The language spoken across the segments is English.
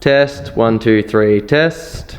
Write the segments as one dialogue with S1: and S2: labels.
S1: Test, 1, 2, 3, test.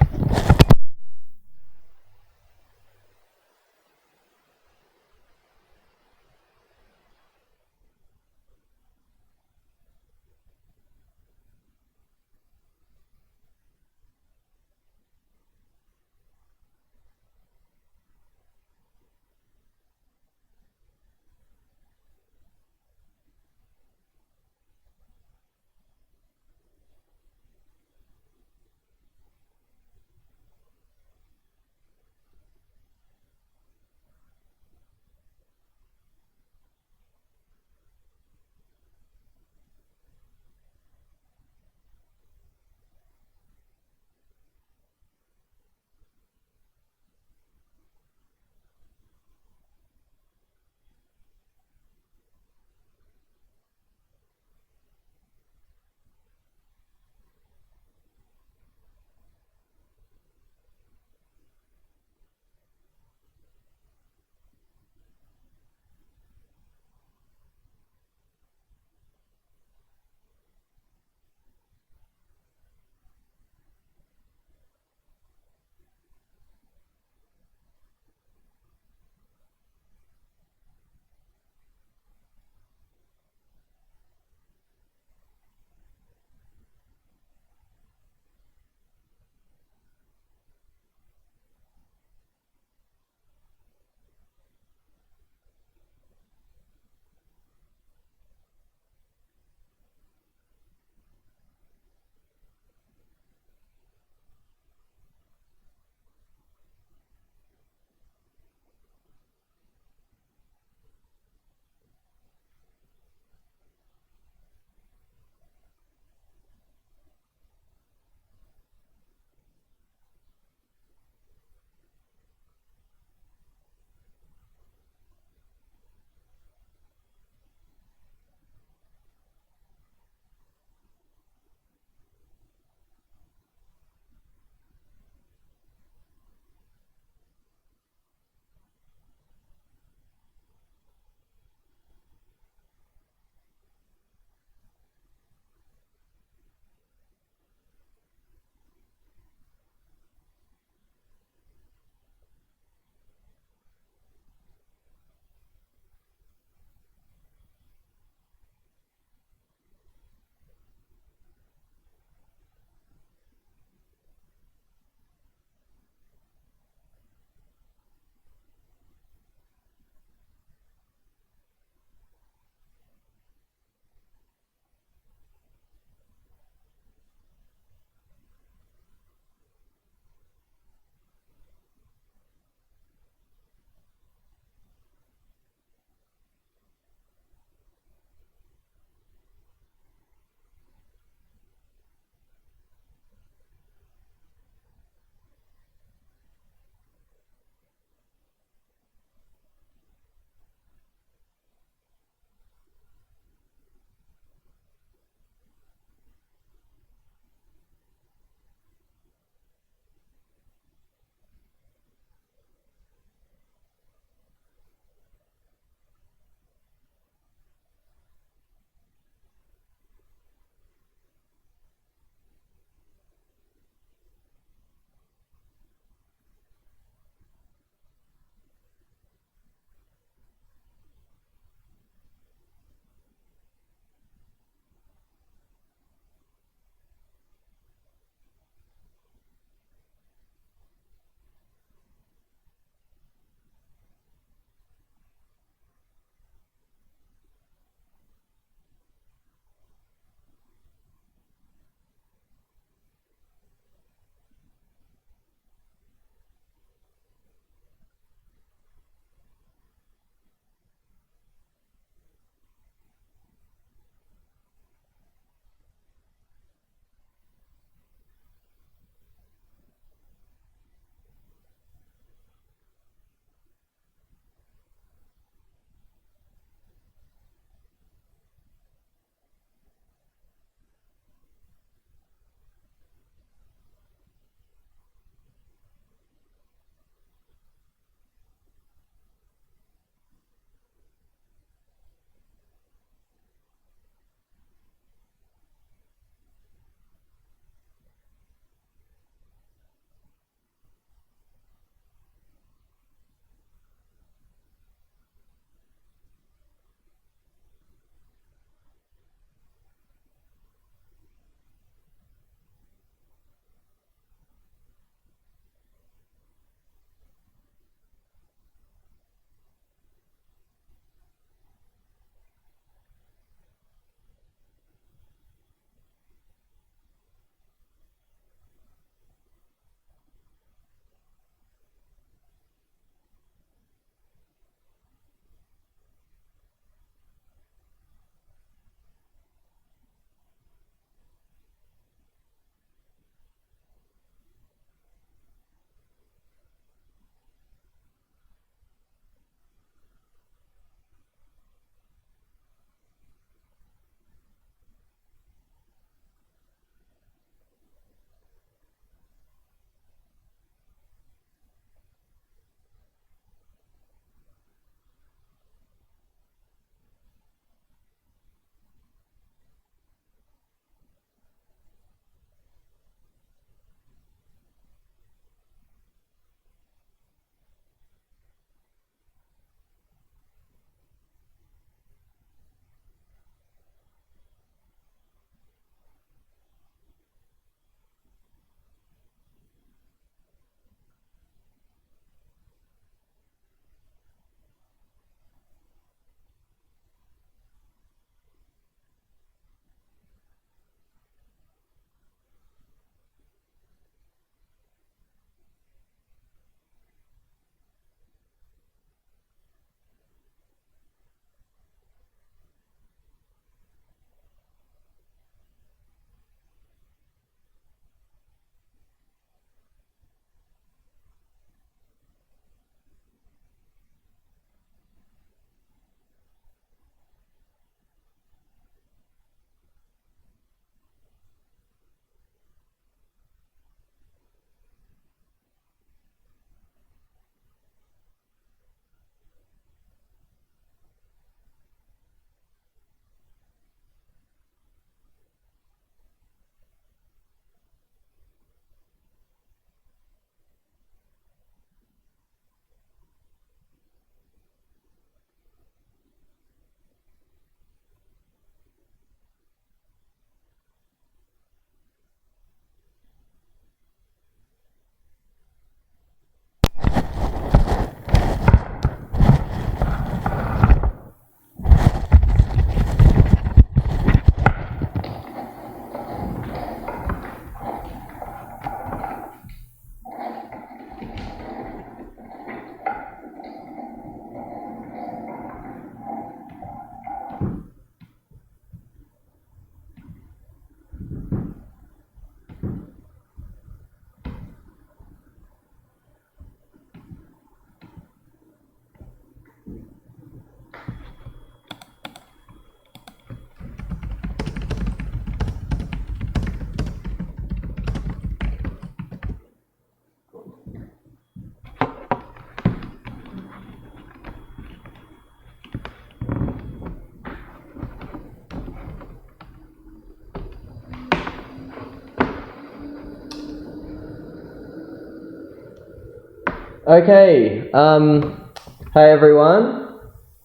S1: Okay, hey everyone.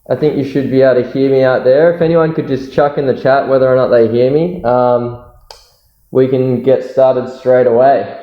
S1: I think you should be able to hear me out there. If anyone could just chuck in the chat whether or not they hear me, we can get started straight away.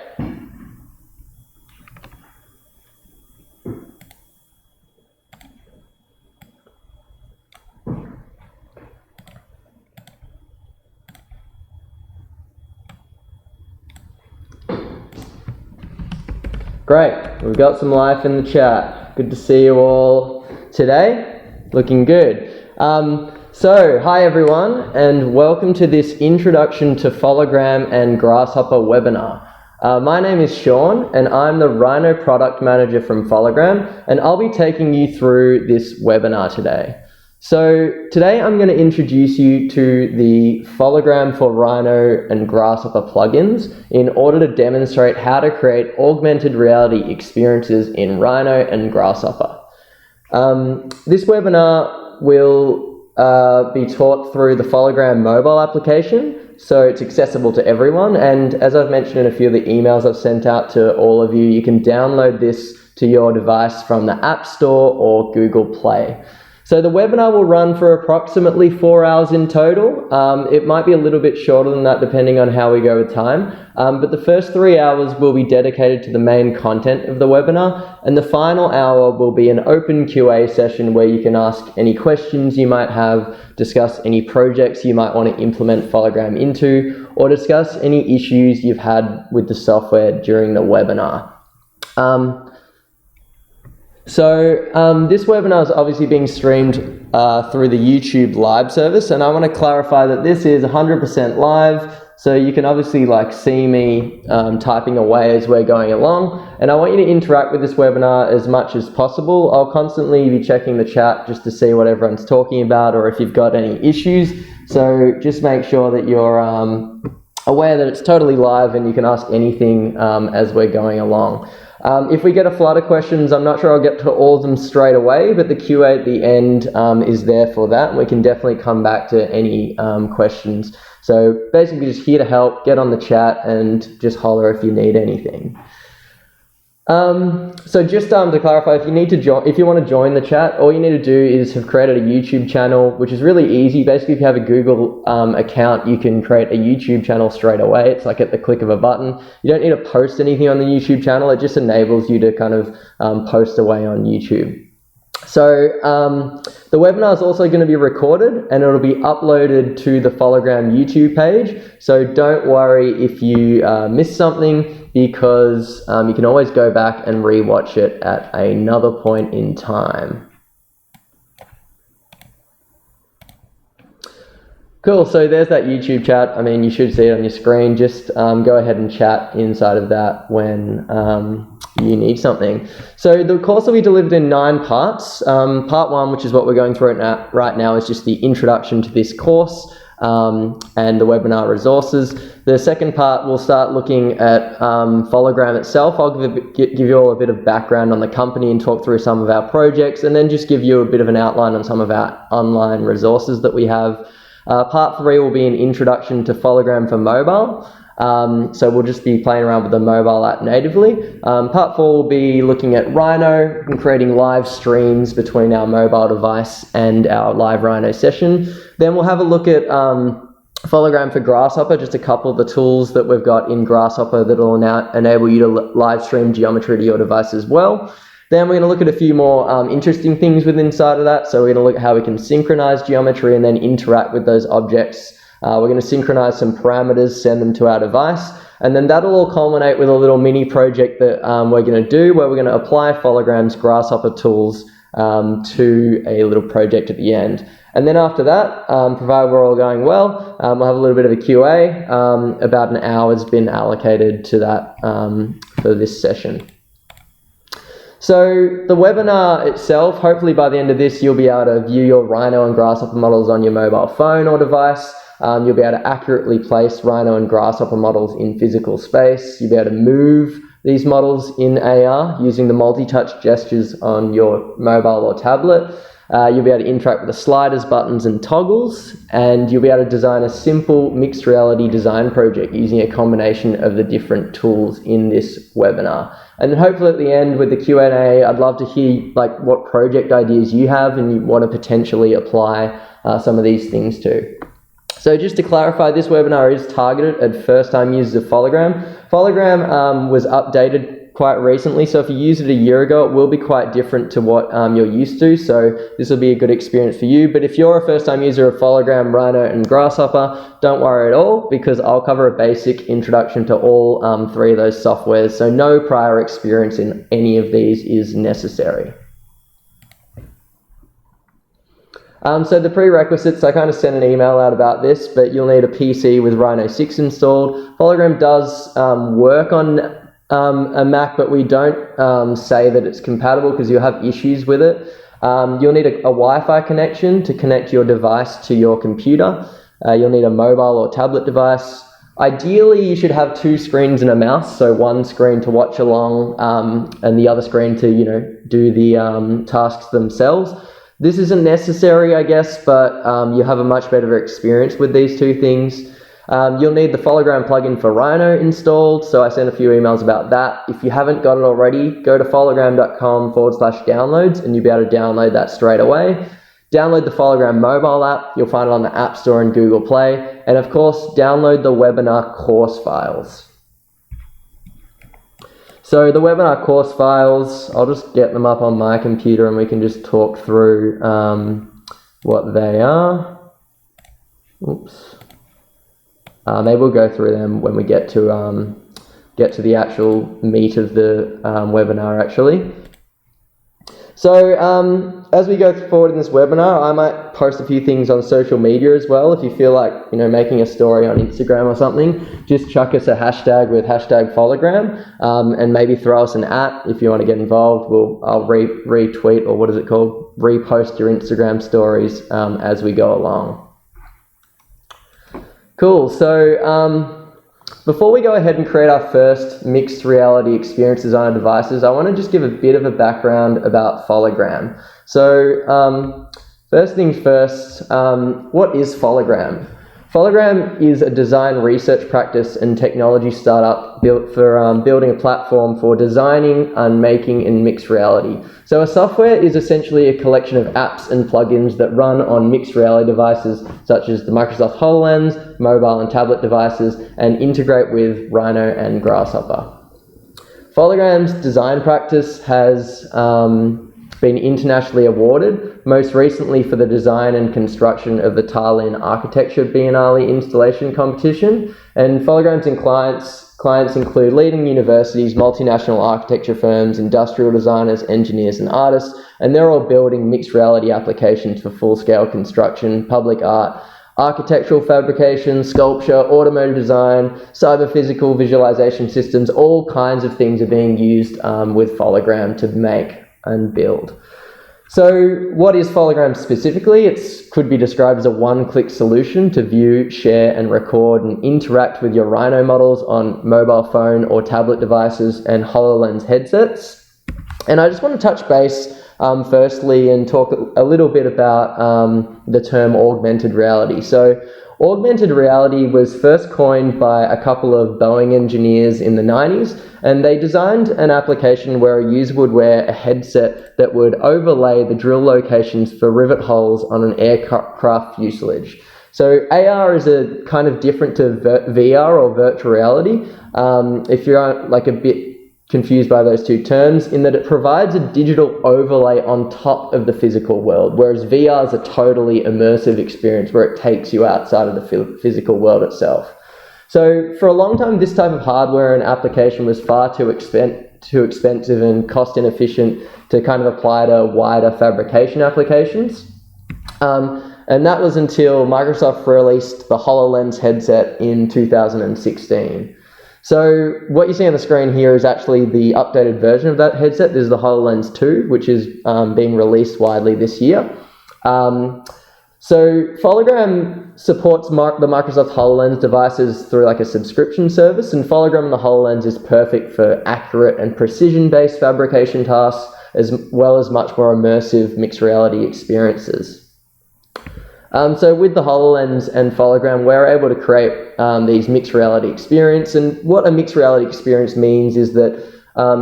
S1: Great, we've got some life in the chat. Good to see you all today. Looking good. So, hi everyone, and welcome to this Introduction to Fologram and Grasshopper webinar. My name is Sean, and I'm the Rhino Product Manager from Fologram, and I'll be taking you through this webinar today. So today I'm going to introduce you to the Fologram for Rhino and Grasshopper plugins in order to demonstrate how to create augmented reality experiences in Rhino and Grasshopper. This webinar will be taught through the Fologram mobile application, so it's accessible to everyone, and as I've mentioned in a few of the emails I've sent out to all of you, you can download this to your device from the App Store or Google Play. So the webinar will run for approximately 4 hours in total. It might be a little bit shorter than that depending on how we go with time, but the first 3 hours will be dedicated to the main content of the webinar, and the final hour will be an open QA session where you can ask any questions you might have, discuss any projects you might want to implement Fologram into, or discuss any issues you've had with the software during the webinar. This webinar is obviously being streamed through the YouTube live service, and I want to clarify that this is 100% live, so you can obviously see me typing away as we're going along, and I want you to interact with this webinar as much as possible. I'll constantly be checking the chat just to see what everyone's talking about or if you've got any issues, so just make sure that you're aware that it's totally live and you can ask anything as we're going along. If we get a flood of questions, I'm not sure I'll get to all of them straight away, but the QA at the end is there for that, and we can definitely come back to any questions. So basically just here to help, get on the chat, and just holler if you need anything. So just to clarify, if you want to join the chat, all you need to do is have created a YouTube channel, which is really easy. Basically, if you have a Google account, you can create a YouTube channel straight away. It's like at the click of a button. You don't need to post anything on the YouTube channel. It just enables you to kind of post away on YouTube. So the webinar is also going to be recorded, and it'll be uploaded to the Fologram YouTube page. So don't worry if you miss something, because you can always go back and rewatch it at another point in time. Cool, so there's that YouTube chat. I mean, you should see it on your screen. Just go ahead and chat inside of that when you need something. So the course will be delivered in 9 parts. Part 1, which is what we're going through right now, is just the introduction to this course and the webinar resources. The second part, we'll start looking at Fologram itself. I'll give you all a bit of background on the company and talk through some of our projects, and then just give you a bit of an outline on some of our online resources that we have. Part 3 will be an introduction to Fologram for mobile. So we'll just be playing around with the mobile app natively. Part 4 will be looking at Rhino and creating live streams between our mobile device and our live Rhino session. Then we'll have a look at Fologram for Grasshopper, just a couple of the tools that we've got in Grasshopper that will now enable you to live stream geometry to your device as well. Then we're going to look at a few more interesting things within inside of that. So we're going to look at how we can synchronize geometry and then interact with those objects. We're going to synchronize some parameters, send them to our device, and then that'll all culminate with a little mini project that we're going to do, where we're going to apply Fologram's Grasshopper tools to a little project at the end. And then after that, provided we're all going well, we'll have a little bit of a QA. About an hour has been allocated to that for this session. So the webinar itself, hopefully by the end of this, you'll be able to view your Rhino and Grasshopper models on your mobile phone or device. You'll be able to accurately place Rhino and Grasshopper models in physical space. You'll be able to move these models in AR using the multi-touch gestures on your mobile or tablet. You'll be able to interact with the sliders, buttons, and toggles, and you'll be able to design a simple mixed reality design project using a combination of the different tools in this webinar. And then hopefully at the end with the Q&A, I'd love to hear like what project ideas you have and you want to potentially apply some of these things to. So just to clarify, this webinar is targeted at first-time users of Phologram. Phologram was updated quite recently, so if you used it a year ago, it will be quite different to what you're used to, so this will be a good experience for you. But if you're a first-time user of Fologram, Rhino and Grasshopper, don't worry at all, because I'll cover a basic introduction to all three of those softwares, so no prior experience in any of these is necessary. So the prerequisites, I kind of sent an email out about this, but you'll need a PC with Rhino 6 installed. Fologram does work on a Mac, but we don't say that it's compatible because you'll have issues with it. You'll need a Wi-Fi connection to connect your device to your computer. You'll need a mobile or tablet device. Ideally, you should have two screens and a mouse, so one screen to watch along and the other screen to, do the tasks themselves. This isn't necessary, I guess, but you have a much better experience with these two things. You'll need the Fologram plugin for Rhino installed, so I sent a few emails about that. If you haven't got it already, go to fologram.com/downloads and you'll be able to download that straight away. Download the Fologram mobile app, you'll find it on the App Store and Google Play, and of course, download the webinar course files. So the webinar course files, I'll just get them up on my computer and we can just talk through what they are. Oops. Maybe we'll go through them when we get to the actual meat of the webinar actually. So as we go forward in this webinar, I might post a few things on social media as well. If you feel like making a story on Instagram or something, just chuck us a hashtag with #Phologram and maybe throw us an @ if you want to get involved. I'll retweet, or what is it called? Repost your Instagram stories as we go along. Cool, so before we go ahead and create our first mixed reality experience designer devices, I want to just give a bit of a background about Phologram. So first things first, what is Phologram? Phologram is a design research practice and technology startup built for building a platform for designing and making in mixed reality. So a software is essentially a collection of apps and plugins that run on mixed reality devices such as the Microsoft HoloLens, mobile and tablet devices, and integrate with Rhino and Grasshopper. Phologram's design practice has been internationally awarded, most recently for the design and construction of the Tallinn Architecture Biennale installation competition. And Phologram's clients include leading universities, multinational architecture firms, industrial designers, engineers, and artists, and they're all building mixed reality applications for full-scale construction, public art, architectural fabrication, sculpture, automotive design, cyber-physical visualization systems. All kinds of things are being used with Phologram to make and build. So what is Phologram specifically? It could be described as a one-click solution to view, share, and record and interact with your Rhino models on mobile phone or tablet devices and HoloLens headsets. And I just want to touch base firstly and talk a little bit about the term augmented reality. So augmented reality was first coined by a couple of Boeing engineers in the 90s, and they designed an application where a user would wear a headset that would overlay the drill locations for rivet holes on an aircraft fuselage. So AR is a kind of different to VR or virtual reality. If you're like a bit confused by those two terms, in that it provides a digital overlay on top of the physical world, whereas VR is a totally immersive experience where it takes you outside of the physical world itself. So for a long time, this type of hardware and application was far too expensive and cost inefficient to kind of apply to wider fabrication applications. And that was until Microsoft released the HoloLens headset in 2016. So what you see on the screen here is actually the updated version of that headset. This is the HoloLens 2, which is being released widely this year. So Phologram supports the Microsoft HoloLens devices through like a subscription service, and Phologram and the HoloLens is perfect for accurate and precision-based fabrication tasks, as well as much more immersive mixed reality experiences. So with the HoloLens and Phologram, we're able to create these mixed reality experience. And what a mixed reality experience means is that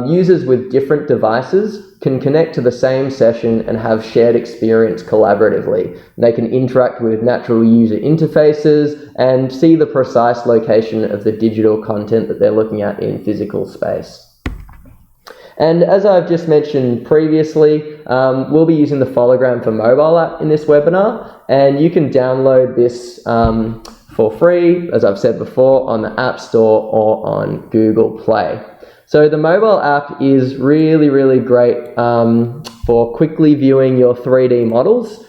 S1: users with different devices can connect to the same session and have shared experience collaboratively. They can interact with natural user interfaces and see the precise location of the digital content that they're looking at in physical space. And as I've just mentioned previously, we'll be using the Fologram for mobile app in this webinar, and you can download this for free, as I've said before, on the App Store or on Google Play. So the mobile app is really, really great for quickly viewing your 3D models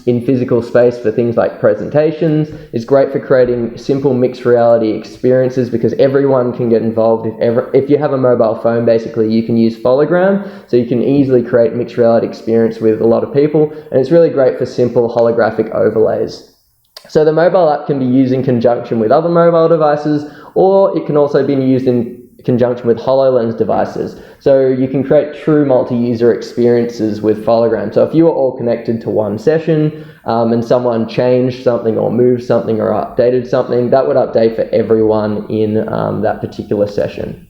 S1: in physical space for things like presentations. It's great for creating simple mixed reality experiences because everyone can get involved. If you have a mobile phone, basically, you can use Fologram, so you can easily create mixed reality experience with a lot of people, and it's really great for simple holographic overlays. So the mobile app can be used in conjunction with other mobile devices, or it can also be used in conjunction with HoloLens devices. So you can create true multi-user experiences with Phologram. So if you are all connected to one session and someone changed something or moved something or updated something, that would update for everyone in that particular session.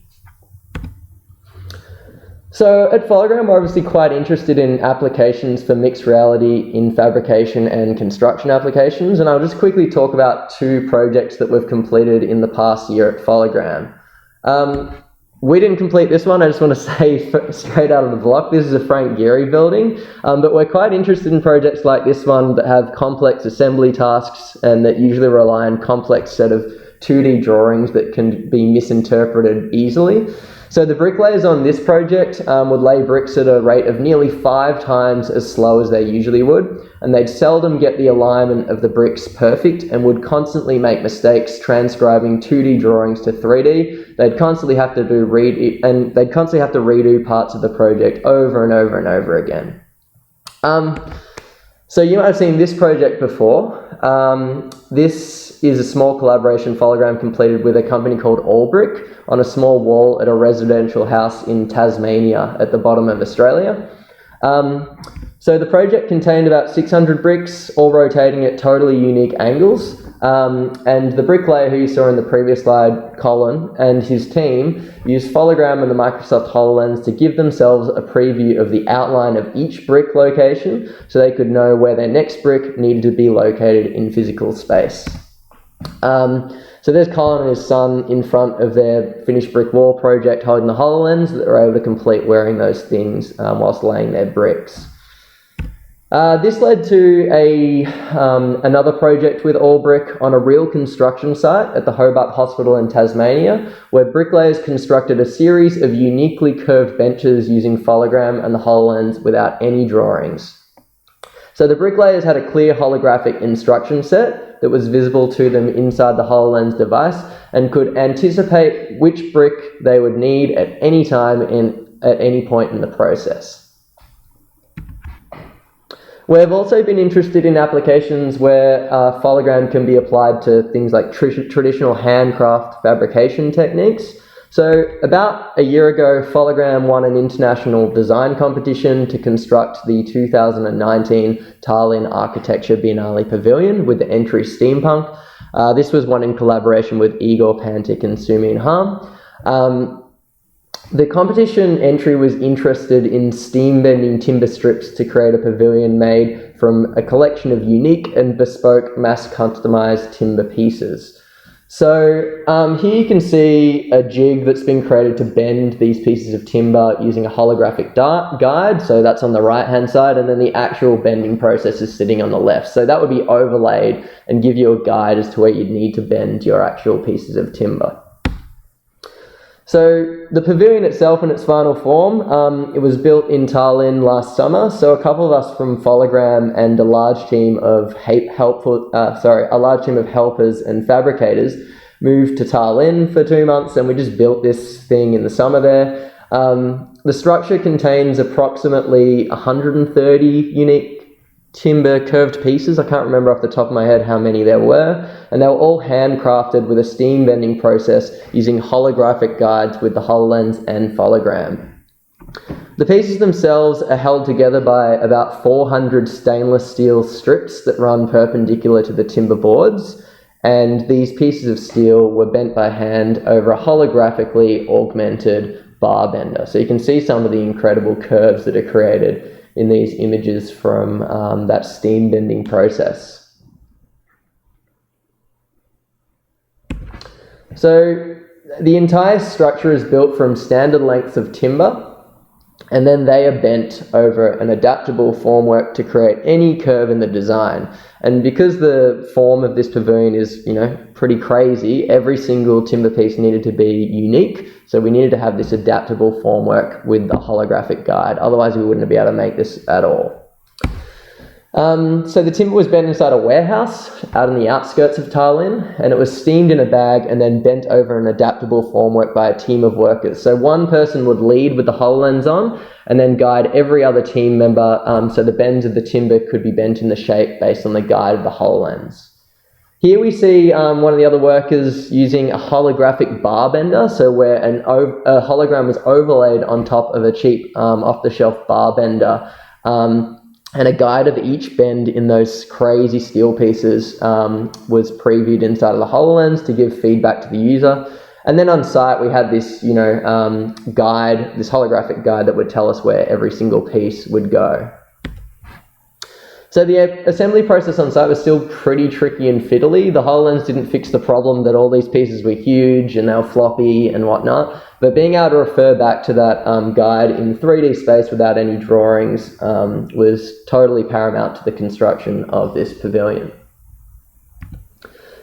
S1: So at Phologram, we're obviously quite interested in applications for mixed reality in fabrication and construction applications. And I'll just quickly talk about two projects that we've completed in the past year at Phologram. We didn't complete this one. I just want to say straight out of the block, this is a Frank Gehry building, but we're quite interested in projects like this one that have complex assembly tasks and that usually rely on complex set of 2D drawings that can be misinterpreted easily. So the bricklayers on this project would lay bricks at a rate of nearly 5 times as slow as they usually would, and they'd seldom get the alignment of the bricks perfect and would constantly make mistakes transcribing 2D drawings to 3D. They'd constantly have to redo parts of the project over and over and over again. So you might have seen this project before. This is a small collaboration Phologram completed with a company called Allbrick on a small wall at a residential house in Tasmania at the bottom of Australia. So the project contained about 600 bricks, all rotating at totally unique angles. And the bricklayer who you saw in the previous slide, Colin, and his team used Phologram and the Microsoft HoloLens to give themselves a preview of the outline of each brick location so they could know where their next brick needed to be located in physical space. So there's Colin and his son in front of their finished brick wall project holding the HoloLens that they're able to complete wearing those things whilst laying their bricks. This led to another project with Allbrick on a real construction site at the Hobart Hospital in Tasmania, where bricklayers constructed a series of uniquely curved benches using Phologram and the HoloLens without any drawings. So the bricklayers had a clear holographic instruction set that was visible to them inside the HoloLens device and could anticipate which brick they would need at any time and at any point in the process. We've also been interested in applications where Phologram can be applied to things like traditional handcraft fabrication techniques. So about a year ago, Phologram won an international design competition to construct the 2019 Tallinn Architecture Biennale Pavilion with the entry Steampunk. This was won in collaboration with Igor Pantic and Sumin Ham. The competition entry was interested in steam-bending timber strips to create a pavilion made from a collection of unique and bespoke mass-customized timber pieces. So here you can see a jig that's been created to bend these pieces of timber using a holographic guide. So that's on the right-hand side, and then the actual bending process is sitting on the left. So that would be overlaid and give you a guide as to where you'd need to bend your actual pieces of timber. So the pavilion itself in its final form, it was built in Tallinn last summer. So a couple of us from Phologram and a large team of helpers and fabricators moved to Tallinn for 2 months, and we just built this thing in the summer there. The structure contains approximately 130 unique timber curved pieces. I can't remember off the top of my head how many there were, and they were all handcrafted with a steam bending process using holographic guides with the HoloLens and Phologram. The pieces themselves are held together by about 400 stainless steel strips that run perpendicular to the timber boards, and these pieces of steel were bent by hand over a holographically augmented bar bender. So you can see some of the incredible curves that are created in these images from that steam bending process. So the entire structure is built from standard lengths of timber, and then they are bent over an adaptable formwork to create any curve in the design. And because the form of this pavilion is, pretty crazy, every single timber piece needed to be unique. So we needed to have this adaptable formwork with the holographic guide. Otherwise, we wouldn't be able to make this at all. So the timber was bent inside a warehouse out on the outskirts of Tallinn, and it was steamed in a bag and then bent over an adaptable formwork by a team of workers. So one person would lead with the HoloLens on and then guide every other team member, so the bends of the timber could be bent in the shape based on the guide of the HoloLens. Here we see one of the other workers using a holographic bar bender, so where a hologram was overlaid on top of a cheap off-the-shelf bar bender, and a guide of each bend in those crazy steel pieces was previewed inside of the HoloLens to give feedback to the user. And then on site, we had this, guide, this holographic guide that would tell us where every single piece would go. So the assembly process on site was still pretty tricky and fiddly. The HoloLens didn't fix the problem that all these pieces were huge and they were floppy and whatnot. But being able to refer back to that guide in 3D space without any drawings was totally paramount to the construction of this pavilion.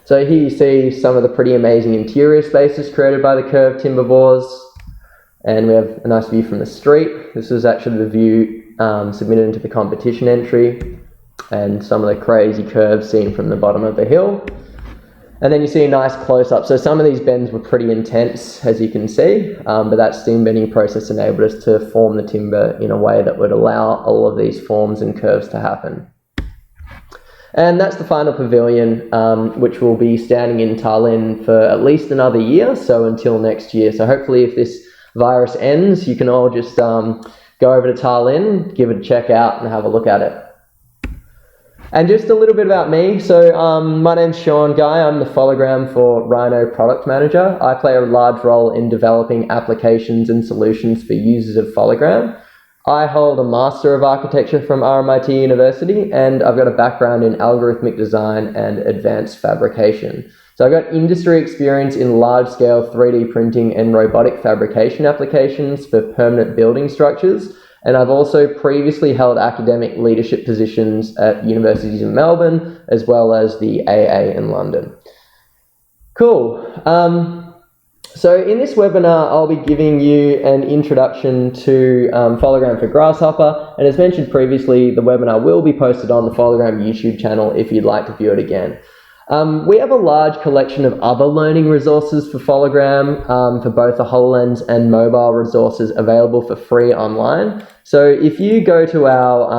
S1: So here you see some of the pretty amazing interior spaces created by the curved timber boards. And we have a nice view from the street. This is actually the view submitted into the competition entry, and some of the crazy curves seen from the bottom of the hill. And then you see a nice close-up. So some of these bends were pretty intense, as you can see, but that steam bending process enabled us to form the timber in a way that would allow all of these forms and curves to happen. And that's the final pavilion, which will be standing in Tallinn for at least another year, so until next year. So hopefully if this virus ends, you can all just go over to Tallinn, give it a check out and have a look at it. And just a little bit about me. So my name's Sean Guy. I'm the Fologram for Rhino product manager. I play a large role in developing applications and solutions for users of Fologram. I hold a Master of Architecture from RMIT University, and I've got a background in algorithmic design and advanced fabrication. So I've got industry experience in large-scale 3D printing and robotic fabrication applications for permanent building structures. And I've also previously held academic leadership positions at universities in Melbourne, as well as the AA in London. Cool. So in this webinar, I'll be giving you an introduction to Fologram for Grasshopper. And as mentioned previously, the webinar will be posted on the Fologram YouTube channel if you'd like to view it again. We have a large collection of other learning resources for Fologram, for both the HoloLens and mobile resources available for free online. So if you go to our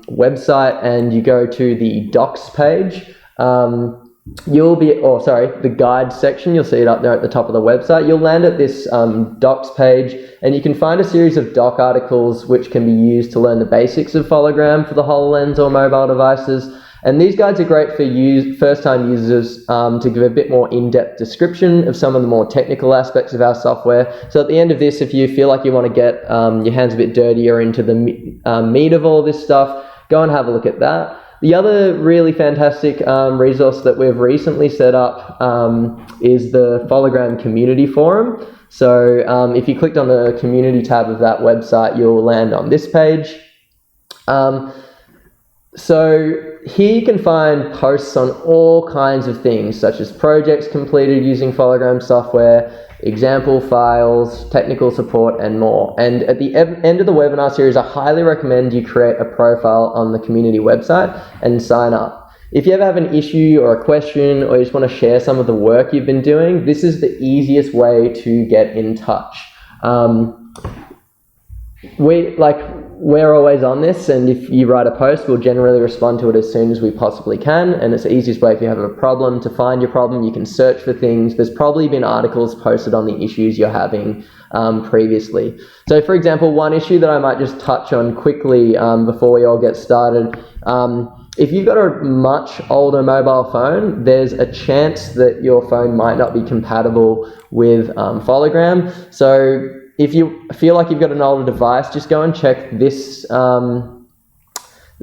S1: website and you go to the docs page, the guide section, you'll see it up there at the top of the website. You'll land at this docs page, and you can find a series of doc articles which can be used to learn the basics of Fologram for the HoloLens or mobile devices. And these guides are great for first-time users to give a bit more in-depth description of some of the more technical aspects of our software. So at the end of this, if you feel like you want to get your hands a bit dirtier into the meat of all this stuff, go and have a look at that. The other really fantastic resource that we've recently set up is the Fologram Community Forum. So if you clicked on the Community tab of that website, you'll land on this page. So here you can find posts on all kinds of things, such as projects completed using Fologram software, example files, technical support, and more. And at the end of the webinar series, I highly recommend you create a profile on the community website and sign up. If you ever have an issue or a question, or you just want to share some of the work you've been doing, this is the easiest way to get in touch. we're always on this, and if you write a post, we'll generally respond to it as soon as we possibly can. And it's the easiest way if you have a problem to find your problem. You can search for things. There's probably been articles posted on the issues you're having previously. So for example, one issue that I might just touch on quickly before we all get started, if you've got a much older mobile phone, there's a chance that your phone might not be compatible with Phologram. So if you feel like you've got an older device, just go and check this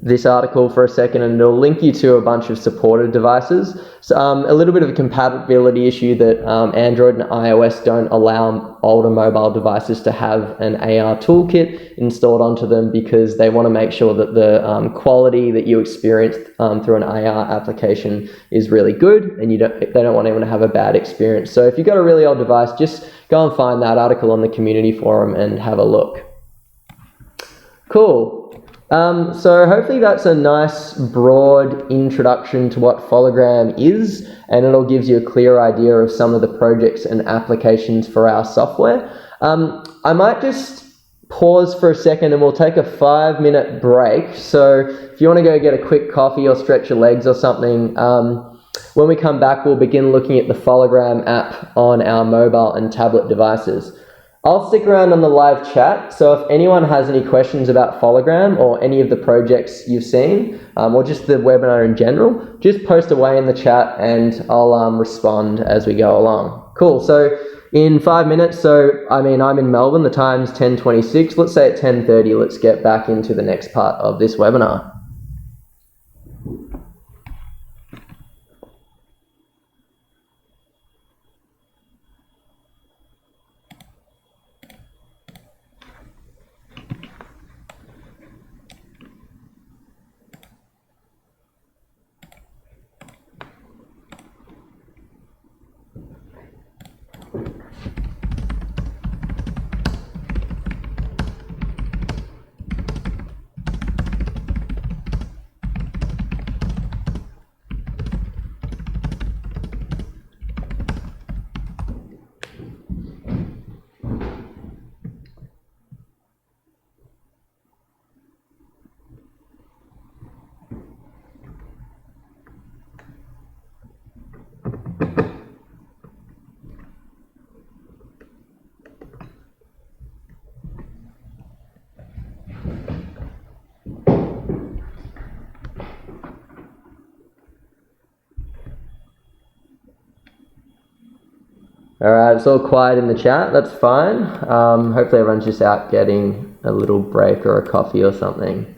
S1: this article for a second, and it'll link you to a bunch of supported devices. So, a little bit of a compatibility issue that Android and iOS don't allow older mobile devices to have an AR toolkit installed onto them, because they want to make sure that the quality that you experience through an AR application is really good, and they don't want anyone to have a bad experience. So if you've got a really old device, just go and find that article on the community forum and have a look. Cool. So hopefully that's a nice broad introduction to what Phologram is, and it'll give you a clear idea of some of the projects and applications for our software. I might just pause for a second and we'll take a 5-minute break. So if you want to go get a quick coffee or stretch your legs or something, when we come back, we'll begin looking at the Phologram app on our mobile and tablet devices. I'll stick around on the live chat, so if anyone has any questions about Phologram or any of the projects you've seen, or just the webinar in general, just post away in the chat and I'll respond as we go along. Cool, so in 5 minutes, so I'm in Melbourne, the time's 10:26, let's say at 10:30, let's get back into the next part of this webinar. Alright, it's all quiet in the chat, that's fine. Hopefully everyone's just out getting a little break or a coffee or something.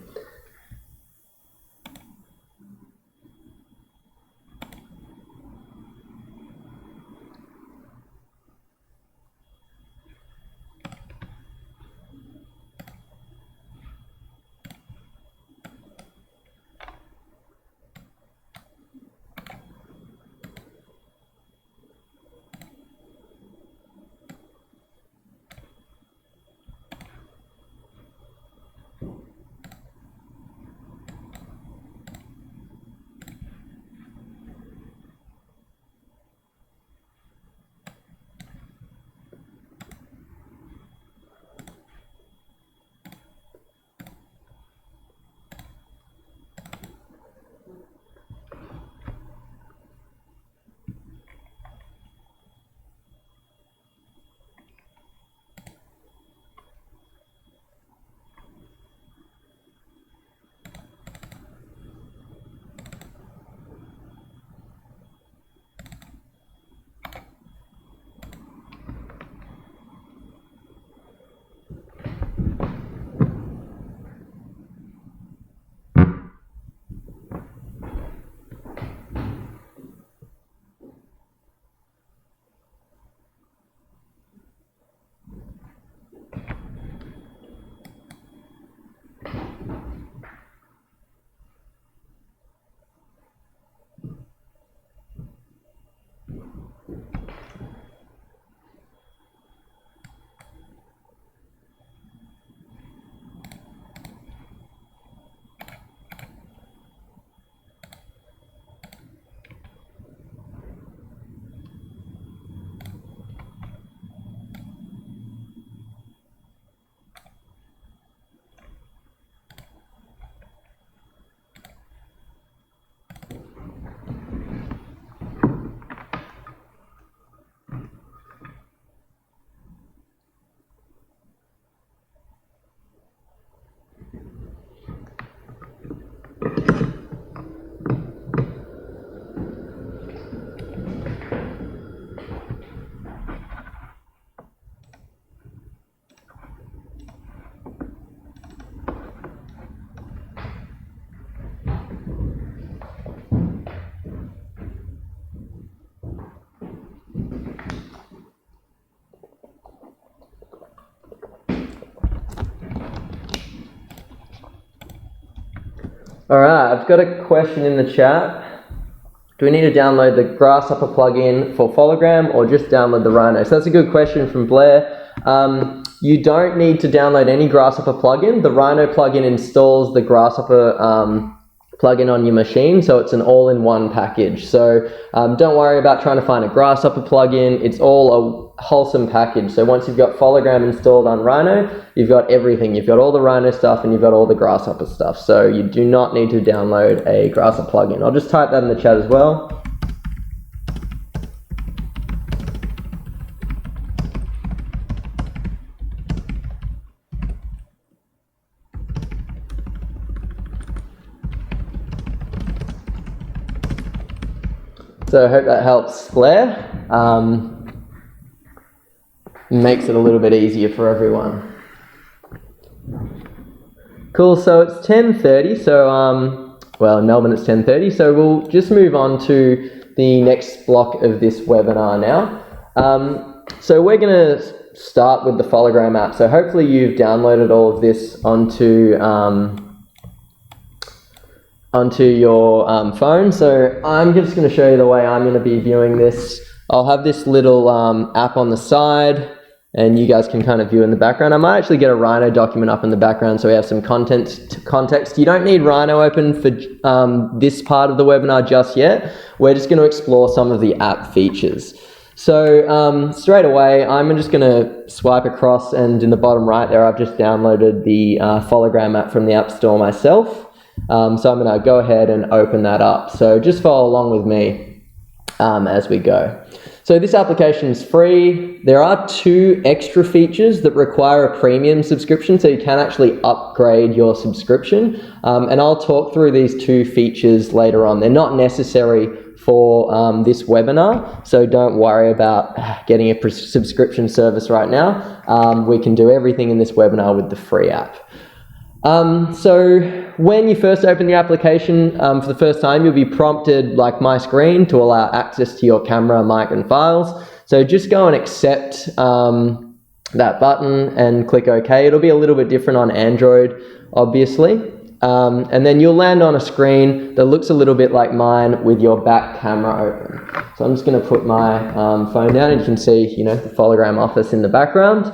S1: All right, I've got a question in the chat. Do we need to download the Grasshopper plugin for Fologram or just download the Rhino? So that's a good question from Blair. You don't need to download any Grasshopper plugin. The Rhino plugin installs the Grasshopper plugin on your machine, so it's an all-in-one package. So don't worry about trying to find a Grasshopper plugin. It's all a wholesome package. So once you've got Fologram installed on Rhino, you've got everything. You've got all the Rhino stuff and you've got all the Grasshopper stuff. So you do not need to download a Grasshopper plugin. I'll just type that in the chat as well. So I hope that helps Blair. Makes it a little bit easier for everyone. Cool, so it's 10:30, so, well, in Melbourne it's 10:30, so we'll just move on to the next block of this webinar now. So we're going to start with the Fologram app. So hopefully you've downloaded all of this onto your phone. So I'm just going to show you the way I'm going to be viewing this. I'll have this little app on the side and you guys can kind of view in the background. I might actually get a Rhino document up in the background so we have some context. You don't need Rhino open for this part of the webinar just yet. We're just going to explore some of the app features. So straight away, I'm just going to swipe across, and in the bottom right there, I've just downloaded the Fologram app from the App Store myself. So I'm going to go ahead and open that up. So just follow along with me as we go. So this application is free. There are 2 extra features that require a premium subscription, so you can actually upgrade your subscription. And I'll talk through these 2 features later on. They're not necessary for this webinar, so don't worry about getting a subscription service right now. We can do everything in this webinar with the free app. So when you first open the application for the first time, you'll be prompted like my screen to allow access to your camera, mic and files. So just go and accept that button and click OK. It'll be a little bit different on Android, obviously. And then you'll land on a screen that looks a little bit like mine with your back camera open. So I'm just going to put my phone down and you can see, you know, the Fologram office in the background.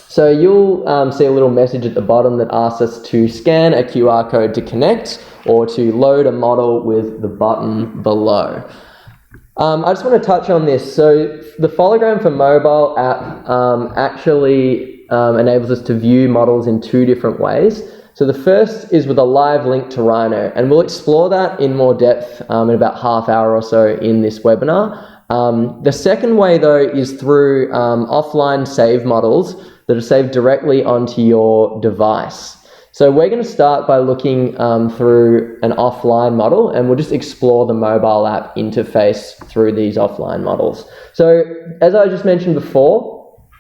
S1: So you'll see a little message at the bottom that asks us to scan a QR code to connect or to load a model with the button below. I just want to touch on this. So the Fologram for mobile app actually enables us to view models in 2 different ways. So the first is with a live link to Rhino, and we'll explore that in more depth in about half hour or so in this webinar. The second way though is through offline save models that are saved directly onto your device. So we're going to start by looking through an offline model, and we'll just explore the mobile app interface through these offline models. So as I just mentioned before,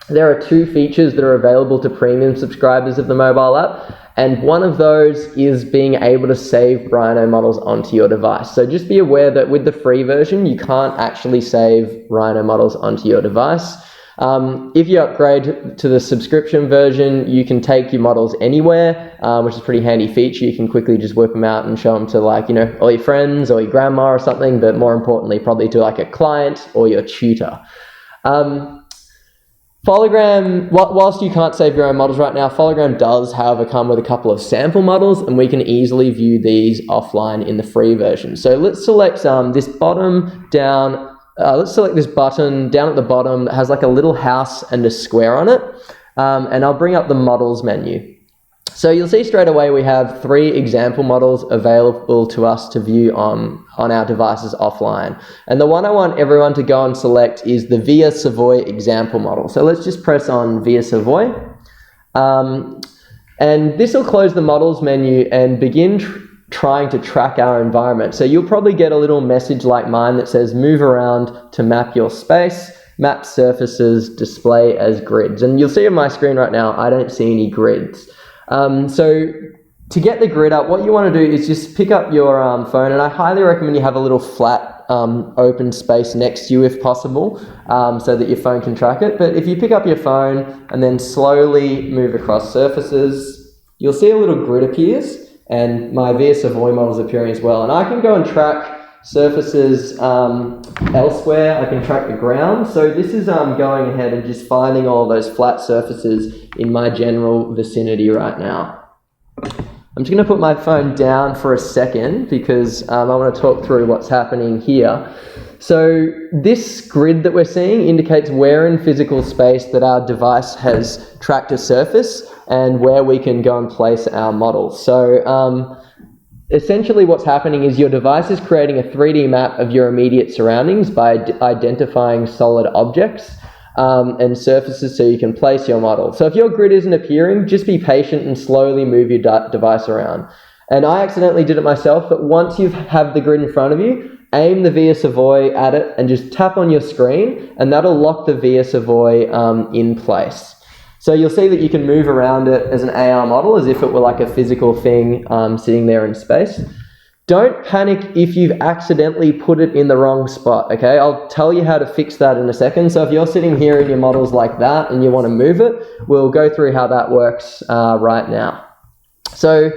S1: there are 2 features that are available to premium subscribers of the mobile app, and one of those is being able to save Rhino models onto your device. So just be aware that with the free version, you can't actually save Rhino models onto your device. If you upgrade to the subscription version, you can take your models anywhere, which is a pretty handy feature. You can quickly just whip them out and show them to, like, you know, all your friends or your grandma or something, but more importantly, probably to like a client or your tutor. Fologram, whilst you can't save your own models right now, Fologram does, however, come with a couple of sample models, and we can easily view these offline in the free version. So let's select this bottom down. Let's select this button down at the bottom that has like a little house and a square on it. And I'll bring up the models menu. So you'll see straight away we have 3 example models available to us to view on our devices offline. And the one I want everyone to go and select is the Via Savoy example model. So let's just press on Via Savoy. And this will close the models menu and begin trying to track our environment. So you'll probably get a little message like mine that says move around to map your space, map surfaces, display as grids. And you'll see on my screen right now, I don't see any grids. So to get the grid up, what you want to do is just pick up your phone, and I highly recommend you have a little flat open space next to you if possible, so that your phone can track it. But if you pick up your phone and then slowly move across surfaces, you'll see a little grid appears. and my Via Savoy model is appearing as well. And I can go and track surfaces elsewhere. I can track the ground. So this is going ahead and just finding all those flat surfaces in my general vicinity right now. I'm just going to put my phone down for a second because I want to talk through what's happening here. So this grid that we're seeing indicates where in physical space that our device has tracked a surface and where we can go and place our model. So essentially what's happening is your device is creating a 3D map of your immediate surroundings by identifying solid objects and surfaces so you can place your model. So if your grid isn't appearing, just be patient and slowly move your device around. And I accidentally did it myself, but once you have the grid in front of you, aim the Via Savoy at it and just tap on your screen, and that'll lock the Via Savoy in place. So you'll see that you can move around it as an AR model as if it were like a physical thing sitting there in space. Don't panic if you've accidentally put it in the wrong spot, okay? I'll tell you how to fix that in a second. So if you're sitting here and your model's like that and you want to move it, we'll go through how that works right now. So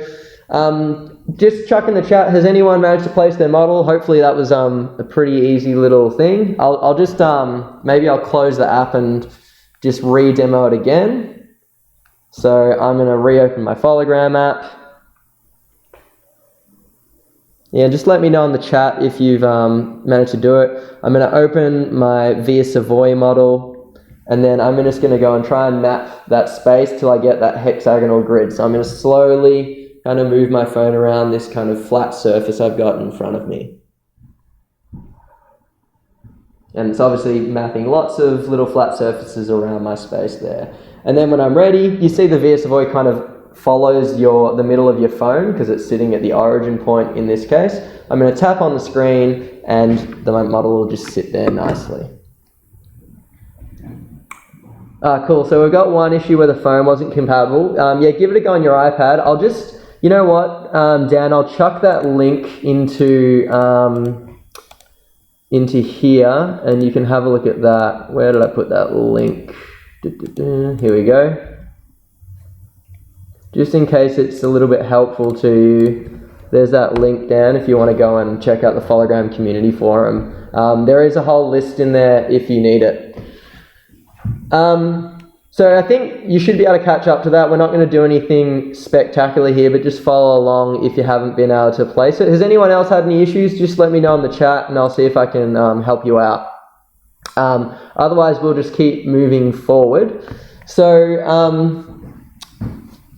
S1: just chuck in the chat, has anyone managed to place their model? Hopefully that was a pretty easy little thing. I'll just, maybe I'll close the app and just re-demo it again. So I'm going to reopen my Fologram app. Yeah, just let me know in the chat if you've managed to do it. I'm going to open my Via Savoy model, and then I'm just going to go and try and map that space till I get that hexagonal grid. So I'm going to slowly kind of move my phone around this kind of flat surface I've got in front of me. And it's obviously mapping lots of little flat surfaces around my space there. And then when I'm ready, you see the Via Savoy kind of follows the middle of your phone because it's sitting at the origin point in this case. I'm going to tap on the screen and the model will just sit there nicely. Cool, so we've got one issue where the phone wasn't compatible. Yeah, give it a go on your iPad. I'll just, you know what, Dan, I'll chuck that link into here and you can have a look at that. Where did I put that link? Here we go. Just in case it's a little bit helpful to you, there's that link down if you want to go and check out the Phologram community forum. There is a whole list in there if you need it. So I think you should be able to catch up to that. We're not going to do anything spectacular here, but just follow along if you haven't been able to place it. Has anyone else had any issues? Just let me know in the chat and I'll see if I can help you out. Otherwise, we'll just keep moving forward. So,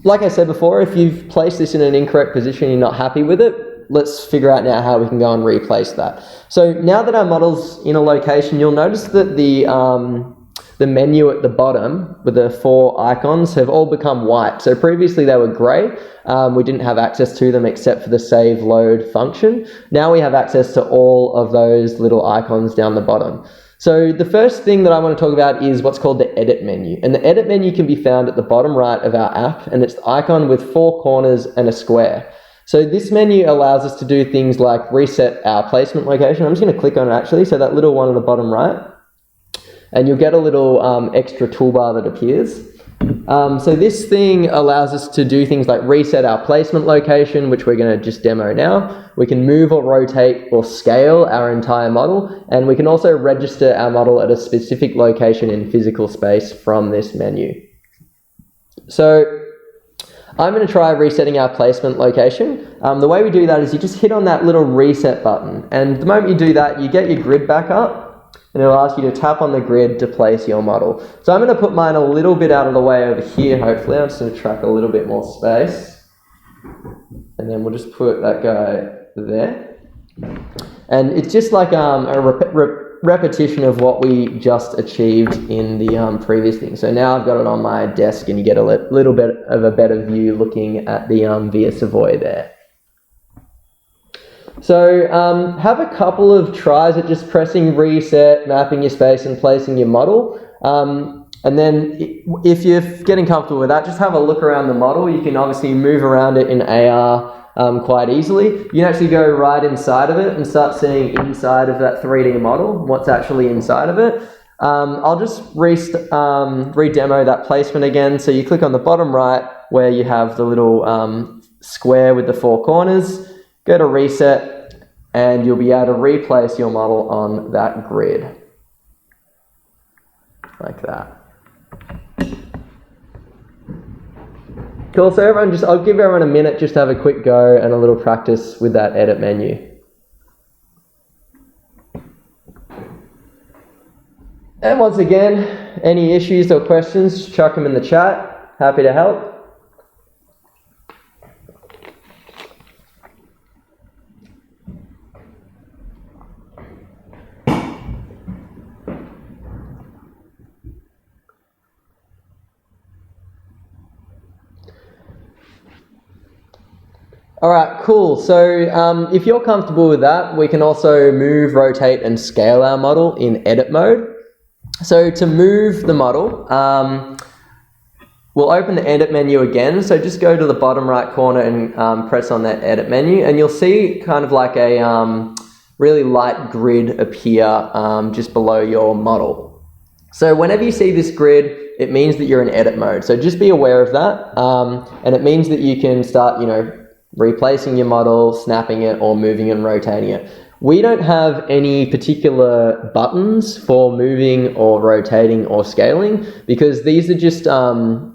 S1: like I said before, if you've placed this in an incorrect position and you're not happy with it, let's figure out now how we can go and replace that. So now that our model's in a location, you'll notice that the menu at the bottom with the 4 icons have all become white. So previously they were grey. We didn't have access to them except for the save load function. Now we have access to all of those little icons down the bottom. So the first thing that I want to talk about is what's called the edit menu. And the edit menu can be found at the bottom right of our app, and it's the icon with 4 corners and a square. So this menu allows us to do things like reset our placement location. I'm just going to click on it actually, so that little one at the bottom right. And you'll get a little extra toolbar that appears. So this thing allows us to do things like reset our placement location, which we're going to just demo now. We can move or rotate or scale our entire model, and we can also register our model at a specific location in physical space from this menu. So I'm going to try resetting our placement location. The way we do that is you just hit on that little reset button, and the moment you do that, you get your grid back up, and it'll ask you to tap on the grid to place your model. So I'm going to put mine a little bit out of the way over here, hopefully. I'm just going to track a little bit more space. And then we'll just put that guy there. And it's just like a repetition of what we just achieved in the previous thing. So now I've got it on my desk and you get a little bit of a better view looking at the Via Savoy there. So have a couple of tries at just pressing reset, mapping your space and placing your model. And then if you're getting comfortable with that, just have a look around the model. You can obviously move around it in AR quite easily. You can actually go right inside of it and start seeing inside of that 3D model, what's actually inside of it. I'll just re-demo that placement again. So you click on the bottom right where you have the little square with the 4 corners, go to reset, and you'll be able to replace your model on that grid. Like that. Cool, so everyone I'll give everyone a minute just to have a quick go and a little practice with that edit menu. And once again, any issues or questions, chuck them in the chat. Happy to help. All right, cool. So if you're comfortable with that, we can also move, rotate, and scale our model in edit mode. So to move the model, we'll open the edit menu again. So just go to the bottom right corner and press on that edit menu, and you'll see kind of like a really light grid appear just below your model. So whenever you see this grid, it means that you're in edit mode. So just be aware of that, and it means that you can start, replacing your model, snapping it, or moving and rotating it. We don't have any particular buttons for moving or rotating or scaling, because these are just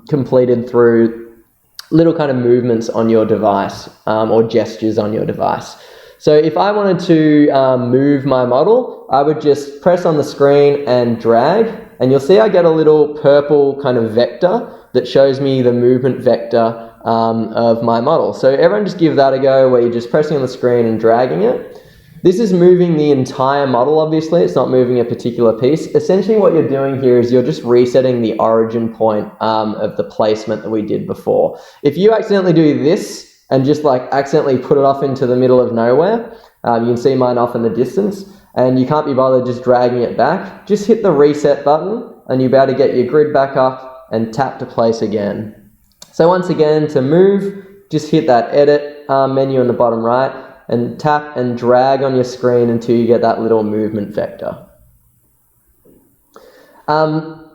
S1: completed through little kind of movements on your device or gestures on your device. So if I wanted to move my model, I would just press on the screen and drag, and you'll see I get a little purple kind of vector that shows me the movement vector of my model. So everyone just give that a go, where you're just pressing on the screen and dragging it. This is moving the entire model, obviously. It's not moving a particular piece. Essentially what you're doing here is you're just resetting the origin point of the placement that we did before. If you accidentally do this and just accidentally put it off into the middle of nowhere, you can see mine off in the distance, and you can't be bothered just dragging it back, just hit the reset button and you'll be able to get your grid back up and tap to place again. So once again, to move, just hit that edit menu in the bottom right and tap and drag on your screen until you get that little movement vector.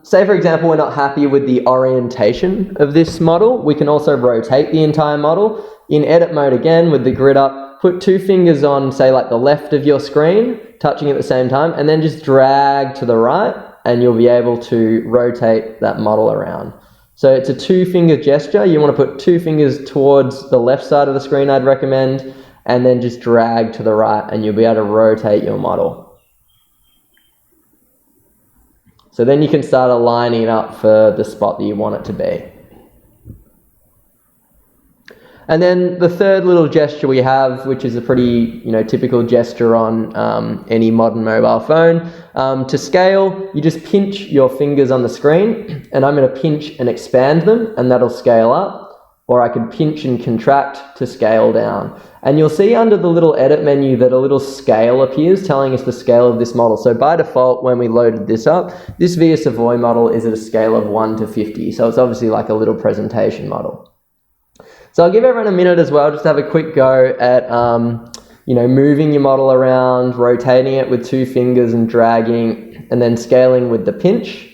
S1: Say for example, we're not happy with the orientation of this model. We can also rotate the entire model. In edit mode again, with the grid up, put 2 fingers on, say the left of your screen, touching at the same time, and then just drag to the right, and you'll be able to rotate that model around. So it's a 2-finger gesture. You want to put 2 fingers towards the left side of the screen, I'd recommend, and then just drag to the right, and you'll be able to rotate your model. So then you can start aligning it up for the spot that you want it to be. And then the third little gesture we have, which is a pretty typical gesture on any modern mobile phone, to scale, you just pinch your fingers on the screen, and I'm going to pinch and expand them, and that'll scale up, or I could pinch and contract to scale down. And you'll see under the little edit menu that a little scale appears telling us the scale of this model. So by default, when we loaded this up, this Via Savoy model is at a scale of 1 to 50. So it's obviously like a little presentation model. So I'll give everyone a minute as well, just to have a quick go at moving your model around, rotating it with 2 fingers and dragging, and then scaling with the pinch.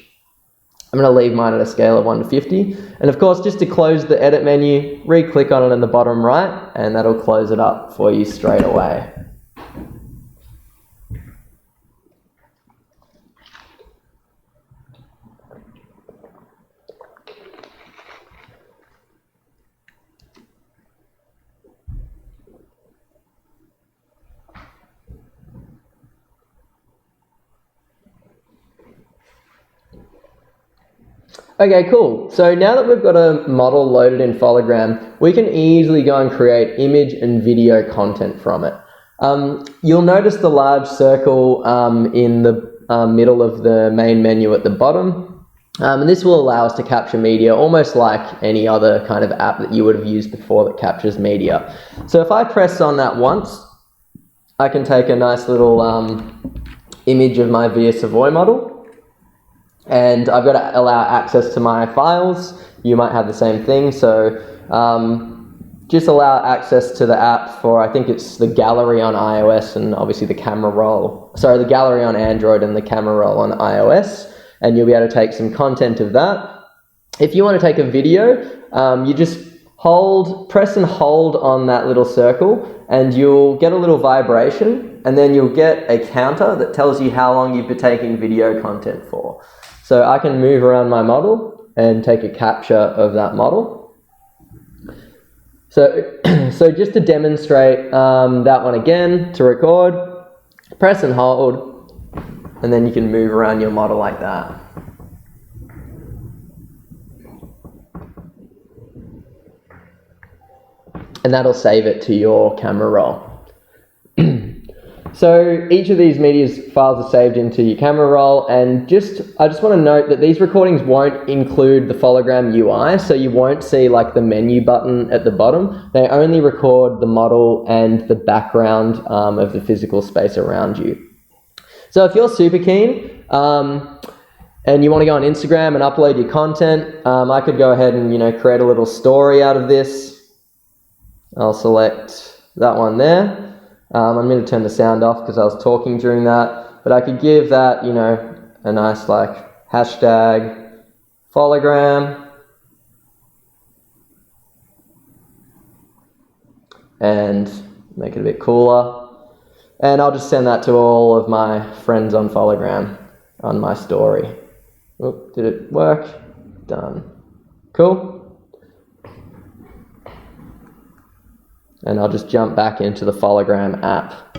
S1: I'm going to leave mine at a scale of 1 to 50. And of course, just to close the edit menu, re-click on it in the bottom right, and that'll close it up for you straight away. Okay, cool. So now that we've got a model loaded in Phologram, we can easily go and create image and video content from it. You'll notice the large circle in the middle of the main menu at the bottom. And this will allow us to capture media almost like any other kind of app that you would have used before that captures media. So if I press on that once, I can take a nice little image of my Via Savoy model. And I've got to allow access to my files. You might have the same thing. So just allow access to the app for, I think it's the gallery on iOS and obviously the camera roll. Sorry, the gallery on Android and the camera roll on iOS. And you'll be able to take some content of that. If you want to take a video, you just press and hold on that little circle, and you'll get a little vibration, and then you'll get a counter that tells you how long you've been taking video content for. So I can move around my model and take a capture of that model. So, so just to demonstrate that one again, to record, press and hold, and then you can move around your model like that. And that'll save it to your camera roll. So each of these media files are saved into your camera roll, and I just want to note that these recordings won't include the Fologram UI, so you won't see like the menu button at the bottom. They only record the model and the background of the physical space around you. So if you're super keen and you want to go on Instagram and upload your content, I could go ahead and create a little story out of this. I'll select that one there. I'm going to turn the sound off because I was talking during that, but I could give that, a nice like hashtag Fologram, and make it a bit cooler. And I'll just send that to all of my friends on Fologram on my story. Oh, did it work? Done. Cool. And I'll just jump back into the Fologram app.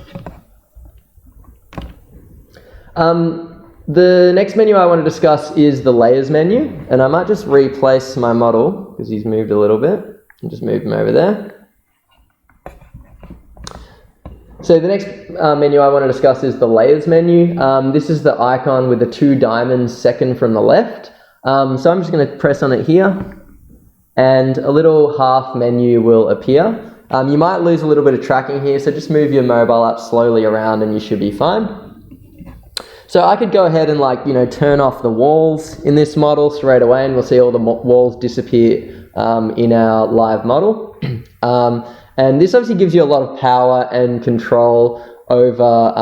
S1: The next menu I want to discuss is the layers menu, and I might just replace my model because he's moved a little bit, and just move him over there. So the next menu I want to discuss is the layers menu. This is the icon with the 2 diamonds second from the left. So I'm just going to press on it here, and a little half menu will appear. You might lose a little bit of tracking here, so just move your mobile app slowly around and you should be fine. So I could go ahead and turn off the walls in this model straight away, and we'll see all the walls disappear in our live model. And this obviously gives you a lot of power and control over,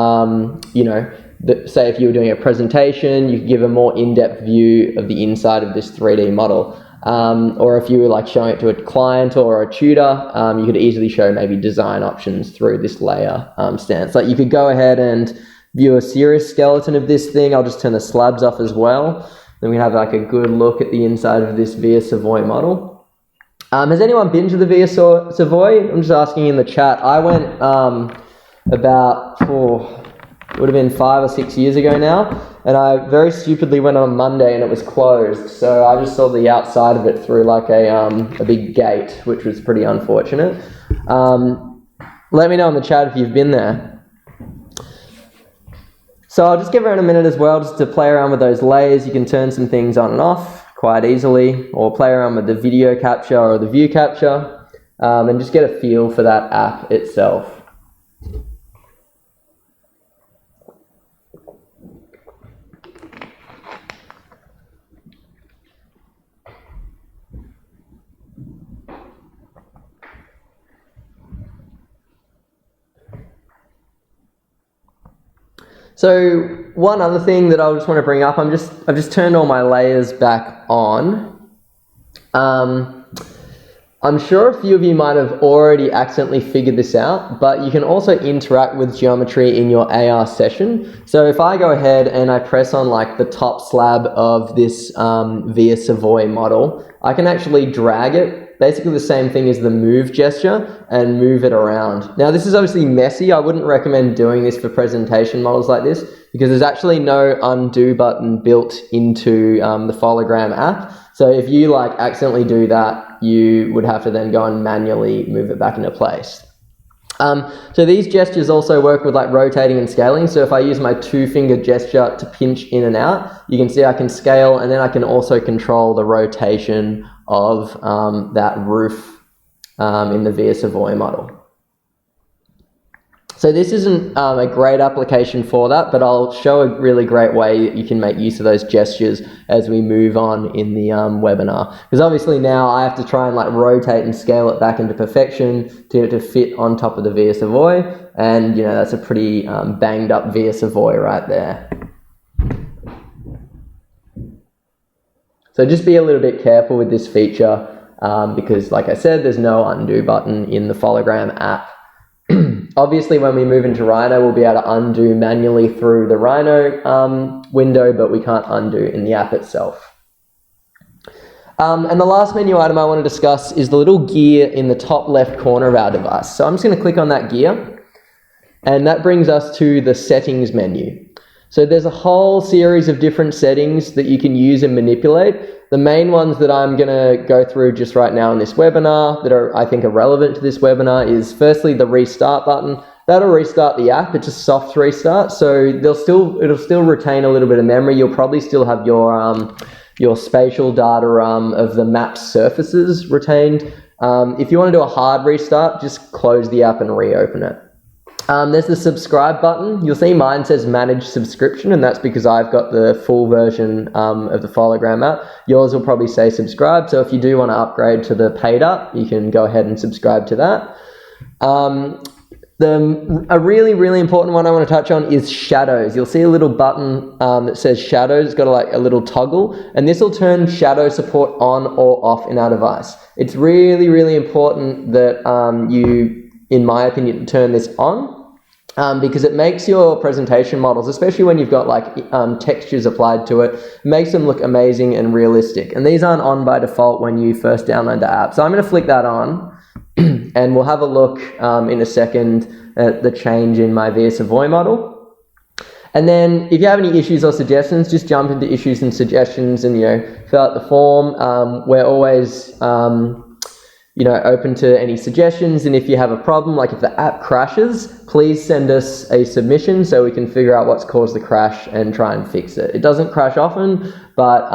S1: say if you were doing a presentation, you could give a more in-depth view of the inside of this 3D model. Or if you were showing it to a client or a tutor, you could easily show maybe design options through this layer stance. Like you could go ahead and view a serious skeleton of this thing. I'll just turn the slabs off as well. Then we have a good look at the inside of this Via Savoy model. Has anyone been to the Via Savoy? I'm just asking in the chat. I went it would have been 5 or 6 years ago now, and I very stupidly went on Monday and it was closed, so I just saw the outside of it through a big gate, which was pretty unfortunate. Let me know in the chat if you've been there. So I'll just give everyone a minute as well just to play around with those layers. You can turn some things on and off quite easily, or play around with the video capture or the view capture, and just get a feel for that app itself. So one other thing that I just want to bring up, I've just turned all my layers back on. I'm sure a few of you might have already accidentally figured this out, but you can also interact with geometry in your AR session. So if I go ahead and I press on the top slab of this Via Savoy model, I can actually drag it, basically the same thing as the move gesture, and move it around. Now this is obviously messy. I wouldn't recommend doing this for presentation models like this because there's actually no undo button built into the Fologram app. So if you accidentally do that, you would have to then go and manually move it back into place. So these gestures also work with rotating and scaling. So if I use my 2-finger gesture to pinch in and out, you can see I can scale, and then I can also control the rotation of that roof in the Via Savoy model. So this isn't a great application for that, but I'll show a really great way that you can make use of those gestures as we move on in the webinar. Because obviously now I have to try and rotate and scale it back into perfection to fit on top of the Via Savoy, and that's a pretty banged up Via Savoy right there. So just be a little bit careful with this feature because like I said, there's no undo button in the Fologram app. Obviously, when we move into Rhino, we'll be able to undo manually through the Rhino window, but we can't undo in the app itself. And the last menu item I want to discuss is the little gear in the top left corner of our device. So I'm just going to click on that gear, and that brings us to the settings menu. So there's a whole series of different settings that you can use and manipulate. The main ones that I'm going to go through just right now in this webinar that I think are relevant to this webinar is firstly the restart button. That'll restart the app. It's a soft restart, so it'll still retain a little bit of memory. You'll probably still have your spatial data of the map's surfaces retained. If you want to do a hard restart, just close the app and reopen it. There's the subscribe button. You'll see mine says manage subscription, and that's because I've got the full version of the Fologram app. Yours will probably say subscribe, so if you do want to upgrade to the paid app, you can go ahead and subscribe to that. A really, really important one I want to touch on is shadows. You'll see a little button that says shadows. It's got a little toggle, and this will turn shadow support on or off in our device. It's really, really important that you, in my opinion, turn this on because it makes your presentation models, especially when you've got textures applied to it, makes them look amazing and realistic. And these aren't on by default when you first download the app. So I'm going to flick that on. And we'll have a look in a second at the change in my Via Savoy model. And then if you have any issues or suggestions, just jump into issues and suggestions and, fill out the form. We're always, open to any suggestions. And if you have a problem, like if the app crashes, please send us a submission so we can figure out what's caused the crash and try and fix it. It doesn't crash often, but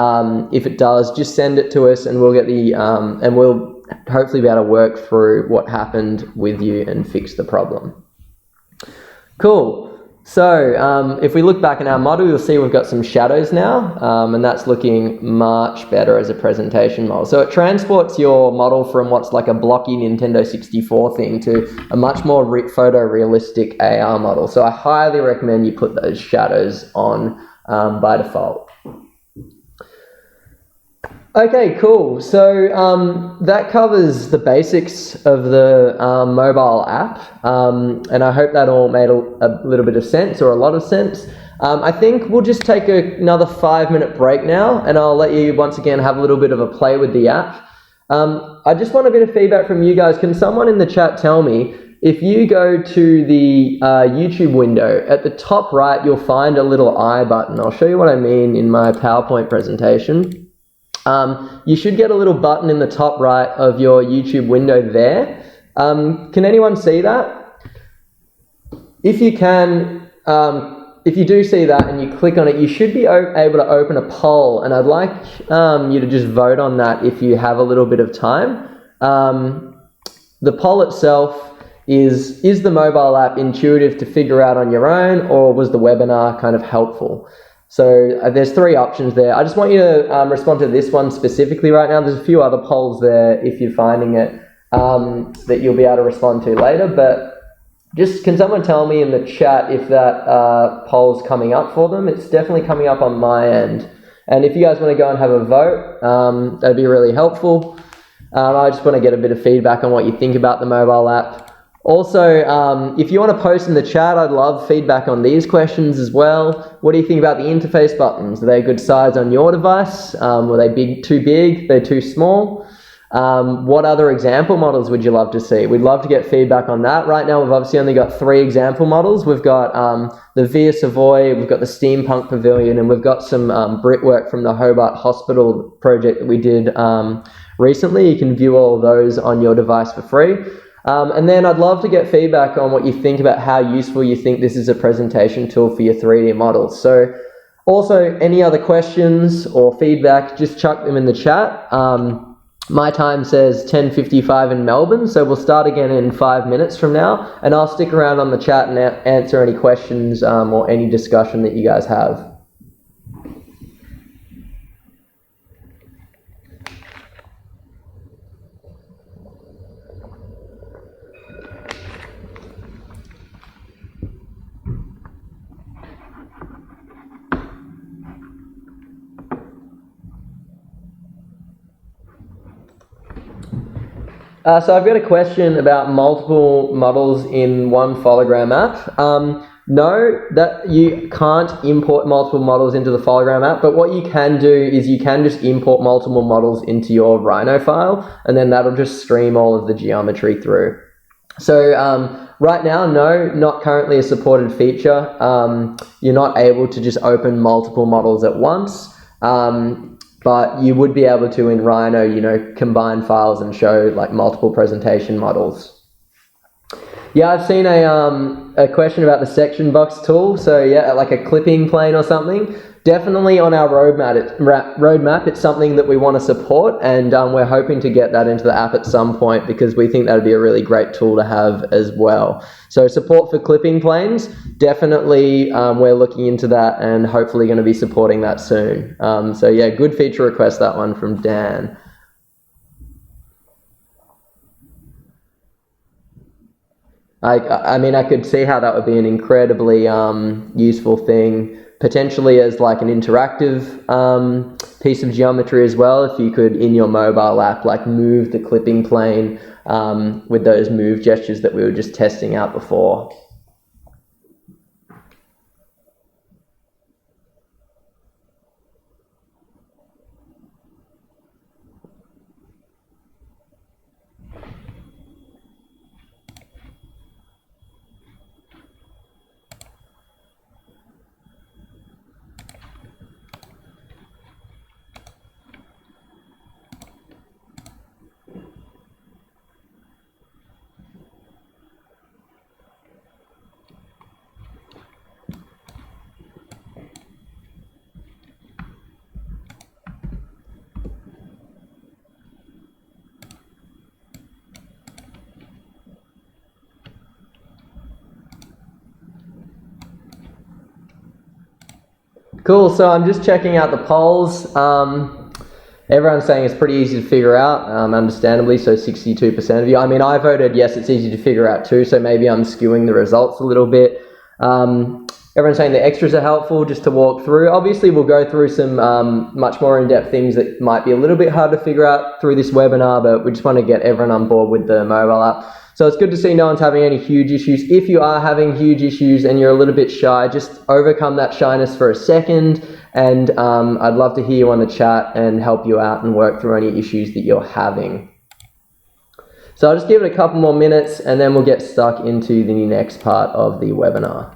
S1: if it does, just send it to us and we'll get and we'll hopefully be able to work through what happened with you and fix the problem. Cool. So if we look back in our model, you'll see we've got some shadows now, and that's looking much better as a presentation model. So it transports your model from what's like a blocky Nintendo 64 thing to a much more photorealistic AR model. So I highly recommend you put those shadows on by default. Okay, cool. So that covers the basics of the mobile app, and I hope that all made a little bit of sense or a lot of sense. I think we'll just take another 5-minute break now, and I'll let you once again have a little bit of a play with the app. I just want a bit of feedback from you guys. Can someone in the chat tell me, if you go to the YouTube window, at the top right, you'll find a little I button. I'll show you what I mean in my PowerPoint presentation. You should get a little button in the top right of your YouTube window there. Can anyone see that? If you can, if you do see that and you click on it, you should be able to open a poll, and I'd like you to just vote on that if you have a little bit of time. The poll itself is the mobile app intuitive to figure out on your own, or was the webinar kind of helpful? So there's 3 options there. I just want you to respond to this one specifically right now. There's a few other polls there if you're finding it that you'll be able to respond to later. But just can someone tell me in the chat if that poll's coming up for them? It's definitely coming up on my end. And if you guys want to go and have a vote, that'd be really helpful. I just want to get a bit of feedback on what you think about the mobile app. Also, if you want to post in the chat, I'd love feedback on these questions as well. What do you think about the interface buttons? Are they a good size on your device? Were they too big? They're too small? What other example models would you love to see? We'd love to get feedback on that. Right now, we've obviously only got 3 example models. We've got the Via Savoy, we've got the Steampunk Pavilion, and we've got some brickwork from the Hobart Hospital project that we did recently. You can view all of those on your device for free. And then I'd love to get feedback on what you think about how useful you think this is a presentation tool for your 3D models. So also, any other questions or feedback, just chuck them in the chat. My time says 10:55 in Melbourne, so we'll start again in 5 minutes from now, and I'll stick around on the chat and answer any questions or any discussion that you guys have. So I've got a question about multiple models in one Phologram app. No, that you can't import multiple models into the Phologram app, but what you can do is you can just import multiple models into your Rhino file, and then that'll just stream all of the geometry through. So right now, no, not currently a supported feature. You're not able to just open multiple models at once. But you would be able to in Rhino, you know, combine files and show like multiple presentation models. Yeah, I've seen a question about the section box tool. So yeah, like a clipping plane or something. Definitely on our roadmap, it's something that we want to support, and we're hoping to get that into the app at some point because we think that would be a really great tool to have as well. So support for clipping planes, definitely we're looking into that and hopefully going to be supporting that soon. So yeah, good feature request, that one from Dan. I mean, I could see how that would be an incredibly useful thing, potentially as like an interactive piece of geometry as well. If you could, in your mobile app, like move the clipping plane with those move gestures that we were just testing out before. Cool, so I'm just checking out the polls. Everyone's saying it's pretty easy to figure out, understandably, so 62% of you. I mean, I voted yes, it's easy to figure out too, so maybe I'm skewing the results a little bit. Everyone's saying the extras are helpful just to walk through. Obviously, we'll go through some much more in-depth things that might be a little bit hard to figure out through this webinar, but we just want to get everyone on board with the mobile app. So it's good to see no one's having any huge issues. If you are having huge issues and you're a little bit shy, just overcome that shyness for a second, and I'd love to hear you on the chat and help you out and work through any issues that you're having. So I'll just give it a couple more minutes and then we'll get stuck into the next part of the webinar.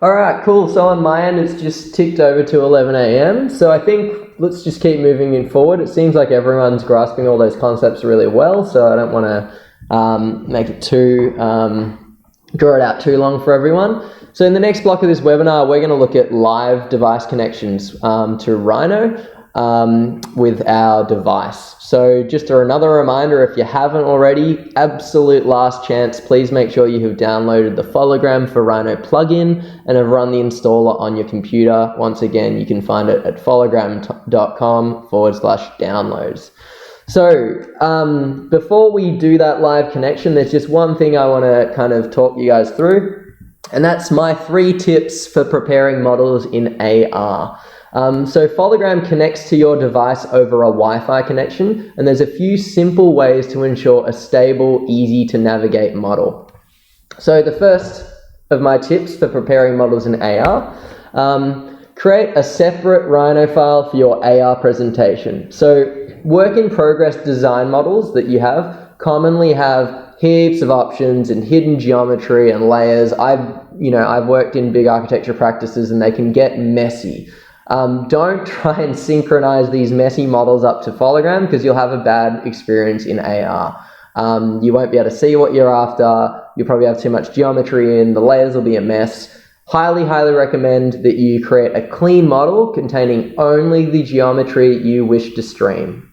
S1: All right, cool. So on my end, it's just ticked over to 11 a.m. So I think let's just keep moving forward. It seems like everyone's grasping all those concepts really well, so I don't want to make it too, draw it out too long for everyone. So in the next block of this webinar, we're going to look at live device connections to Rhino with our device. So just another reminder, if you haven't already, absolute last chance, please make sure you have downloaded the Fologram for Rhino plugin and have run the installer on your computer. Once again, you can find it at fologram.com/downloads. So before we do that live connection, there's just one thing I want to kind of talk you guys through, and that's my 3 tips for preparing models in AR. So Phologram connects to your device over a Wi-Fi connection, and there's a few simple ways to ensure a stable, easy to navigate model. So the first of my tips for preparing models in AR, create a separate Rhino file for your AR presentation. So work in progress design models that you have commonly have heaps of options and hidden geometry and layers. I've worked in big architecture practices and they can get messy. Don't try and synchronize these messy models up to Phologram because you'll have a bad experience in AR. You won't be able to see what you're after. You'll probably have too much geometry in. The layers will be a mess. Highly, highly recommend that you create a clean model containing only the geometry you wish to stream.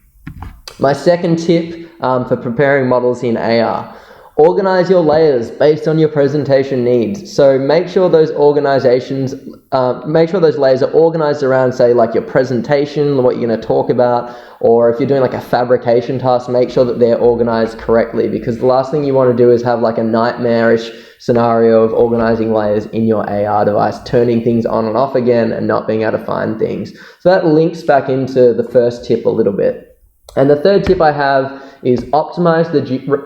S1: My second tip for preparing models in AR. Organize your layers based on your presentation needs. So make sure those layers are organized around, say, like your presentation, what you're going to talk about, or if you're doing like a fabrication task, make sure that they're organized correctly, because the last thing you want to do is have like a nightmarish scenario of organizing layers in your AR device, turning things on and off again and not being able to find things. So that links back into the first tip a little bit. And the third tip I have is optimize the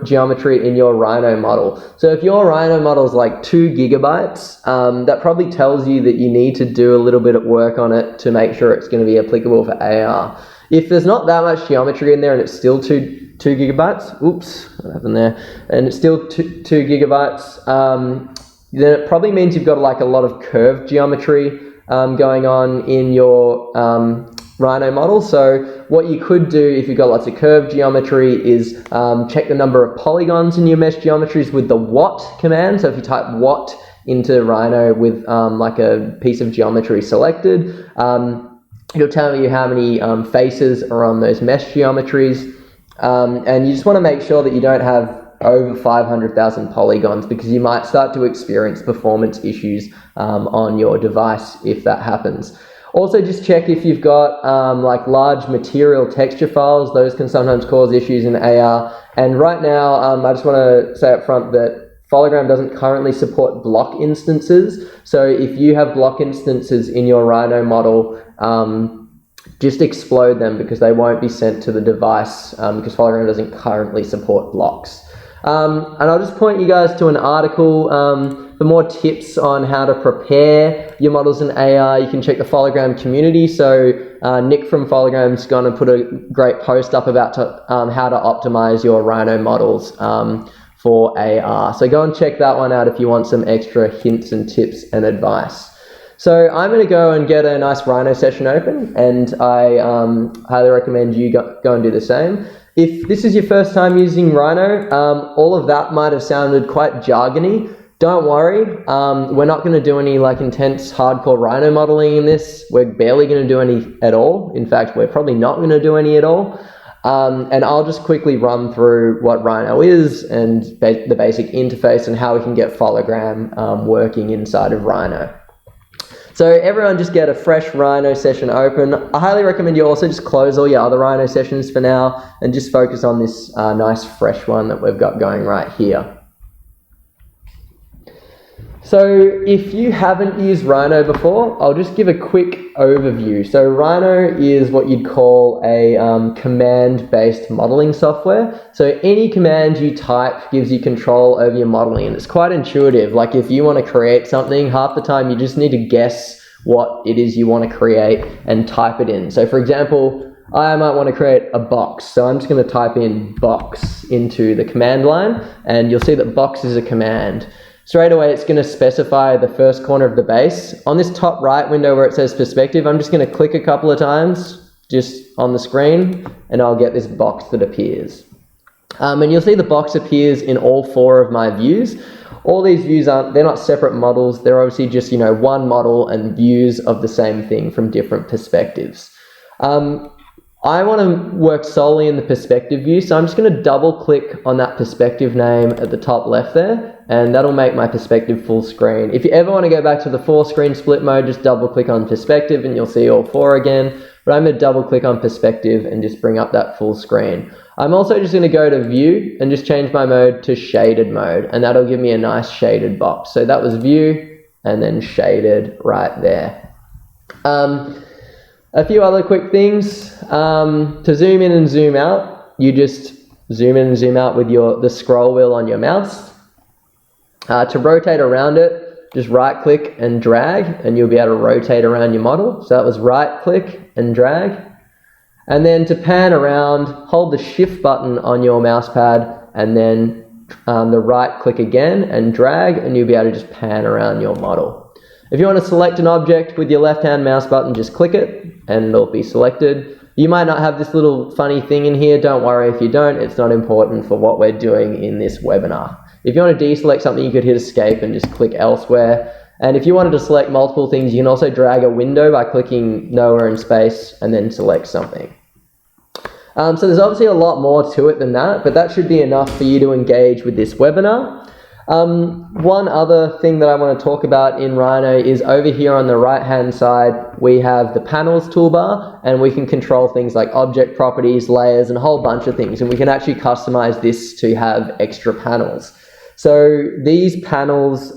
S1: geometry in your Rhino model. So if your Rhino model is like 2 gigabytes, that probably tells you that you need to do a little bit of work on it to make sure it's going to be applicable for AR. If there's not that much geometry in there and it's still 2 gigabytes, oops, what happened there? And it's still 2 gigabytes, then it probably means you've got like a lot of curved geometry going on in your Rhino model. So what you could do if you've got lots of curved geometry is check the number of polygons in your mesh geometries with the what command. So if you type what into Rhino with like a piece of geometry selected, it'll tell you how many faces are on those mesh geometries. And you just want to make sure that you don't have over 500,000 polygons, because you might start to experience performance issues on your device if that happens. Also, just check if you've got like large material texture files. Those can sometimes cause issues in AR. And right now, I just want to say up front that Phologram doesn't currently support block instances. So if you have block instances in your Rhino model, just explode them, because they won't be sent to the device because Phologram doesn't currently support blocks. And I'll just point you guys to an article for more tips on how to prepare your models in AR. You can check the Fologram community. So Nick from Fologram's going to put a great post up about how to optimize your Rhino models for AR. So go and check that one out if you want some extra hints and tips and advice. So I'm going to go and get a nice Rhino session open, and I highly recommend you go and do the same. If this is your first time using Rhino, all of that might have sounded quite jargony. Don't worry, we're not going to do any like intense hardcore Rhino modeling in this. We're barely going to do any at all. In fact, we're probably not going to do any at all. And I'll just quickly run through what Rhino is and the basic interface and how we can get Phologram working inside of Rhino. So everyone just get a fresh Rhino session open. I highly recommend you also just close all your other Rhino sessions for now and just focus on this nice fresh one that we've got going right here. So if you haven't used Rhino before, I'll just give a quick overview. So Rhino is what you'd call a command-based modeling software. So any command you type gives you control over your modeling, and it's quite intuitive. Like if you want to create something, half the time you just need to guess what it is you want to create and type it in. So for example, I might want to create a box. So I'm just going to type in box into the command line, and you'll see that box is a command. Straight away, it's going to specify the first corner of the base. On this top right window where it says perspective, I'm just going to click a couple of times just on the screen, and I'll get this box that appears. And you'll see the box appears in all 4 of my views. All these views they're not separate models. They're obviously just, one model and views of the same thing from different perspectives. I want to work solely in the perspective view, so I'm just going to double click on that perspective name at the top left there, and that'll make my perspective full screen. If you ever want to go back to the 4 screen split mode, just double click on perspective and you'll see all 4 again. but I'm going to double click on perspective and just bring up that full screen. I'm also just going to go to view and just change my mode to shaded mode, and that'll give me a nice shaded box. So that was view and then shaded right there. A few other quick things. To zoom in and zoom out, you just zoom in and zoom out with the scroll wheel on your mouse. To rotate around it, just right click and drag and you'll be able to rotate around your model. So that was right click and drag. And then to pan around, hold the shift button on your mouse pad and then the right click again and drag, and you'll be able to just pan around your model. If you want to select an object with your left hand mouse button, just click it and it'll be selected. You might not have this little funny thing in here. Don't worry if you don't. It's not important for what we're doing in this webinar. If you want to deselect something, you could hit escape and just click elsewhere. And if you wanted to select multiple things, you can also drag a window by clicking nowhere in space and then select something. So there's obviously a lot more to it than that, but that should be enough for you to engage with this webinar. One other thing that I want to talk about in Rhino is over here on the right hand side we have the panels toolbar, and we can control things like object properties, layers, and a whole bunch of things, and we can actually customize this to have extra panels. So these panels,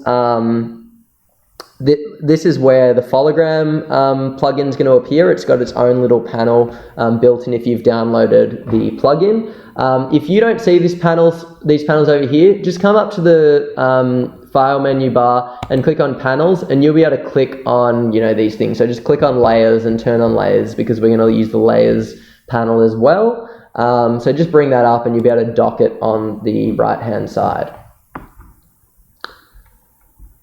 S1: this is where the Phologram plugin is going to appear. It's got its own little panel built in if you've downloaded the plugin. If you don't see these panels over here, just come up to the file menu bar and click on panels, and you'll be able to click on these things. So just click on layers and turn on layers, because we're going to use the layers panel as well. So just bring that up and you'll be able to dock it on the right hand side.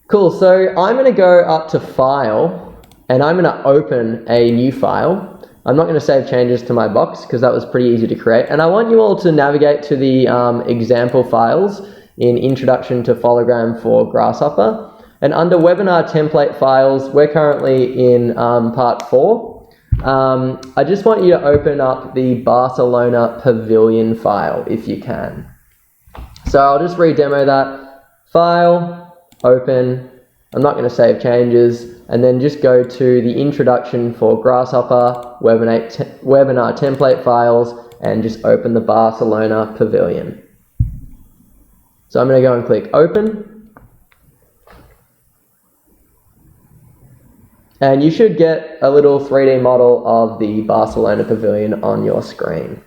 S1: Cool, so I'm going to go up to File, and I'm going to open a new file. I'm not going to save changes to my box because that was pretty easy to create. And I want you all to navigate to the example files in Introduction to Fologram for Grasshopper. And under Webinar Template Files, we're currently in part 4. I just want you to open up the Barcelona Pavilion file if you can. So I'll just re-demo that. File, open, I'm not going to save changes, and then just go to the Introduction for Grasshopper, Webinar Template Files, and just open the Barcelona Pavilion. So I'm going to go and click Open, and you should get a little 3D model of the Barcelona Pavilion on your screen.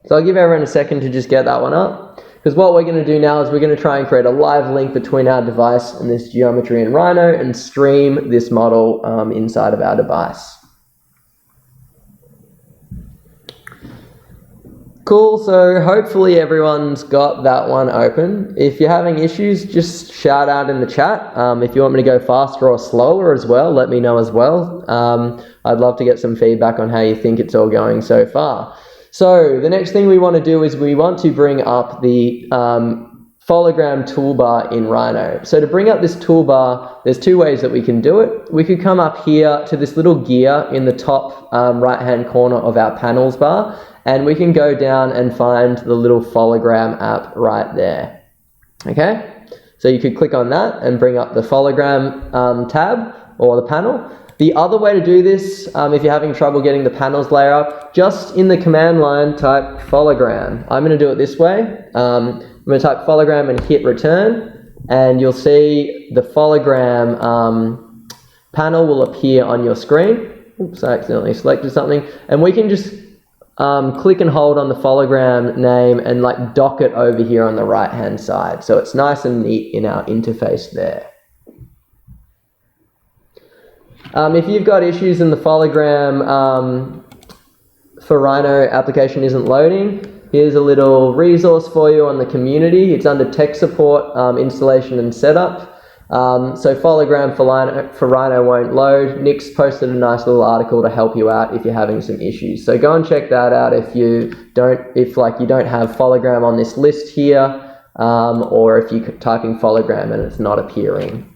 S1: So I'll give everyone a second to just get that one up, because what we're going to do now is we're going to try and create a live link between our device and this geometry in Rhino and stream this model inside of our device. Cool, so hopefully everyone's got that one open. If you're having issues, just shout out in the chat. If you want me to go faster or slower as well, let me know as well. I'd love to get some feedback on how you think it's all going so far. So the next thing we want to do is we want to bring up the Fologram toolbar in Rhino. So to bring up this toolbar, there's two ways that we can do it. We could come up here to this little gear in the top right-hand corner of our panels bar, and we can go down and find the little Fologram app right there. Okay, so you could click on that and bring up the Fologram tab or the panel. The other way to do this, if you're having trouble getting the panels layer up, just in the command line type Fologram. I'm going to do it this way. I'm going to type Fologram and hit return, and you'll see the Fologram panel will appear on your screen. Oops, I accidentally selected something. And we can just click and hold on the Fologram name and like dock it over here on the right hand side. So it's nice and neat in our interface there. If you've got issues and the Fologram for Rhino application isn't loading, here's a little resource for you on the community. It's under tech support, installation and setup. So Fologram for Rhino won't load. Nick's posted a nice little article to help you out if you're having some issues. So go and check that out if you don't have Fologram on this list here, or if you're typing Fologram and it's not appearing.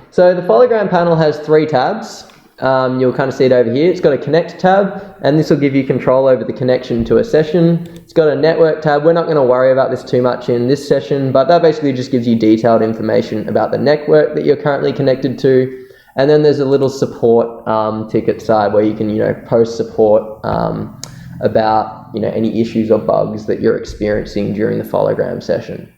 S1: So the Fologram panel has 3 tabs. you'll kind of see it over here. It's got a connect tab, and this will give you control over the connection to a session. It's got a network tab. We're not going to worry about this too much in this session, but that basically just gives you detailed information about the network that you're currently connected to. And then there's a little support ticket side where you can, post support about, any issues or bugs that you're experiencing during the Fologram session.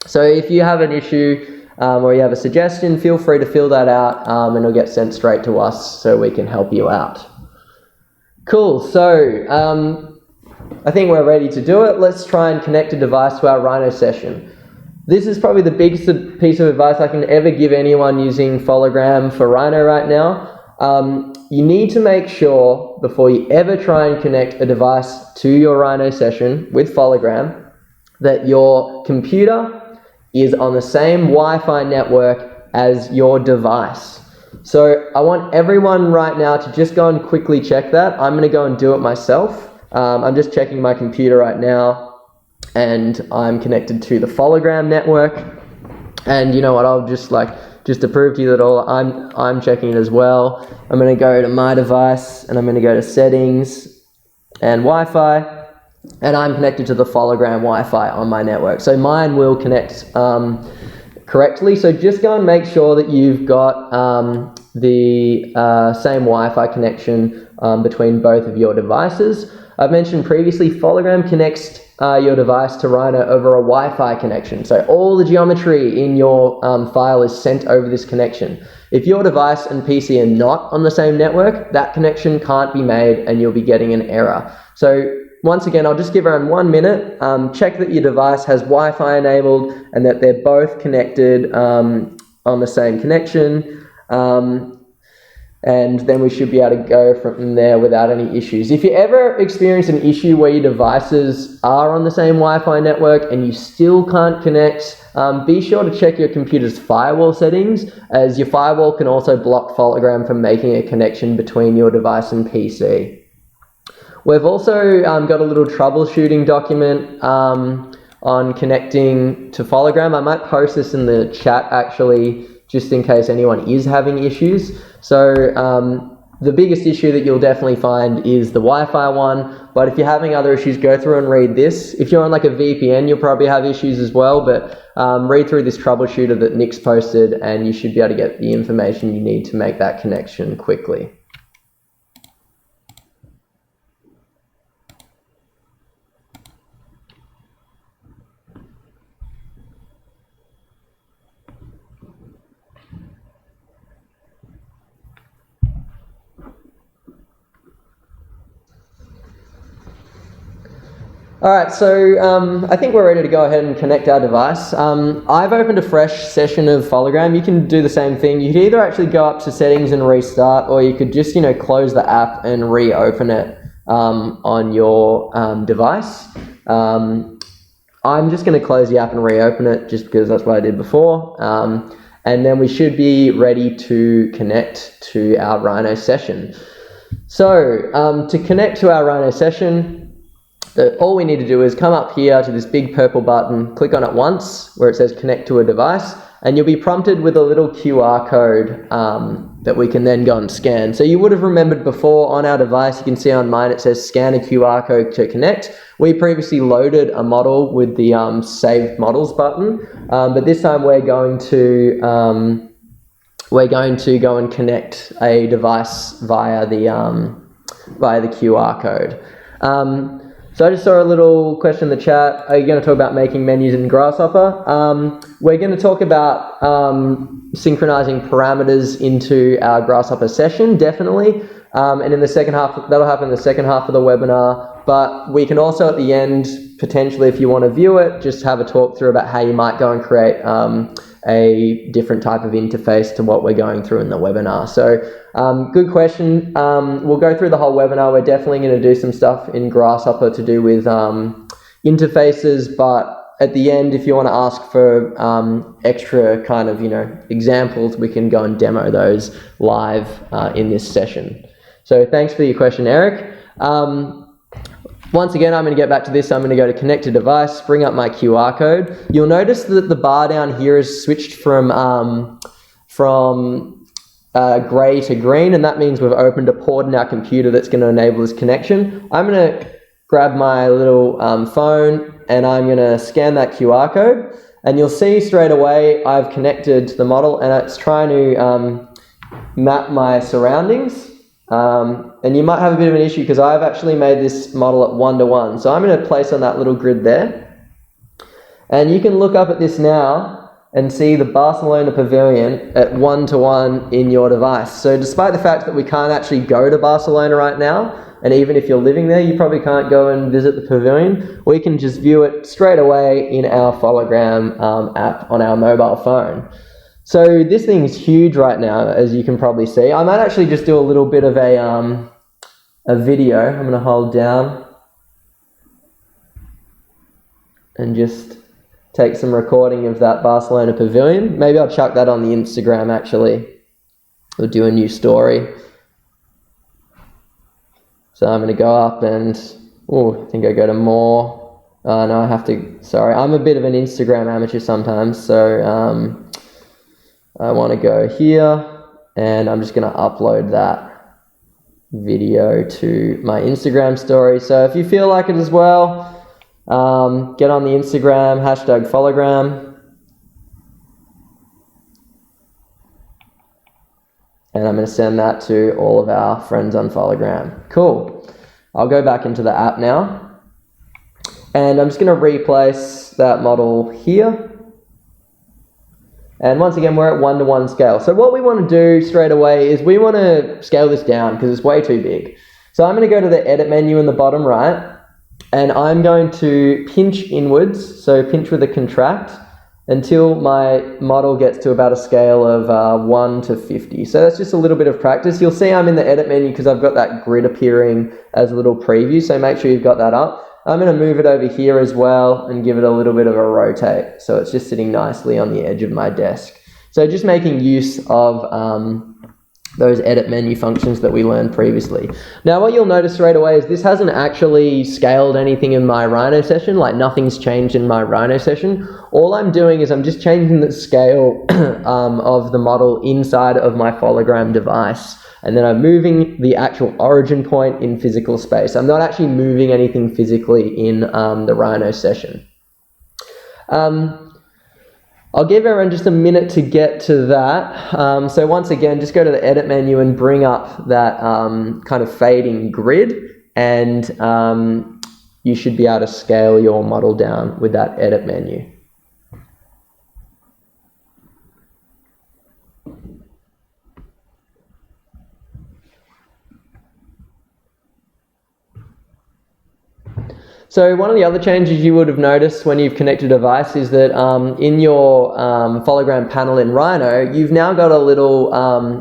S1: So if you have an issue or you have a suggestion, feel free to fill that out and it'll get sent straight to us so we can help you out. Cool, so I think we're ready to do it. Let's try and connect a device to our Rhino session. This is probably the biggest piece of advice I can ever give anyone using Fologram for Rhino right now. You need to make sure before you ever try and connect a device to your Rhino session with Fologram that your computer is on the same Wi-Fi network as your device. So I want everyone right now to just go and quickly check that. I'm going to go and do it myself. I'm just checking my computer right now, and I'm connected to the Fologram network. And you know what? I'll just to prove to you that I'm checking it as well. I'm going to go to my device, and I'm going to go to settings and Wi-Fi, and I'm connected to the Fologram Wi-Fi on my network. So mine will connect correctly. So just go and make sure that you've got the same Wi-Fi connection between both of your devices. I've mentioned previously, Fologram connects your device to Rhino over a Wi-Fi connection. So all the geometry in your file is sent over this connection. If your device and PC are not on the same network, that connection can't be made and you'll be getting an error. So once again, I'll just give around 1 minute. Check that your device has Wi-Fi enabled and that they're both connected on the same connection. And then we should be able to go from there without any issues. If you ever experience an issue where your devices are on the same Wi-Fi network and you still can't connect, be sure to check your computer's firewall settings, as your firewall can also block Fologram from making a connection between your device and PC. We've also got a little troubleshooting document on connecting to Fologram. I might post this in the chat actually, just in case anyone is having issues. So the biggest issue that you'll definitely find is the Wi-Fi one, but if you're having other issues, go through and read this. If you're on like a VPN, you'll probably have issues as well, but read through this troubleshooter that Nick's posted and you should be able to get the information you need to make that connection quickly. All right, so I think we're ready to go ahead and connect our device. I've opened a fresh session of Phologram. You can do the same thing. You could either actually go up to settings and restart, or you could just, close the app and reopen it on your device. I'm just going to close the app and reopen it just because that's what I did before. And then we should be ready to connect to our Rhino session. So to connect to our Rhino session, all we need to do is come up here to this big purple button, click on it once where it says connect to a device, and you'll be prompted with a little QR code that we can then go and scan. So you would have remembered before on our device, you can see on mine it says scan a QR code to connect. We previously loaded a model with the saved models button, but this time we're going to go and connect a device via the QR code. So I just saw a little question in the chat. Are you going to talk about making menus in Grasshopper? We're going to talk about synchronizing parameters into our Grasshopper session, definitely. And in the second half, that'll happen in the second half of the webinar. But we can also at the end, potentially if you want to view it, just have a talk through about how you might go and create a different type of interface to what we're going through in the webinar. So good question. We'll go through the whole webinar. We're definitely going to do some stuff in Grasshopper to do with interfaces, but at the end, if you want to ask for extra kind of, examples, we can go and demo those live in this session. So thanks for your question, Eric. Once again, I'm going to get back to this. I'm going to go to connect to device, bring up my QR code. You'll notice that the bar down here is switched from grey to green, and that means we've opened a port in our computer that's going to enable this connection. I'm going to grab my little phone and I'm going to scan that QR code, and you'll see straight away I've connected to the model and it's trying to map my surroundings. And you might have a bit of an issue because I've actually made this model at 1:1. So I'm going to place on that little grid there. And you can look up at this now and see the Barcelona pavilion at 1:1 in your device. So despite the fact that we can't actually go to Barcelona right now, and even if you're living there, you probably can't go and visit the pavilion, we can just view it straight away in our Fologram app on our mobile phone. So this thing's huge right now, as you can probably see. I might actually just do a little bit of a video. I'm going to hold down and just take some recording of that Barcelona pavilion. Maybe I'll chuck that on the Instagram actually. We'll do a new story. So I'm going to go up and, I think I go to more. No, I have to, sorry. I'm a bit of an Instagram amateur sometimes, so I want to go here and I'm just going to upload that video to my Instagram story. So if you feel like it as well, get on the Instagram, #Phologram. And I'm going to send that to all of our friends on Phologram. Cool. I'll go back into the app now. And I'm just going to replace that model here. And once again, we're at 1:1 scale. So what we want to do straight away is we want to scale this down because it's way too big. So I'm going to go to the edit menu in the bottom right, and I'm going to pinch inwards, so pinch with a contract, until my model gets to about a scale of 1 to 50. So that's just a little bit of practice. You'll see I'm in the edit menu because I've got that grid appearing as a little preview, so make sure you've got that up. I'm going to move it over here as well and give it a little bit of a rotate. So it's just sitting nicely on the edge of my desk. So just making use of those edit menu functions that we learned previously. Now what you'll notice straight away is this hasn't actually scaled anything in my Rhino session, like nothing's changed in my Rhino session. All I'm doing is I'm just changing the scale of the model inside of my Fologram device. And then I'm moving the actual origin point in physical space. I'm not actually moving anything physically in the Rhino session. I'll give everyone just a minute to get to that. So once again, just go to the edit menu and bring up that kind of fading grid, and you should be able to scale your model down with that edit menu. So one of the other changes you would have noticed when you've connected a device is that in your Fologram panel in Rhino, you've now got a little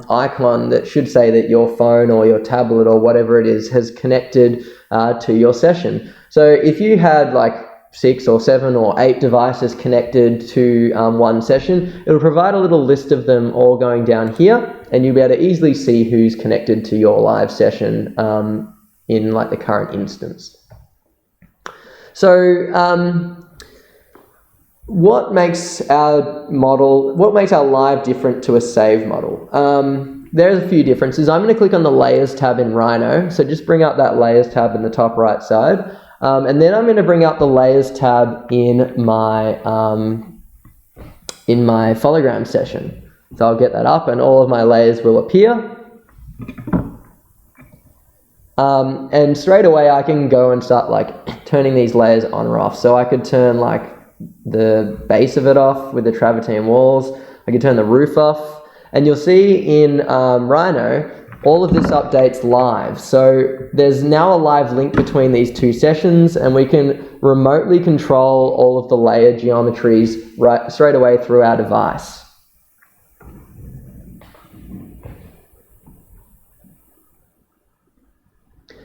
S1: icon that should say that your phone or your tablet or whatever it is has connected to your session. So if you had like 6 or 7 or 8 devices connected to one session, it'll provide a little list of them all going down here, and you'll be able to easily see who's connected to your live session in like the current instance. So what makes our live different to a save model? There's a few differences. I'm going to click on the Layers tab in Rhino. So just bring up that Layers tab in the top right side. And then I'm going to bring up the Layers tab in my Fologram session. So I'll get that up and all of my layers will appear. And straight away I can go and start like turning these layers on or off. So I could turn like the base of it off with the travertine walls. I could turn the roof off, and you'll see in Rhino all of this updates live. So there's now a live link between these two sessions, and we can remotely control all of the layer geometries right straight away through our device.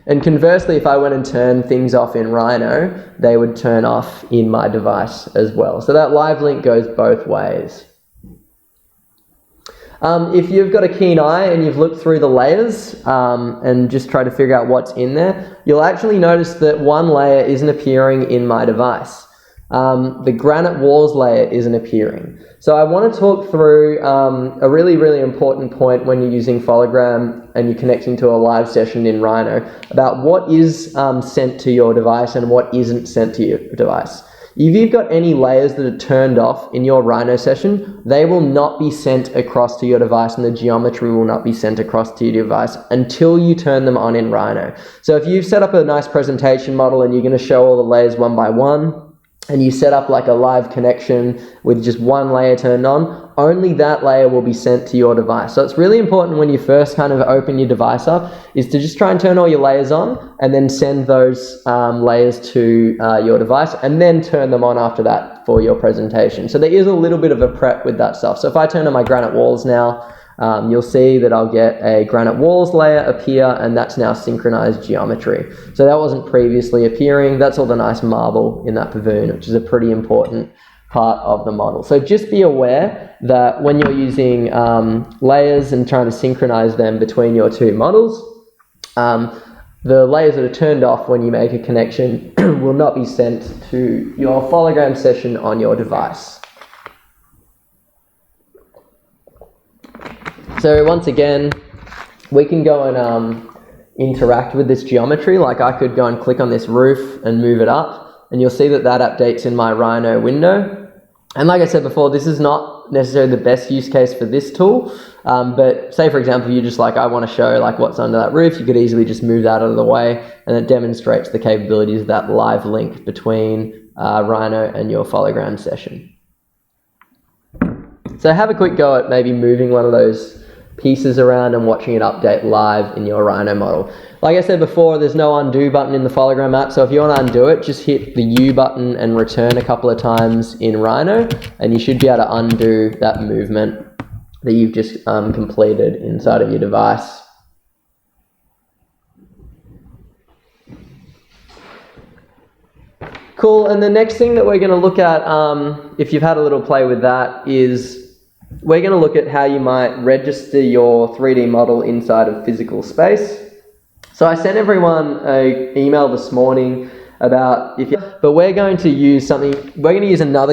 S1: And conversely, if I went and turned things off in Rhino, they would turn off in my device as well. So that live link goes both ways. If you've got a keen eye and you've looked through the layers and just try to figure out what's in there, you'll actually notice that one layer isn't appearing in my device. the granite walls layer isn't appearing. So I want to talk through a really, really important point when you're using Phologram and you're connecting to a live session in Rhino about what is sent to your device and what isn't sent to your device. If you've got any layers that are turned off in your Rhino session, they will not be sent across to your device and the geometry will not be sent across to your device until you turn them on in Rhino. So if you've set up a nice presentation model and you're going to show all the layers one by one, and you set up like a live connection with just one layer turned on, only that layer will be sent to your device. So it's really important when you first kind of open your device up is to just try and turn all your layers on and then send those layers to your device and then turn them on after that for your presentation. So there is a little bit of a prep with that stuff. So if I turn on my granite walls now, you'll see that I'll get a granite walls layer appear, and that's now synchronized geometry. So that wasn't previously appearing. That's all the nice marble in that pavilion, which is a pretty important part of the model. So just be aware that when you're using layers and trying to synchronize them between your two models, the layers that are turned off when you make a connection will not be sent to your Phologram session on your device. So once again, we can go and interact with this geometry. Like I could go and click on this roof and move it up, and you'll see that that updates in my Rhino window. And like I said before, this is not necessarily the best use case for this tool, but say for example, you're just like, I want to show like what's under that roof, you could easily just move that out of the way, and it demonstrates the capabilities of that live link between Rhino and your Phologram session. So have a quick go at maybe moving one of those pieces around and watching it update live in your Rhino model. Like I said before, there's no undo button in the Fologram app, so if you want to undo it, just hit the U button and return a couple of times in Rhino, and you should be able to undo that movement that you've just completed inside of your device. Cool, and the next thing that we're going to look at, if you've had a little play with that, is we're going to look at how you might register your 3D model inside of physical space. So I sent everyone an email this morning about but we're going to use another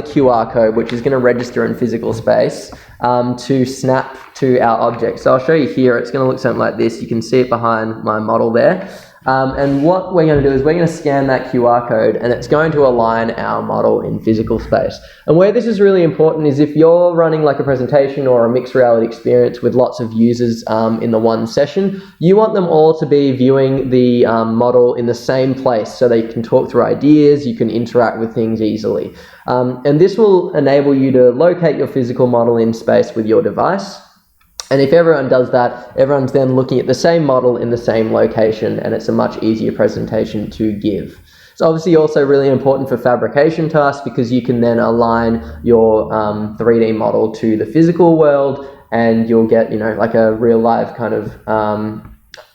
S1: QR code which is going to register in physical space to snap to our object. So I'll show you here. It's going to look something like this. You can see it behind my model there. And what we're going to do is we're going to scan that QR code, and it's going to align our model in physical space. And where this is really important is if you're running like a presentation or a mixed reality experience with lots of users in the one session, you want them all to be viewing the model in the same place so they can talk through ideas, you can interact with things easily. And this will enable you to locate your physical model in space with your device. And if everyone does that, everyone's then looking at the same model in the same location, and it's a much easier presentation to give. It's obviously also really important for fabrication tasks because you can then align your 3D model to the physical world, and you'll get, like a real live kind of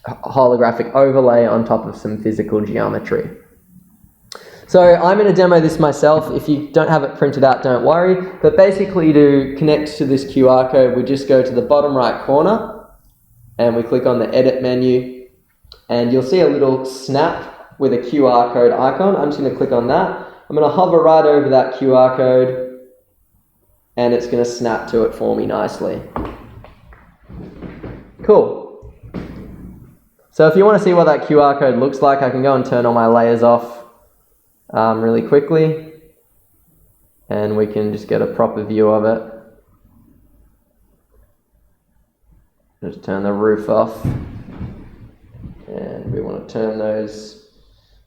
S1: holographic overlay on top of some physical geometry. So I'm going to demo this myself. If you don't have it printed out, don't worry. But basically to connect to this QR code, we just go to the bottom right corner and we click on the edit menu, and you'll see a little snap with a QR code icon. I'm just going to click on that. I'm going to hover right over that QR code, and it's going to snap to it for me nicely. Cool. So if you want to see what that QR code looks like, I can go and turn all my layers off really quickly, and we can just get a proper view of it. Just turn the roof off, and we want to turn those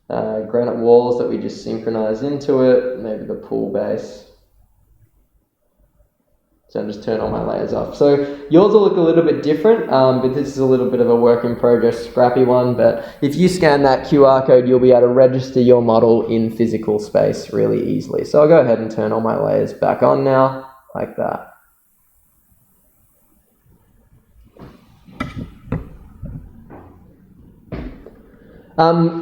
S1: granite walls that we just synchronized into it, maybe the pool base. So I'll just turn all my layers off. So yours will look a little bit different, but this is a little bit of a work in progress, scrappy one. But if you scan that QR code, you'll be able to register your model in physical space really easily. So I'll go ahead and turn all my layers back on now, like that.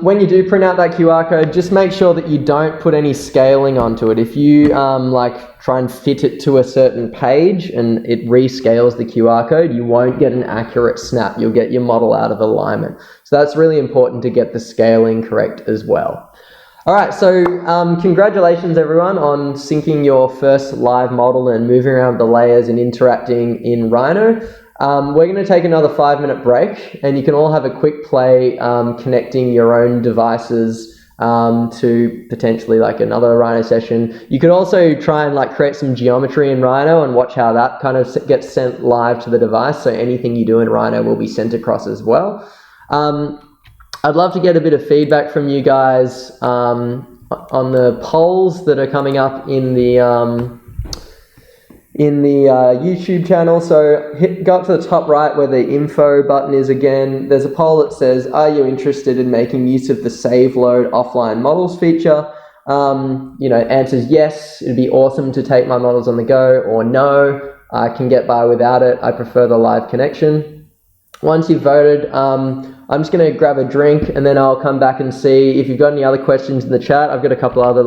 S1: When you do print out that QR code, just make sure that you don't put any scaling onto it. If you try and fit it to a certain page and it rescales the QR code, you won't get an accurate snap. You'll get your model out of alignment. So that's really important to get the scaling correct as well. All right, so congratulations everyone on syncing your first live model and moving around the layers and interacting in Rhino. We're going to take another 5-minute break, and you can all have a quick play connecting your own devices to potentially like another Rhino session. You could also try and like create some geometry in Rhino and watch how that kind of gets sent live to the device. So anything you do in Rhino will be sent across as well. I'd love to get a bit of feedback from you guys on the polls that are coming up in the YouTube channel. So go up to the top right where the info button is again. There's a poll that says, are you interested in making use of the save load offline models feature? Answers yes, it'd be awesome to take my models on the go, or no, I can get by without it, I prefer the live connection. Once you've voted, I'm just going to grab a drink and then I'll come back and see if you've got any other questions in the chat. I've got a couple other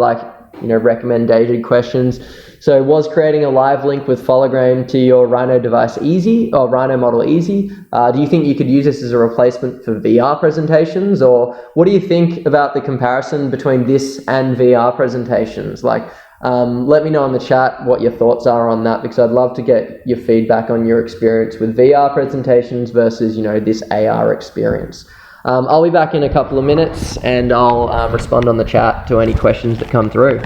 S1: recommended questions. So was creating a live link with Phologram to your Rhino device easy, or Rhino model easy? Do you think you could use this as a replacement for VR presentations? Or what do you think about the comparison between this and VR presentations? Let me know in the chat what your thoughts are on that, because I'd love to get your feedback on your experience with VR presentations versus, this AR experience. I'll be back in a couple of minutes and I'll respond on the chat to any questions that come through.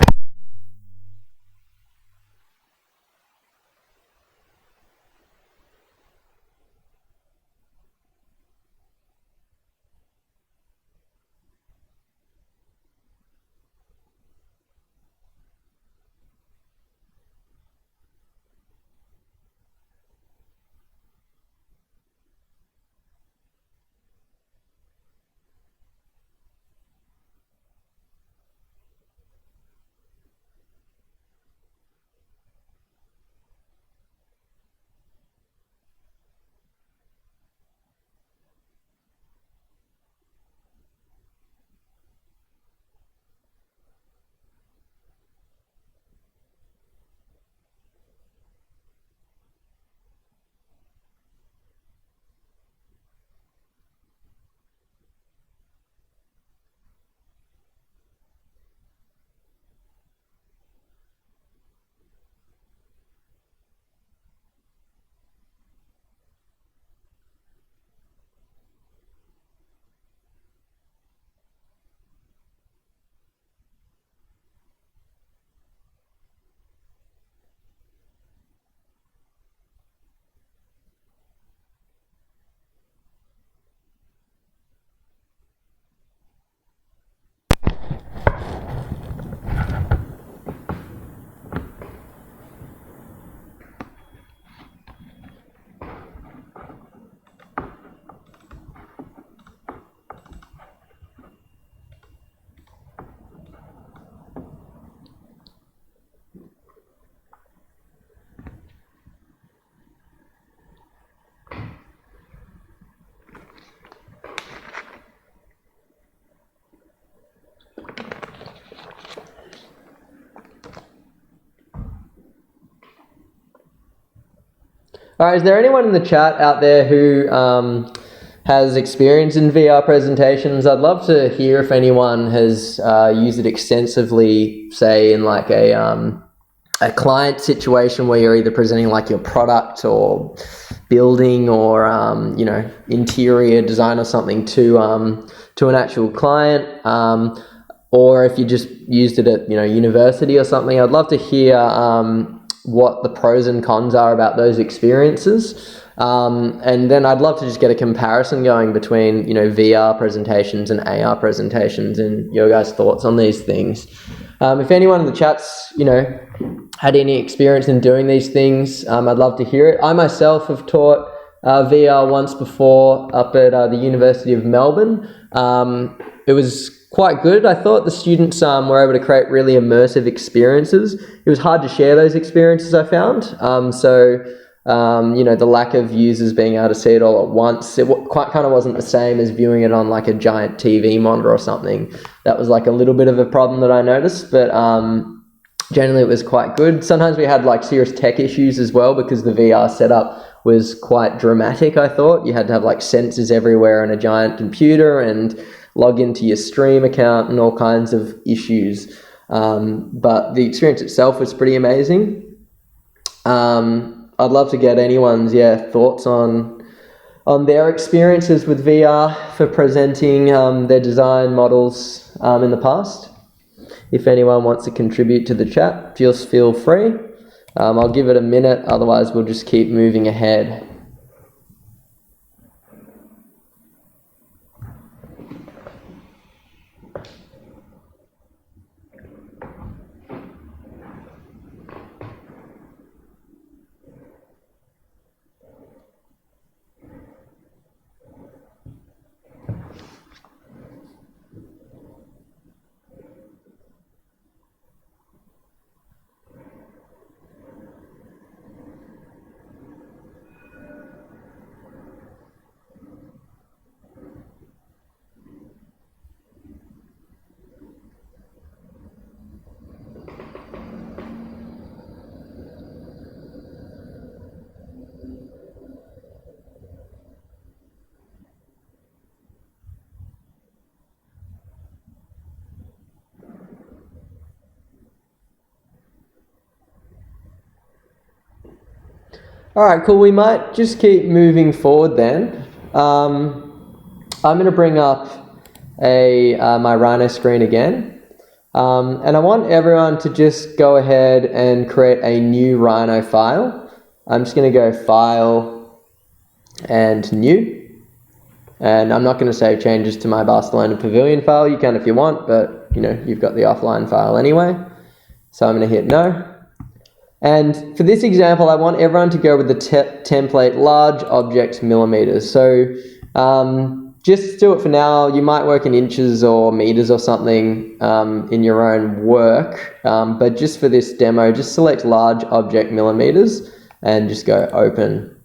S1: All right, is there anyone in the chat out there who has experience in VR presentations? I'd love to hear if anyone has used it extensively, say in like a client situation where you're either presenting like your product or building or interior design or something to an actual client, or if you just used it at university or something. I'd love to hear what the pros and cons are about those experiences, and then I'd love to just get a comparison going between VR presentations and AR presentations and your guys' thoughts on these things. If anyone in the chat's had any experience in doing these things, I'd love to hear it. I myself have taught VR once before up at the University of Melbourne. It was quite good. I thought the students were able to create really immersive experiences. It was hard to share those experiences, I found. The lack of users being able to see it all at once, it kind of wasn't the same as viewing it on like a giant TV monitor or something. That was like a little bit of a problem that I noticed, but generally it was quite good. Sometimes we had like serious tech issues as well because the VR setup was quite dramatic, I thought. You had to have like sensors everywhere and a giant computer, and log into your stream account and all kinds of issues. But the experience itself was pretty amazing. I'd love to get anyone's thoughts on their experiences with VR for presenting their design models in the past. If anyone wants to contribute to the chat, just feel free. I'll give it a minute, otherwise we'll just keep moving ahead. All right, cool. We might just keep moving forward then. I'm going to bring up my Rhino screen again. And I want everyone to just go ahead and create a new Rhino file. I'm just going to go File and New. And I'm not going to save changes to my Barcelona Pavilion file. You can if you want, but you've got the offline file anyway. So I'm going to hit No. And for this example, I want everyone to go with the template large object millimeters. So just do it for now. You might work in inches or meters or something in your own work. But just for this demo, just select large object millimeters and just go open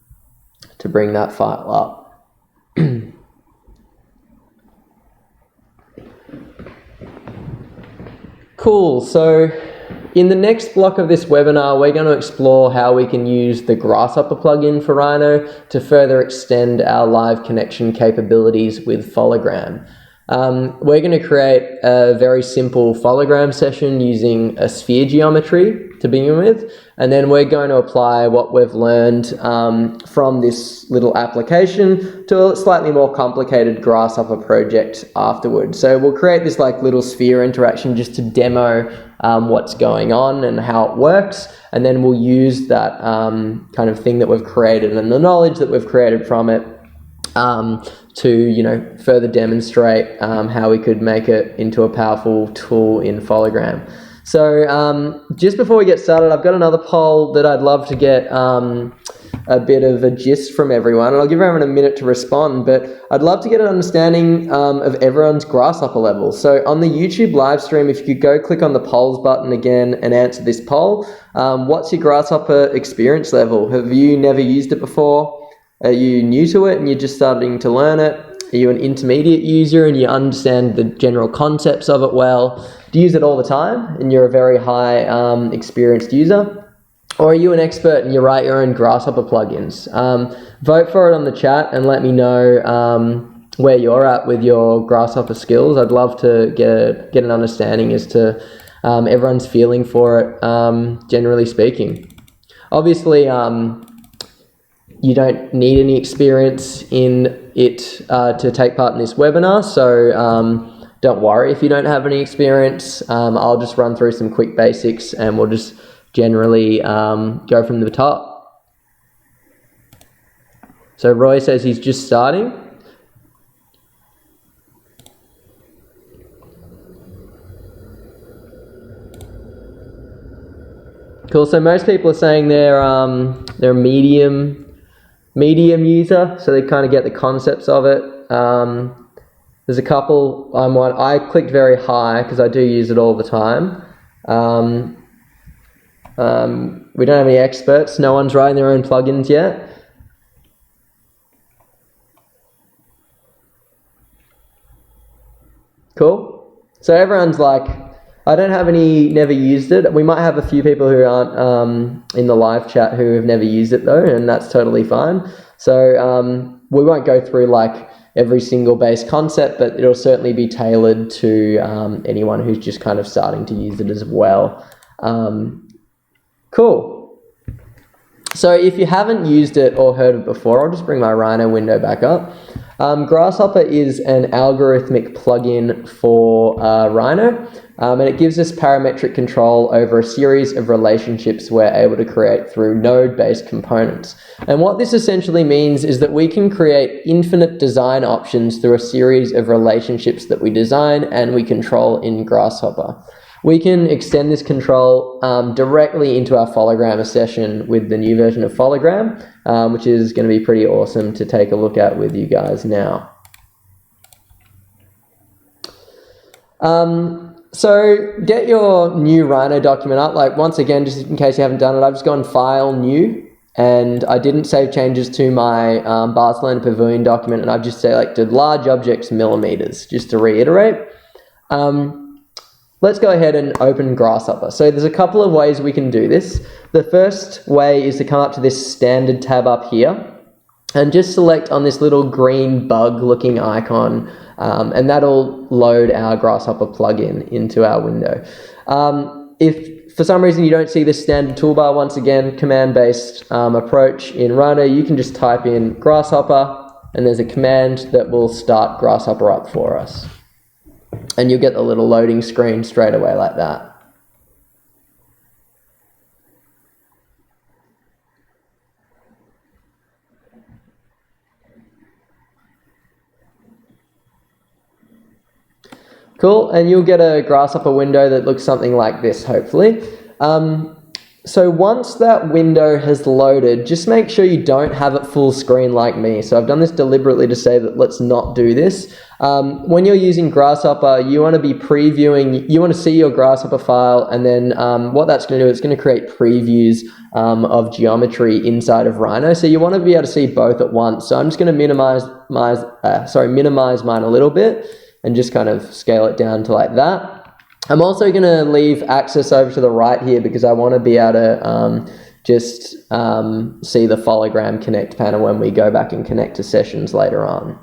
S1: to bring that file up. Cool. So in the next block of this webinar, we're going to explore how we can use the Grasshopper plugin for Rhino to further extend our live connection capabilities with Phologram. We're going to create a very simple Phologram session using a sphere geometry to begin with, and then we're going to apply what we've learned from this little application to a slightly more complicated Grasshopper project afterwards. So we'll create this little sphere interaction just to demo what's going on and how it works, and then we'll use that kind of thing that we've created and the knowledge that we've created from it to further demonstrate how we could make it into a powerful tool in Phologram. So just before we get started, I've got another poll that I'd love to get a bit of a gist from everyone, and I'll give everyone a minute to respond, but I'd love to get an understanding of everyone's Grasshopper level. So on the YouTube live stream, if you could go click on the polls button again and answer this poll, what's your Grasshopper experience level? Have you never used it before? Are you new to it and you're just starting to learn it? Are you an intermediate user and you understand the general concepts of it well? Do you use it all the time and you're a very high experienced user? Or are you an expert and you write your own Grasshopper plugins? Vote for it on the chat and let me know where you're at with your Grasshopper skills. I'd love to get an understanding as to everyone's feeling for it, generally speaking. Obviously, you don't need any experience in it to take part in this webinar, so don't worry if you don't have any experience. I'll just run through some quick basics and we'll just generally go from the top. So Roy says he's just starting. Cool, so most people are saying they're a medium user, so they kind of get the concepts of it. There's a couple, I clicked very high because I do use it all the time. We don't have any experts. No one's writing their own plugins yet. Cool. So everyone's like, I don't have any, never used it. We might have a few people who aren't in the live chat who have never used it though, and that's totally fine. So we won't go through every single base concept, but it'll certainly be tailored to anyone who's just kind of starting to use it as well. Cool. So if you haven't used it or heard of it before, I'll just bring my Rhino window back up. Grasshopper is an algorithmic plugin for Rhino, and it gives us parametric control over a series of relationships we're able to create through node-based components. And what this essentially means is that we can create infinite design options through a series of relationships that we design and we control in Grasshopper. We can extend this control directly into our Phologram session with the new version of Fologram, which is going to be pretty awesome to take a look at with you guys now. So get your new Rhino document up. Like, once again, just in case you haven't done it, I've just gone File, New, and I didn't save changes to my Barcelona Pavilion document, and I've just selected large objects millimeters, just to reiterate. Let's go ahead and open Grasshopper. So there's a couple of ways we can do this. The first way is to come up to this standard tab up here and just select on this little green bug looking icon, and that'll load our Grasshopper plugin into our window. If for some reason you don't see this standard toolbar, once again, command-based approach in Rhino, you can just type in Grasshopper and there's a command that will start Grasshopper up for us. And you'll get the little loading screen straight away like that. Cool, and you'll get a Grasshopper window that looks something like this, hopefully. So once that window has loaded, just make sure you don't have it full screen like me. So I've done this deliberately to say that let's not do this. When you're using Grasshopper, you want to be previewing, you want to see your Grasshopper file, and then what that's going to do, it's going to create previews of geometry inside of Rhino. So you want to be able to see both at once. So I'm just going to minimize mine a little bit and just kind of scale it down to like that. I'm also going to leave access over to the right here because I want to be able to just see the Fologram Connect panel when we go back and connect to sessions later on.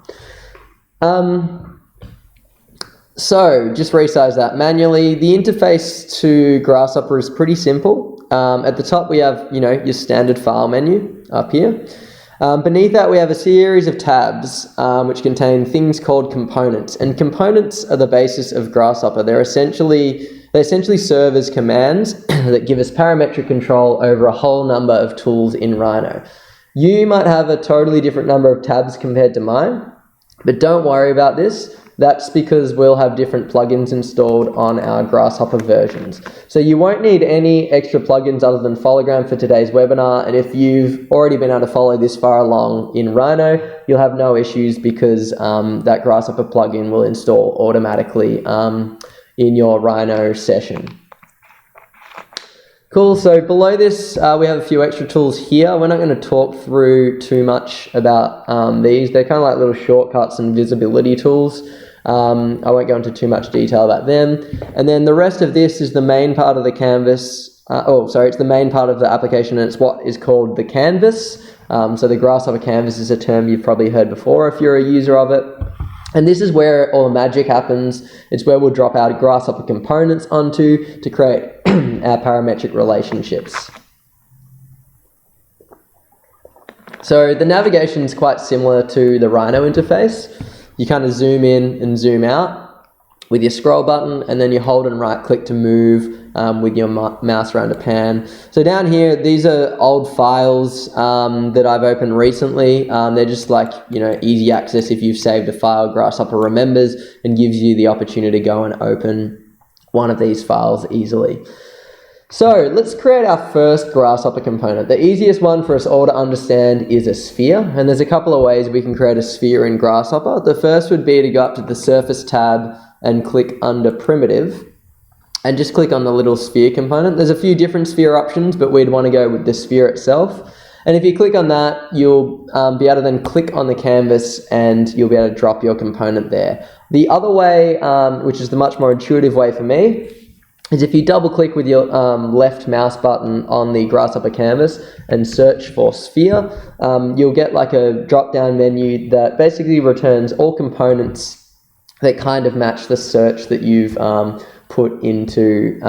S1: So just resize that manually. The interface to Grasshopper is pretty simple. At the top we have, your standard file menu up here. Beneath that we have a series of tabs which contain things called components, and components are the basis of Grasshopper. They essentially serve as commands that give us parametric control over a whole number of tools in Rhino. You might have a totally different number of tabs compared to mine, but don't worry about this. That's because we'll have different plugins installed on our Grasshopper versions. So you won't need any extra plugins other than Fologram for today's webinar. And if you've already been able to follow this far along in Rhino, you'll have no issues because that Grasshopper plugin will install automatically in your Rhino session. Cool, so below this we have a few extra tools here. We're not going to talk through too much about these. They're kind of like little shortcuts and visibility tools. I won't go into too much detail about them. And then the rest of this is the main part of the canvas. It's the main part of the application, and it's what is called the canvas. So the Grasshopper canvas is a term you've probably heard before if you're a user of it. And this is where all the magic happens. It's where we'll drop our Grasshopper components onto to create our parametric relationships. So the navigation is quite similar to the Rhino interface. You kind of zoom in and zoom out with your scroll button, and then you hold and right click to move with your mouse around a pan. So down here, these are old files that I've opened recently. They're just like, easy access. If you've saved a file, Grasshopper remembers and gives you the opportunity to go and open one of these files easily. So let's create our first Grasshopper component. The easiest one for us all to understand is a sphere, and there's a couple of ways we can create a sphere in Grasshopper. The first would be to go up to the Surface tab and click under Primitive, and just click on the little sphere component. There's a few different sphere options, but we'd want to go with the sphere itself. And if you click on that, you'll be able to then click on the canvas and you'll be able to drop your component there. The other way, which is the much more intuitive way for me, is if you double click with your left mouse button on the Grasshopper canvas and search for sphere, you'll get like a drop down menu that basically returns all components that kind of match the search that you've put into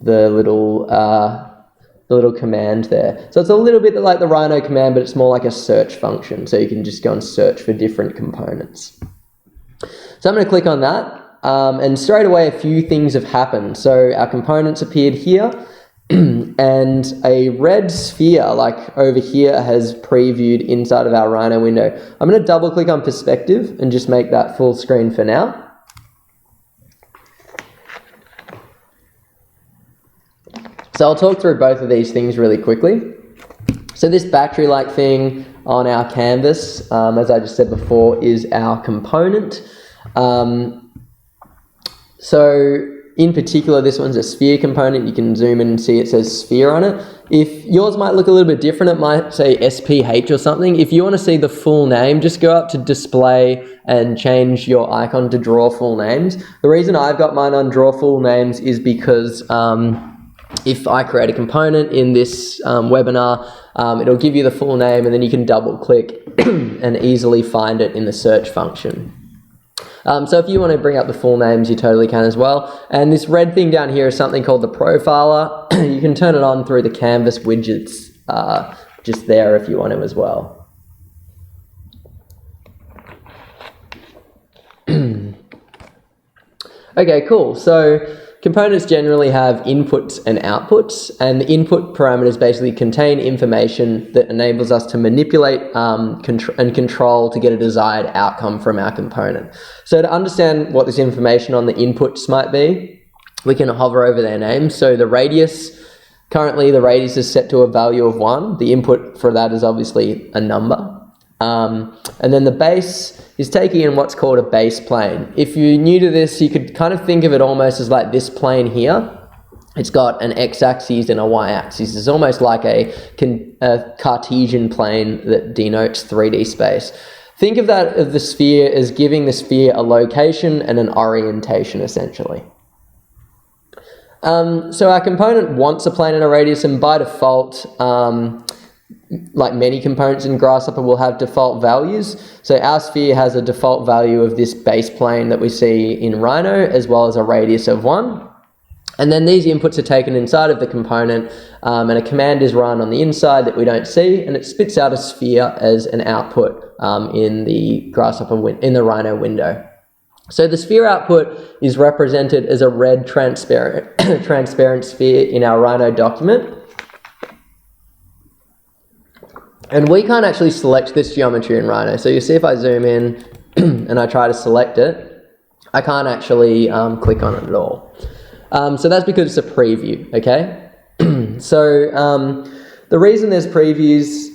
S1: the little command there. So it's a little bit like the Rhino command, but it's more like a search function. So you can just go and search for different components. So I'm going to click on that. And straight away, a few things have happened. So our components appeared here, and a red sphere, like over here, has previewed inside of our Rhino window. I'm going to double click on perspective and just make that full screen for now. So I'll talk through both of these things really quickly. So this battery-like thing on our canvas, as I just said before, is our component. So in particular, this one's a sphere component. You can zoom in and see it says sphere on it. If yours might look a little bit different, it might say SPH or something. If you want to see the full name, just go up to display and change your icon to draw full names. The reason I've got mine on draw full names is because if I create a component in this webinar, it'll give you the full name, and then you can double click and easily find it in the search function. So if you want to bring up the full names, you totally can as well. And this red thing down here is something called the profiler. You can turn it on through the canvas widgets just there if you want to as well. Okay, cool. So components generally have inputs and outputs, and the input parameters basically contain information that enables us to manipulate and control to get a desired outcome from our component. So to understand what this information on the inputs might be, we can hover over their names. So the radius, currently the radius is set to a value of 1. The input for that is obviously a number. And then the base is taking in what's called a base plane. If you're new to this, you could kind of think of it almost as like this plane here. It's got an x-axis and a y-axis. It's almost like a Cartesian plane that denotes 3D space. Think of that of the sphere as giving the sphere a location and an orientation, essentially. So our component wants a plane and a radius, and by default, like many components in Grasshopper, will have default values. So our sphere has a default value of this base plane that we see in Rhino, as well as a radius of 1. And then these inputs are taken inside of the component, and a command is run on the inside that we don't see, and it spits out a sphere as an output in the Rhino window. So the sphere output is represented as a red transparent sphere in our Rhino document. And we can't actually select this geometry in Rhino. So you see if I zoom in and I try to select it, I can't actually click on it at all. So that's because it's a preview, okay? So the reason there's previews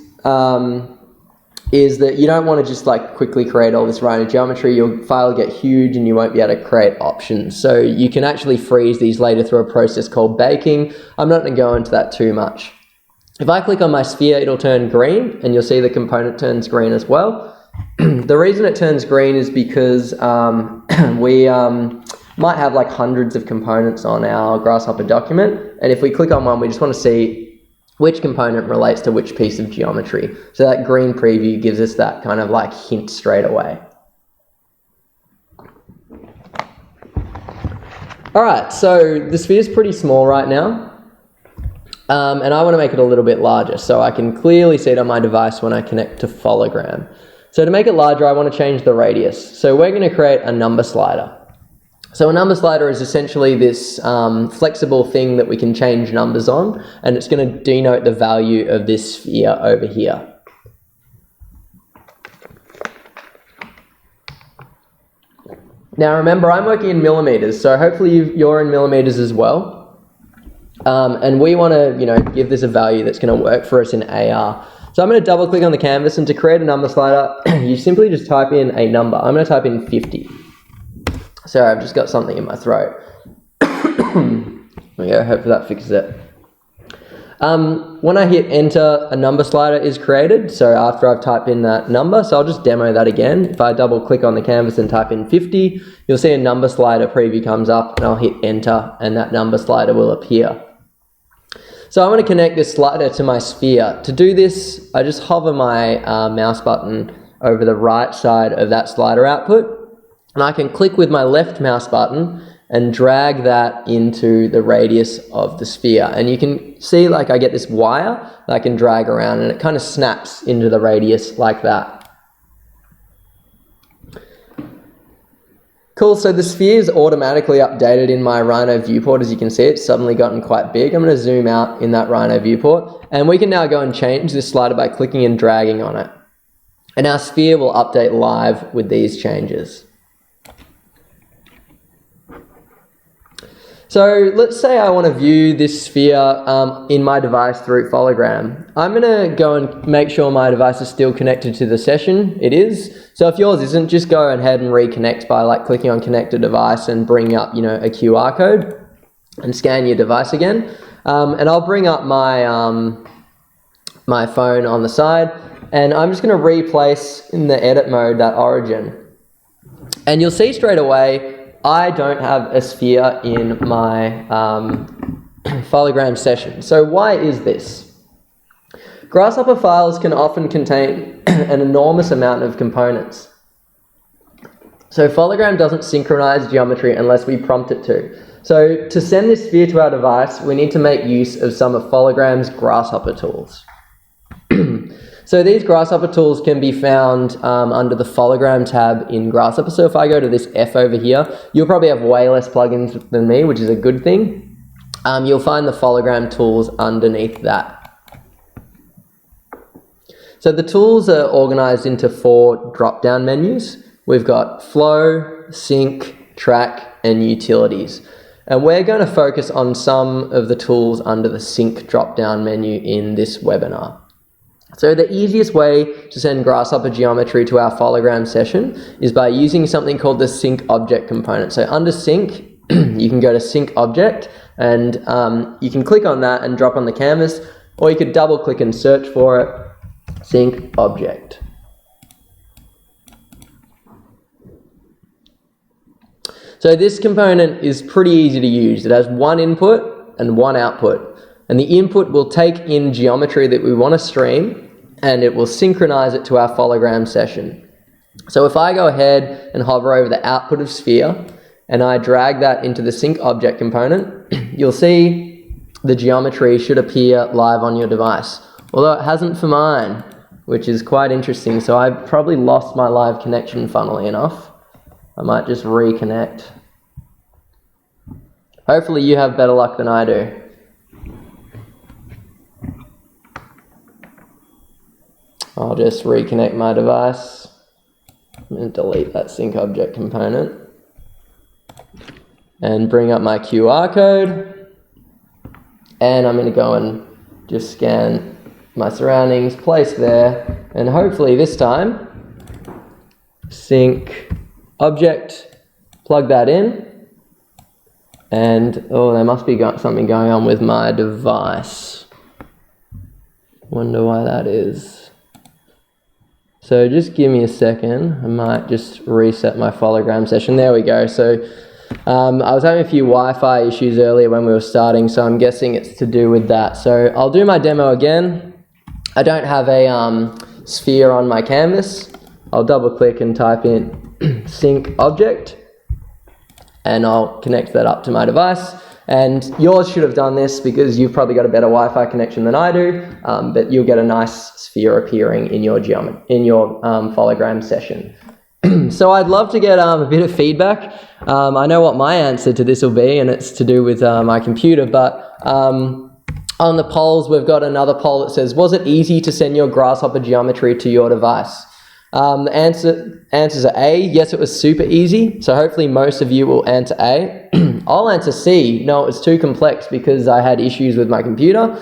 S1: is that you don't want to just like quickly create all this Rhino geometry. Your file will get huge and you won't be able to create options. So you can actually freeze these later through a process called baking. I'm not going to go into that too much. If I click on my sphere, it'll turn green, and you'll see the component turns green as well. The reason it turns green is because we might have like hundreds of components on our Grasshopper document, and if we click on one, we just want to see which component relates to which piece of geometry. So that green preview gives us that kind of like hint straight away. All right, so the sphere is pretty small right now. And I want to make it a little bit larger so I can clearly see it on my device when I connect to Phologram. So to make it larger, I want to change the radius. So we're going to create a number slider. So a number slider is essentially this flexible thing that we can change numbers on, and it's going to denote the value of this sphere over here. Now remember, I'm working in millimeters, so hopefully you're in millimeters as well. And we want to, give this a value that's going to work for us in AR. So I'm going to double click on the canvas, and to create a number slider, you simply just type in a number. I'm going to type in 50. Sorry, I've just got something in my throat. There we go, hopefully that fixes it. When I hit enter, a number slider is created. So after I've typed in that number, so I'll just demo that again. If I double click on the canvas and type in 50, you'll see a number slider preview comes up, and I'll hit enter and that number slider will appear. So I want to connect this slider to my sphere. To do this, I just hover my mouse button over the right side of that slider output, and I can click with my left mouse button and drag that into the radius of the sphere. And you can see like I get this wire that I can drag around, and it kind of snaps into the radius like that. Cool, so the sphere is automatically updated in my Rhino viewport. As you can see, it's suddenly gotten quite big. I'm going to zoom out in that Rhino viewport, and we can now go and change this slider by clicking and dragging on it. And our sphere will update live with these changes. So let's say I want to view this sphere in my device through Fologram. I'm going to go and make sure my device is still connected to the session. It is. So if yours isn't, just go ahead and reconnect by like clicking on connect a device and bring up, a QR code and scan your device again. And I'll bring up my my phone on the side, and I'm just going to replace in the edit mode that origin. And you'll see straight away I don't have a sphere in my Fologram session. So why is this? Grasshopper files can often contain an enormous amount of components. So Phologram doesn't synchronize geometry unless we prompt it to. So to send this sphere to our device, we need to make use of some of Fologram's Grasshopper tools. So these Grasshopper tools can be found under the Fologram tab in Grasshopper. So if I go to this F over here, you'll probably have way less plugins than me, which is a good thing. You'll find the Fologram tools underneath that. So the tools are organized into 4 drop-down menus. We've got Flow, Sync, Track, and Utilities. And we're going to focus on some of the tools under the Sync drop-down menu in this webinar. So the easiest way to send Grasshopper geometry to our Fologram session is by using something called the Sync Object component. So under Sync, you can go to Sync Object, and you can click on that and drop on the canvas, or you could double click and search for it, Sync Object. So this component is pretty easy to use. It has 1 input and 1 output. And the input will take in geometry that we want to stream, and it will synchronize it to our Fologram session. So if I go ahead and hover over the output of sphere, and I drag that into the Sync Object component, you'll see the geometry should appear live on your device. Although it hasn't for mine, which is quite interesting. So I've probably lost my live connection, funnily enough. I might just reconnect. Hopefully you have better luck than I do. I'll just reconnect my device and delete that Sync Object component and bring up my QR code, and I'm going to go and just scan my surroundings, place there, and hopefully this time Sync Object, plug that in, and oh, there must be something going on with my device. Wonder why that is. So just give me a second. I might just reset my Fologram session. There we go. So I was having a few Wi-Fi issues earlier when we were starting, so I'm guessing it's to do with that. So I'll do my demo again. I don't have a sphere on my canvas. I'll double click and type in Sync Object, and I'll connect that up to my device. And yours should have done this because you've probably got a better Wi-Fi connection than I do, but you'll get a nice sphere appearing in your Fologram session. So I'd love to get a bit of feedback. I know what my answer to this will be, and it's to do with my computer, but on the polls, we've got another poll that says, was it easy to send your Grasshopper geometry to your device? The answers are A, yes, it was super easy. So hopefully most of you will answer A. I'll answer C, no, it was too complex because I had issues with my computer.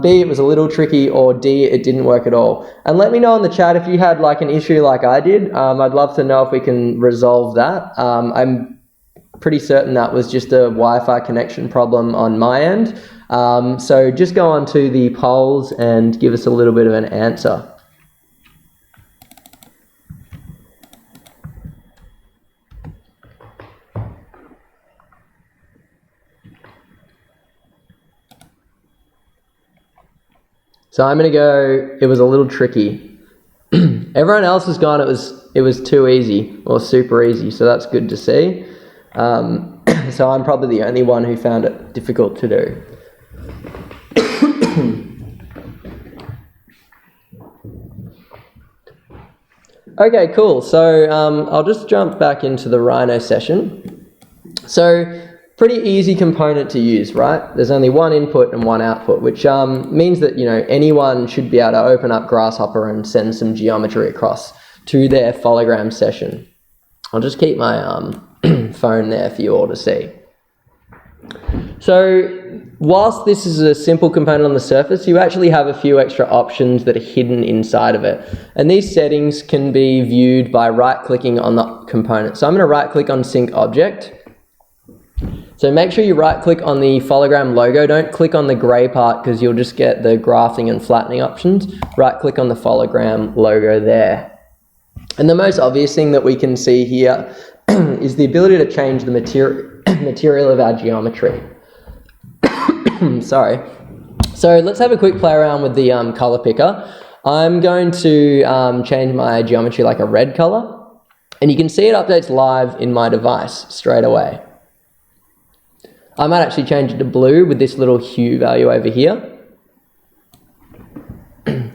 S1: B, it was a little tricky, or D, it didn't work at all. And let me know in the chat if you had like an issue like I did. I'd love to know if we can resolve that. I'm pretty certain that was just a Wi-Fi connection problem on my end. So just go on to the polls and give us a little bit of an answer. So I'm going to go, it was a little tricky. Everyone else has gone, it was too easy or super easy, so that's good to see. So I'm probably the only one who found it difficult to do. Okay, cool. So I'll just jump back into the Rhino session. So pretty easy component to use, right? There's only one input and one output, which means that, you know, anyone should be able to open up Grasshopper and send some geometry across to their Fologram session. I'll just keep my phone there for you all to see. So whilst this is a simple component on the surface, you actually have a few extra options that are hidden inside of it. And these settings can be viewed by right-clicking on the component. So I'm going to right-click on Sync Object. So make sure you right-click on the Phologram logo. Don't click on the grey part because you'll just get the grafting and flattening options. Right-click on the Phologram logo there. And the most obvious thing that we can see here is the ability to change the material of our geometry. Sorry. So let's have a quick play around with the color picker. I'm going to change my geometry like a red color. And you can see it updates live in my device straight away. I might actually change it to blue with this little hue value over here.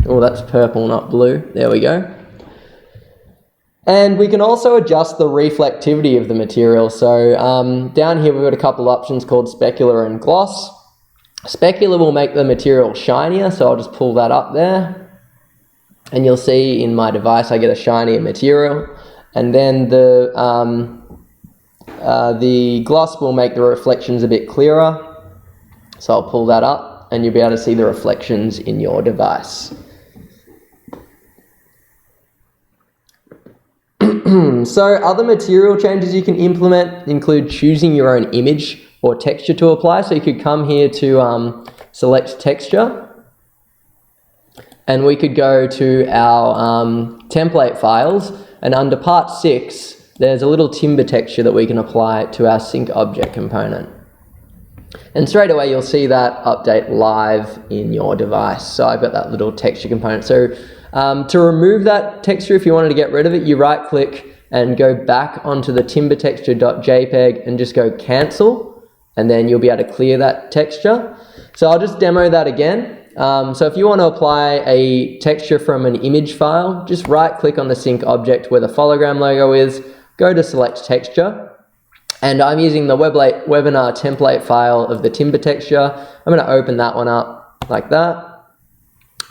S1: Oh, that's purple, not blue. There we go. And we can also adjust the reflectivity of the material. So down here we've got a couple options called specular and gloss. Specular will make the material shinier, so I'll just pull that up there. And you'll see in my device I get a shinier material. And then the gloss will make the reflections a bit clearer. So I'll pull that up and you'll be able to see the reflections in your device. So other material changes you can implement include choosing your own image or texture to apply. So you could come here to select texture, and we could go to our template files, and under part 6 there's a little timber texture that we can apply to our sync object component. And straight away you'll see that update live in your device. So I've got that little texture component. So to remove that texture, if you wanted to get rid of it, you right click and go back onto the timber texture.jpg and just go cancel, and then you'll be able to clear that texture. So I'll just demo that again. So if you want to apply a texture from an image file, just right click on the sync object where the Phologram logo is, go to select texture, and I'm using the webinar template file of the timber texture. I'm going to open that one up like that,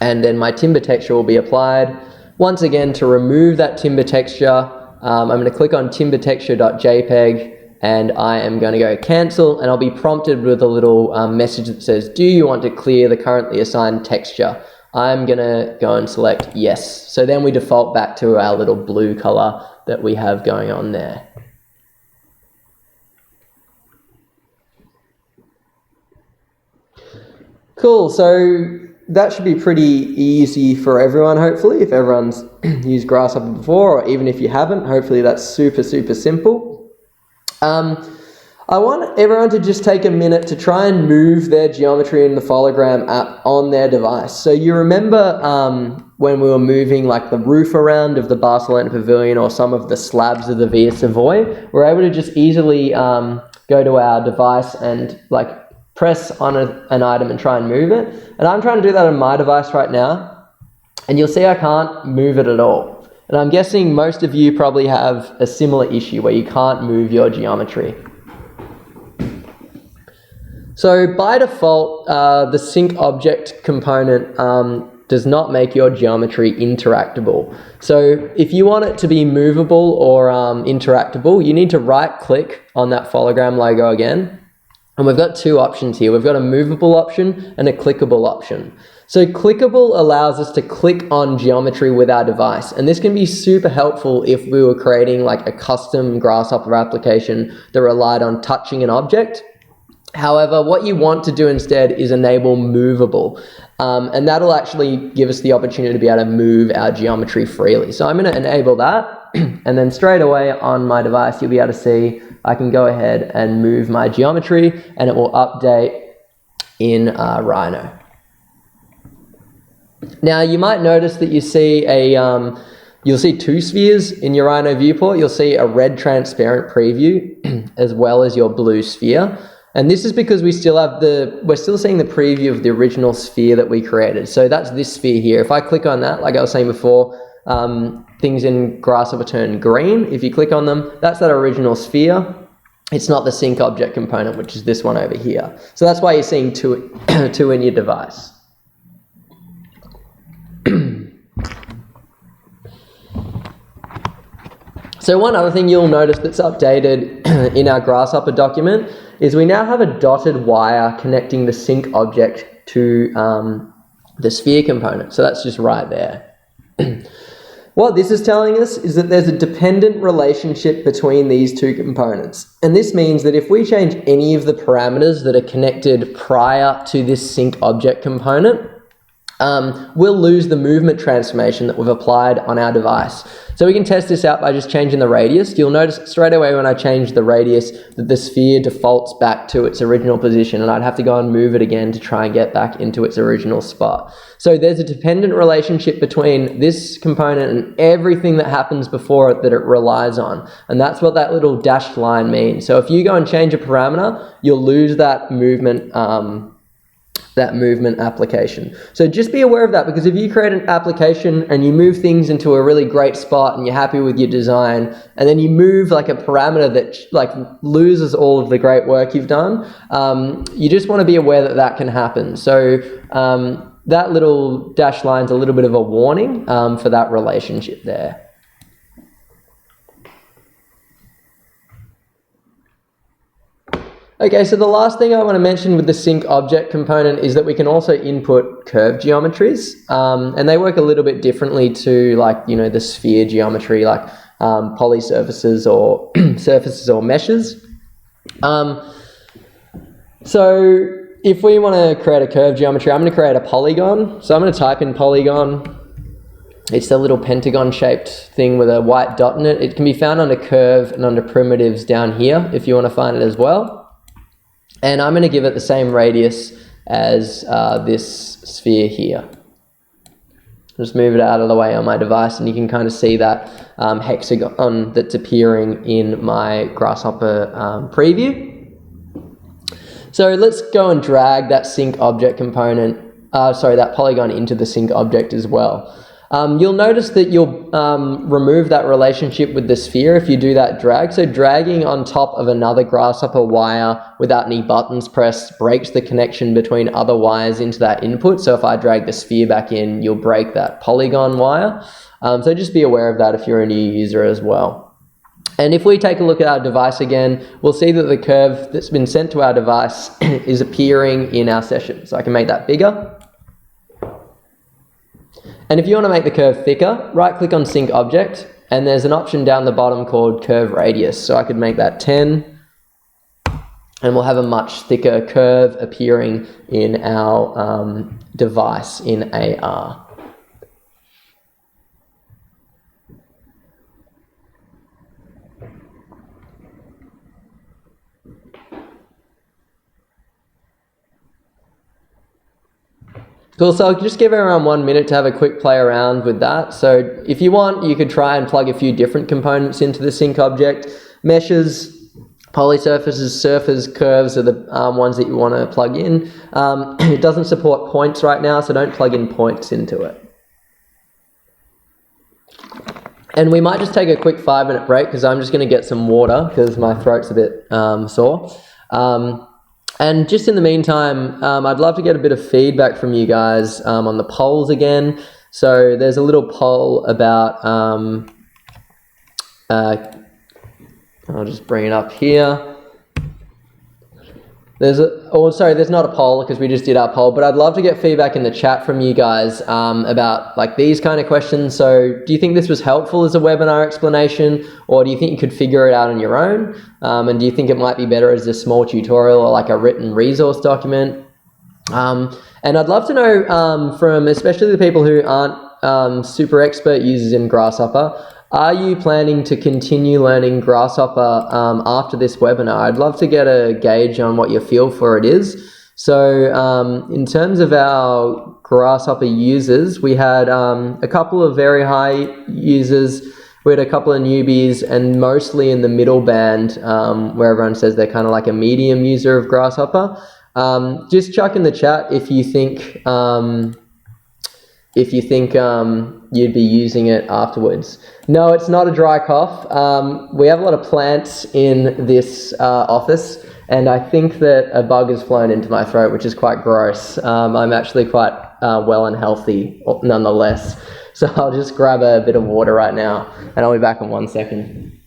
S1: and then my timber texture will be applied. Once again, to remove that timber texture, I'm going to click on timber texture.jpg, and I am going to go cancel, and I'll be prompted with a little message that says, do you want to clear the currently assigned texture? I'm going to go and select yes. So then we default back to our little blue color that we have going on there. Cool, so that should be pretty easy for everyone, hopefully, if everyone's used Grasshopper before, or even if you haven't, hopefully that's super, super simple. I want everyone to just take a minute to try and move their geometry in the Phologram app on their device. So you remember when we were moving like the roof around of the Barcelona pavilion or some of the slabs of the Via Savoy, we're able to just easily go to our device and like press on an item and try and move it. And I'm trying to do that on my device right now, and you'll see I can't move it at all. And I'm guessing most of you probably have a similar issue where you can't move your geometry. So by default, the sync object component does not make your geometry interactable. So if you want it to be movable or interactable, you need to right click on that Phologram logo again. And we've got two options here. We've got a movable option and a clickable option. So clickable allows us to click on geometry with our device, and this can be super helpful if we were creating like a custom Grasshopper application that relied on touching an object. However, what you want to do instead is enable movable, and that'll actually give us the opportunity to be able to move our geometry freely. So I'm going to enable that, and then straight away on my device you'll be able to see I can go ahead and move my geometry, and it will update in Rhino. Now you might notice that you see you'll see two spheres in your Rhino viewport. You'll see a red transparent preview as well as your blue sphere. And this is because we're still seeing the preview of the original sphere that we created. So that's this sphere here. If I click on that, like I was saying before, things in Grasshopper turn green. If you click on them, that's that original sphere. It's not the sync object component, which is this one over here. So that's why you're seeing two in your device. So one other thing you'll notice that's updated in our Grasshopper document is we now have a dotted wire connecting the sync object to the sphere component. So that's just right there. What this is telling us is that there's a dependent relationship between these two components. And this means that if we change any of the parameters that are connected prior to this sync object component, we'll lose the movement transformation that we've applied on our device. So we can test this out by just changing the radius. You'll notice straight away when I change the radius that the sphere defaults back to its original position, and I'd have to go and move it again to try and get back into its original spot. So there's a dependent relationship between this component and everything that happens before it that it relies on. And that's what that little dashed line means. So if you go and change a parameter, you'll lose that movement application. So just be aware of that, because if you create an application and you move things into a really great spot and you're happy with your design, and then you move like a parameter that like loses all of the great work you've done, you just want to be aware that that can happen. So that little dash line's a little bit of a warning for that relationship there. Okay, so the last thing I want to mention with the sync object component is that we can also input curve geometries, and they work a little bit differently to, like, you know, the sphere geometry, like poly surfaces or surfaces or meshes. So if we want to create a curve geometry, I'm going to create a polygon. So I'm going to type in polygon. It's a little pentagon shaped thing with a white dot in it. It can be found under curve and under primitives down here if you want to find it as well. And I'm going to give it the same radius as this sphere here. Just move it out of the way on my device, and you can kind of see that hexagon that's appearing in my Grasshopper preview. So let's go and drag that sync object component, that polygon into the sync object as well. You'll notice that you'll remove that relationship with the sphere if you do that drag. So dragging on top of another Grasshopper wire without any buttons pressed breaks the connection between other wires into that input. So if I drag the sphere back in, you'll break that polygon wire. So just be aware of that if you're a new user as well. And if we take a look at our device again, we'll see that the curve that's been sent to our device is appearing in our session. So I can make that bigger. And if you want to make the curve thicker, right click on sync object, and there's an option down the bottom called curve radius. So I could make that 10, and we'll have a much thicker curve appearing in our device in AR. Cool, so I'll just give everyone 1 minute to have a quick play around with that. So if you want, you could try and plug a few different components into the sync object. Meshes, polysurfaces, surfaces, curves are the ones that you want to plug in. It doesn't support points right now, so don't plug in points into it. And we might just take a quick 5-minute break, because I'm just going to get some water because my throat's a bit sore. And just in the meantime, I'd love to get a bit of feedback from you guys on the polls again. So there's a little poll about, I'll just bring it up here. there's not a poll because we just did our poll, but I'd love to get feedback in the chat from you guys about like these kind of questions. So do you think this was helpful as a webinar explanation, or do you think you could figure it out on your own? And do you think it might be better as a small tutorial or like a written resource document? And I'd love to know from especially the people who aren't super expert users in Grasshopper, are you planning to continue learning Grasshopper after this webinar? I'd love to get a gauge on what your feel for it is. So in terms of our Grasshopper users, we had a couple of very high users, we had a couple of newbies, and mostly in the middle band where everyone says they're kind of like a medium user of Grasshopper. Just chuck in the chat if you think you'd be using it afterwards. No, it's not a dry cough. We have a lot of plants in this office, and I think that a bug has flown into my throat, which is quite gross. I'm actually quite well and healthy nonetheless. So I'll just grab a bit of water right now, and I'll be back in 1 second.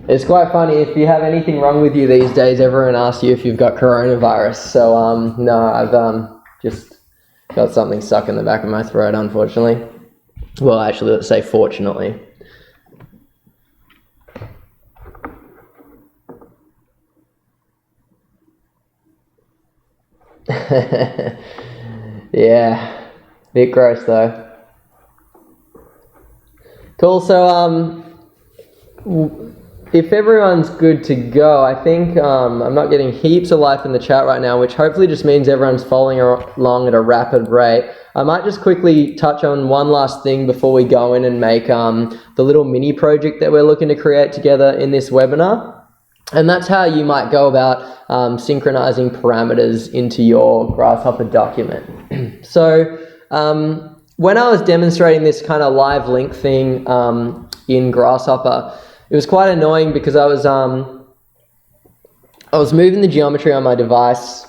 S1: It's quite funny, if you have anything wrong with you these days, everyone asks you if you've got coronavirus. So no, I've just got something stuck in the back of my throat, unfortunately. Well, actually, let's say fortunately. Yeah, bit gross though. Cool, so if everyone's good to go, I think I'm not getting heaps of life in the chat right now, which hopefully just means everyone's following along at a rapid rate. I might just quickly touch on one last thing before we go in and make the little mini project that we're looking to create together in this webinar. And that's how you might go about synchronizing parameters into your Grasshopper document. So when I was demonstrating this kind of live link thing in Grasshopper, it was quite annoying because I was moving the geometry on my device,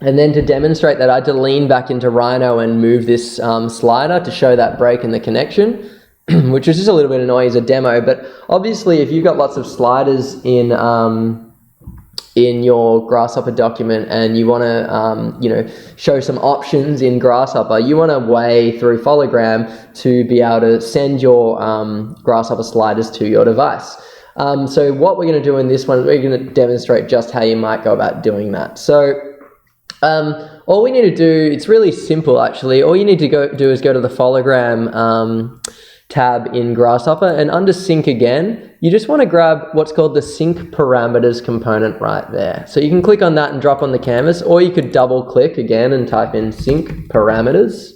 S1: and then to demonstrate that I had to lean back into Rhino and move this slider to show that break in the connection, which was just a little bit annoying as a demo. But obviously if you've got lots of sliders in your Grasshopper document and you want to show some options in Grasshopper, you want to way through Fologram to be able to send your Grasshopper sliders to your device. So what we're going to do in this one, we're going to demonstrate just how you might go about doing that. So all we need to do, it's really simple actually. All you need to do is go to the Fologram tab in Grasshopper, and under sync again, you just want to grab what's called the sync parameters component right there. So you can click on that and drop on the canvas, or you could double click again and type in sync parameters,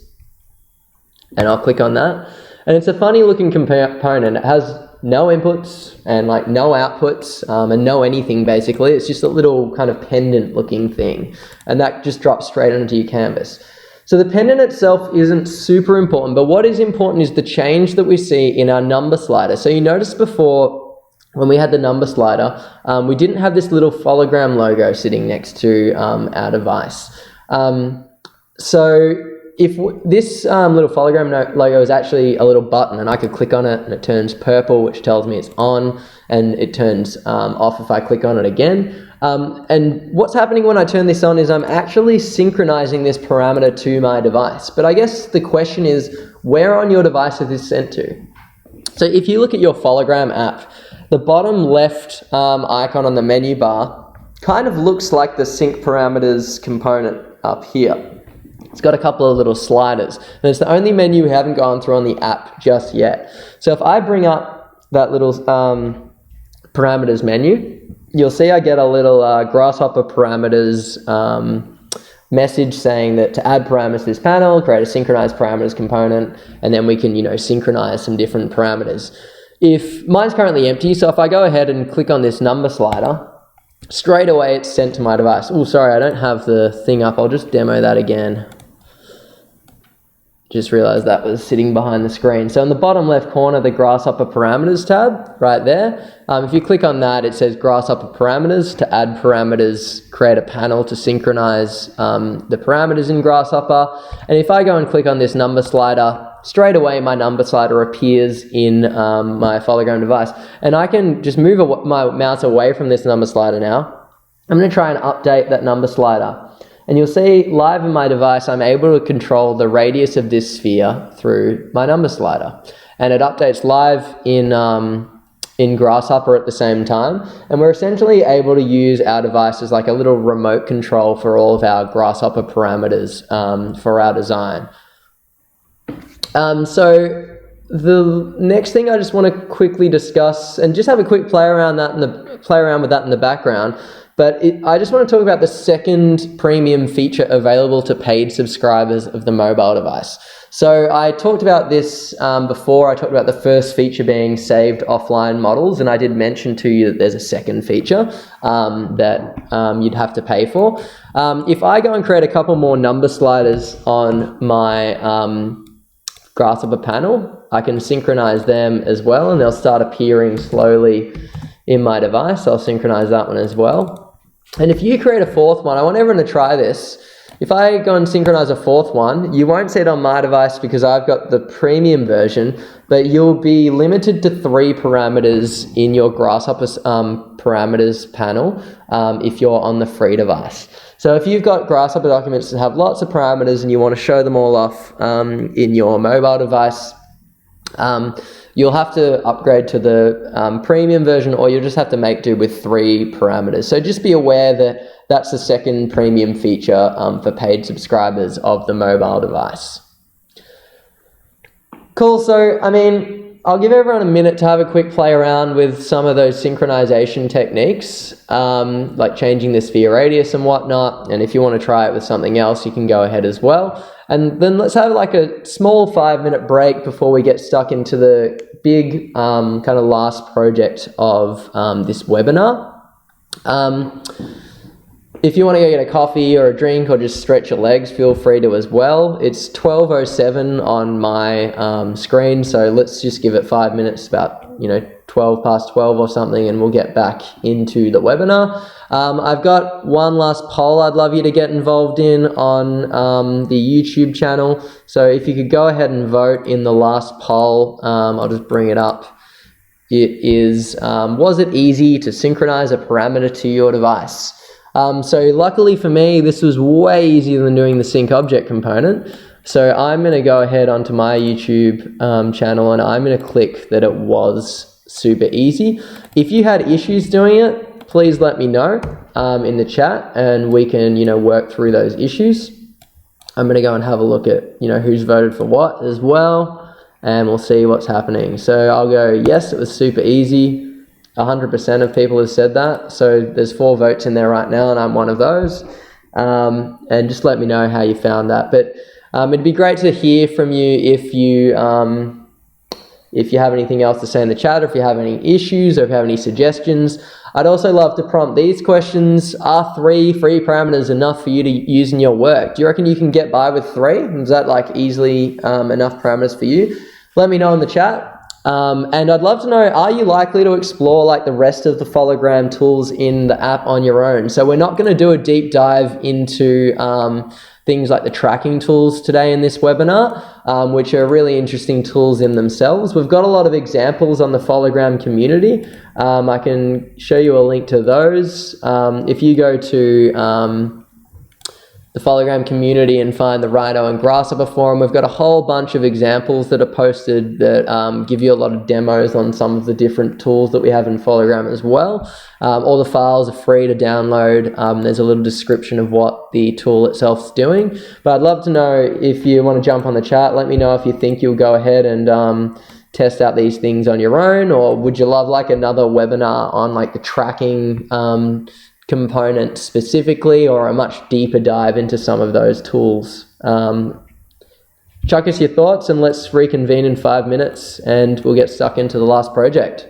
S1: and I'll click on that. And it's a funny looking component. It has no inputs and like no outputs and no anything basically. It's just a little kind of pendant looking thing, and that just drops straight onto your canvas. So the pendant itself isn't super important, but what is important is the change that we see in our number slider. So you noticed before when we had the number slider, we didn't have this little Fologram logo sitting next to our device. So if this little Fologram logo is actually a little button, and I could click on it and it turns purple, which tells me it's on, and it turns off if I click on it again. And what's happening when I turn this on is I'm actually synchronizing this parameter to my device. But I guess the question is, where on your device is this sent to? So if you look at your Fologram app, the bottom left icon on the menu bar kind of looks like the sync parameters component up here. It's got a couple of little sliders, and it's the only menu we haven't gone through on the app just yet. So if I bring up that little parameters menu, you'll see I get a little Grasshopper parameters message saying that to add parameters to this panel, create a synchronized parameters component, and then we can, synchronize some different parameters. If mine's currently empty, so if I go ahead and click on this number slider, straight away it's sent to my device. Oh, sorry, I don't have the thing up. I'll just demo that again. Just realized that was sitting behind the screen. So in the bottom left corner, the Grasshopper parameters tab right there. If you click on that, it says Grasshopper parameters. To add parameters, create a panel to synchronize the parameters in Grasshopper. And if I go and click on this number slider, straight away my number slider appears in my Fologram device. And I can just move my mouse away from this number slider now. I'm going to try and update that number slider. And you'll see live in my device, I'm able to control the radius of this sphere through my number slider. And it updates live in Grasshopper at the same time. And we're essentially able to use our device as like a little remote control for all of our Grasshopper parameters for our design. So the next thing I just want to quickly discuss and just have a quick play around with that in the background. But I just want to talk about the second premium feature available to paid subscribers of the mobile device. So I talked about this before. I talked about the first feature being saved offline models, and I did mention to you that there's a second feature that you'd have to pay for. If I go and create a couple more number sliders on my Grasshopper panel, I can synchronize them as well, and they'll start appearing slowly in my device. I'll synchronize that one as well. And if you create a fourth one, I want everyone to try this. If I go and synchronize a fourth one, you won't see it on my device because I've got the premium version, but you'll be limited to 3 parameters in your Grasshopper parameters panel if you're on the free device. So if you've got Grasshopper documents that have lots of parameters and you want to show them all off in your mobile device, you'll have to upgrade to the premium version, or you'll just have to make do with 3 parameters. So just be aware that that's the second premium feature for paid subscribers of the mobile device. Cool, so I mean, I'll give everyone a minute to have a quick play around with some of those synchronization techniques, like changing the sphere radius and whatnot. And if you want to try it with something else, you can go ahead as well. And then let's have like a small 5-minute break before we get stuck into the big kind of last project of this webinar. If you want to go get a coffee or a drink or just stretch your legs, feel free to as well. It's 12:07 on my screen, so let's just give it 5 minutes, about 12 past 12 or something, and we'll get back into the webinar. I've got one last poll I'd love you to get involved in on the YouTube channel. So if you could go ahead and vote in the last poll, I'll just bring it up. It is, was it easy to synchronize a parameter to your device? So luckily for me, this was way easier than doing the sync object component. So I'm going to go ahead onto my YouTube channel, and I'm going to click that it was super easy. If you had issues doing it, please let me know in the chat, and we can work through those issues. I'm going to go and have a look at who's voted for what as well, and we'll see what's happening. So I'll go, yes, it was super easy. 100% of people have said that. So there's 4 votes in there right now, and I'm one of those. And just let me know how you found that. But it'd be great to hear from you if you have anything else to say in the chat, or if you have any issues, or if you have any suggestions. I'd also love to prompt these questions. Are 3 free parameters enough for you to use in your work? Do you reckon you can get by with 3? Is that like easily enough parameters for you? Let me know in the chat. And I'd love to know, are you likely to explore like the rest of the Fologram tools in the app on your own? So we're not going to do a deep dive into things like the tracking tools today in this webinar, which are really interesting tools in themselves. We've got a lot of examples on the Fologram community. I can show you a link to those. If you go to the Fologram community and find the Rhino and Grasshopper forum, we've got a whole bunch of examples that are posted that give you a lot of demos on some of the different tools that we have in Fologram as well. All the files are free to download. There's a little description of what the tool itself is doing. But I'd love to know if you want to jump on the chat. Let me know if you think you'll go ahead and test out these things on your own, or would you love like another webinar on like the tracking component specifically, or a much deeper dive into some of those tools. Chuck us your thoughts, and let's reconvene in 5 minutes, and we'll get stuck into the last project.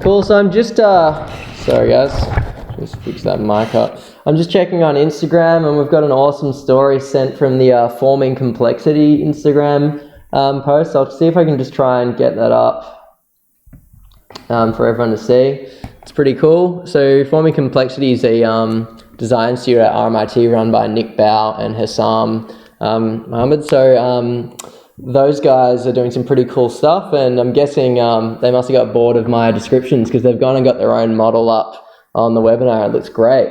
S1: Cool, so I'm just, sorry guys, just fix that mic up. I'm just checking on Instagram, and we've got an awesome story sent from the Forming Complexity Instagram post. I'll see if I can just try and get that up for everyone to see. It's pretty cool. So Forming Complexity is a design studio at RMIT run by Nick Bao and Hassam Mohammed. So those guys are doing some pretty cool stuff, and I'm guessing they must have got bored of my descriptions because they've gone and got their own model up on the webinar. It looks great.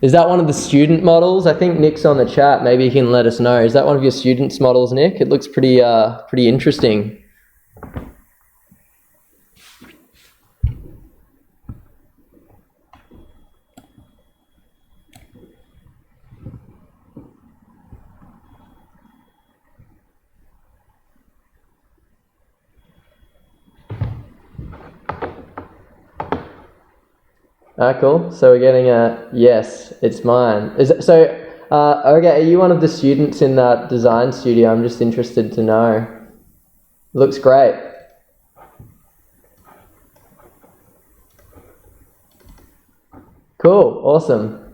S1: Is that one of the student models? I think Nick's on the chat. Maybe you can let us know. Is that one of your students' models, Nick? It looks pretty interesting. Cool. So we're getting a yes, it's mine. Okay, are you one of the students in that design studio? I'm just interested to know. Looks great. Cool, awesome.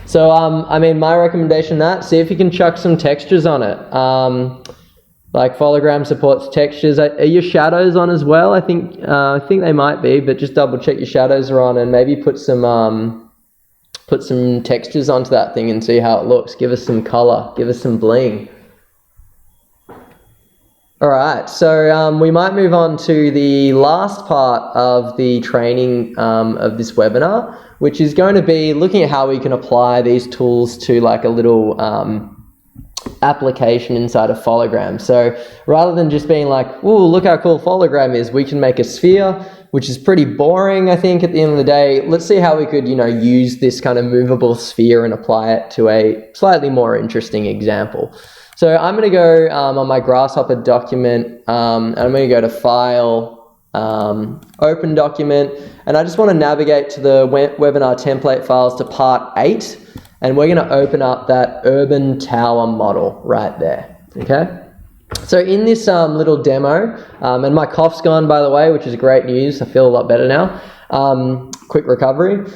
S1: So, I mean, my recommendation see if you can chuck some textures on it. Like Fologram supports textures. Are your shadows on as well? I think they might be, but just double check your shadows are on, and maybe put some textures onto that thing and see how it looks. Give us some color, give us some bling. All right, so we might move on to the last part of the training of this webinar, which is going to be looking at how we can apply these tools to like a little application inside of Phologram. So rather than just being like, "Ooh, look how cool Phologram is," we can make a sphere, which is pretty boring, I think, at the end of the day. Let's see how we could, use this kind of movable sphere and apply it to a slightly more interesting example. So I'm going to go on my Grasshopper document, and I'm going to go to File, Open Document, and I just want to navigate to the webinar template files to Part 8. And we're going to open up that urban tower model right there, okay? So in this little demo, and my cough's gone, by the way, which is great news. I feel a lot better now. Quick recovery.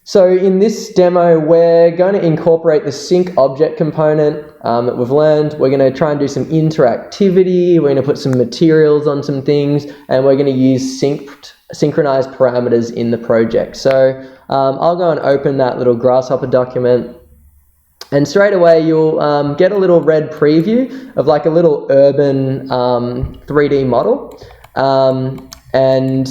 S1: So in this demo, we're going to incorporate the sync object component that we've learned. We're going to try and do some interactivity. We're going to put some materials on some things, and we're going to use synchronized parameters in the project. So I'll go and open that little Grasshopper document, and straight away you'll get a little red preview of like a little urban 3D model. And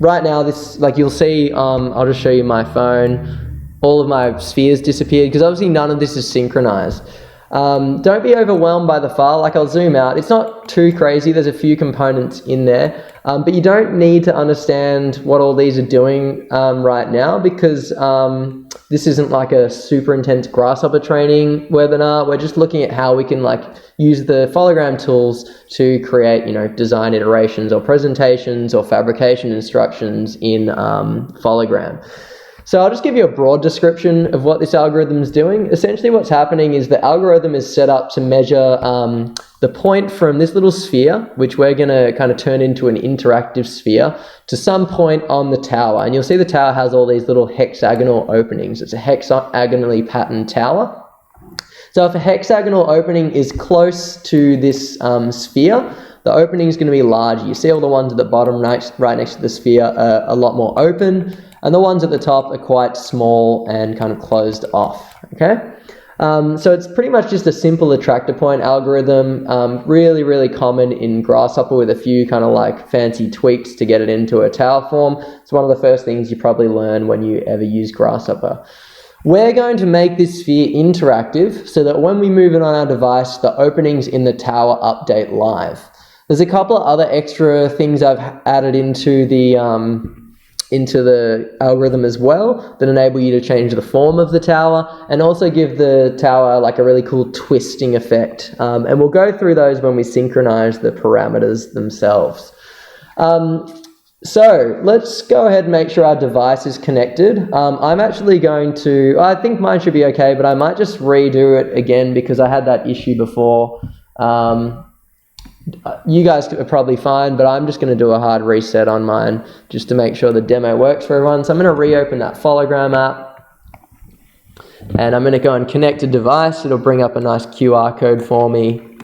S1: right now this, like you'll see, I'll just show you my phone, all of my spheres disappeared because obviously none of this is synchronized. Don't be overwhelmed by the file. Like, I'll zoom out. It's not too crazy. There's a few components in there, but you don't need to understand what all these are doing right now, because this isn't like a super intense Grasshopper training webinar. We're just looking at how we can like use the Fologram tools to create, design iterations or presentations or fabrication instructions in Fologram. So I'll just give you a broad description of what this algorithm is doing. Essentially what's happening is the algorithm is set up to measure the point from this little sphere, which we're going to kind of turn into an interactive sphere, to some point on the tower. And you'll see the tower has all these little hexagonal openings. It's a hexagonally patterned tower. So if a hexagonal opening is close to this sphere, the opening is going to be larger. You see all the ones at the bottom right next to the sphere are a lot more open, and the ones at the top are quite small and kind of closed off, okay? So it's pretty much just a simple attractor point algorithm, really, really common in Grasshopper, with a few kind of like fancy tweaks to get it into a tower form. It's one of the first things you probably learn when you ever use Grasshopper. We're going to make this sphere interactive so that when we move it on our device, the openings in the tower update live. There's a couple of other extra things I've added into the algorithm as well that enable you to change the form of the tower and also give the tower like a really cool twisting effect. And we'll go through those when we synchronize the parameters themselves. So let's go ahead and make sure our device is connected. I'm actually going to, I think mine should be okay, but I might just redo it again because I had that issue before. you guys are probably fine, but I'm just going to do a hard reset on mine just to make sure the demo works for everyone. So I'm going to reopen that Fologram app, and I'm going to go and connect a device. It'll bring up a nice QR code for me.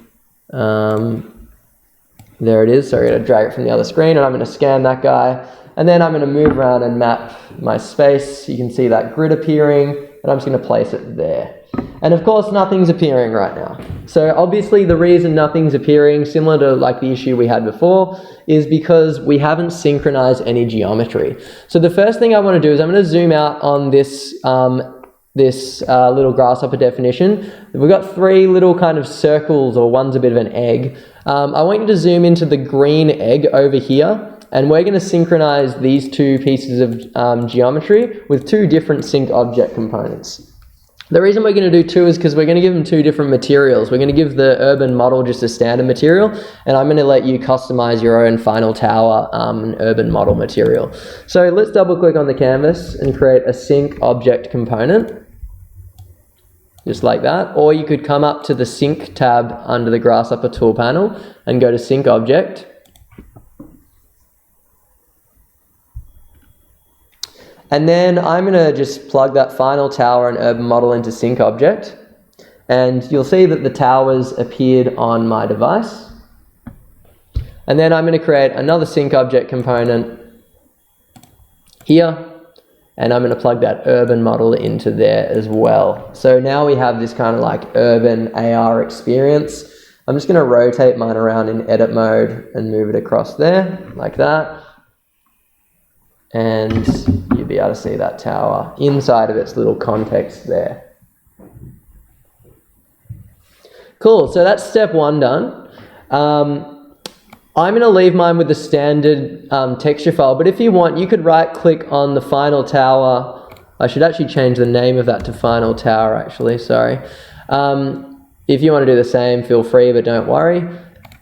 S1: There it is. So I'm going to drag it from the other screen, and I'm going to scan that guy, and then I'm going to move around and map my space. You can see that grid appearing, and I'm just going to place it there. And of course, nothing's appearing right now. So obviously the reason nothing's appearing, similar to like the issue we had before, is because we haven't synchronized any geometry. So the first thing I want to do is I'm going to zoom out on this little grasshopper definition. We've got three little kind of circles, or one's a bit of an egg. I want you to zoom into the green egg over here, and we're going to synchronize these two pieces of geometry with two different sync object components. The reason we're going to do two is because we're going to give them two different materials. We're going to give the urban model just a standard material, and I'm going to let you customize your own final tower urban model material. So let's double click on the canvas and create a sync object component, just like that. Or you could come up to the sync tab under the Grasshopper tool panel and go to sync object. And then I'm going to just plug that final tower and urban model into sync object. And you'll see that the towers appeared on my device. And then I'm going to create another sync object component here. And I'm going to plug that urban model into there as well. So now we have this kind of like urban AR experience. I'm just going to rotate mine around in edit mode and move it across there like that. And you'll be able to see that tower inside of its little context there. Cool, so that's step one done. I'm going to leave mine with the standard texture file, but if you want, you could right click on the final tower. I should actually change the name of that to final tower actually, sorry. If you want to do the same, feel free, but don't worry.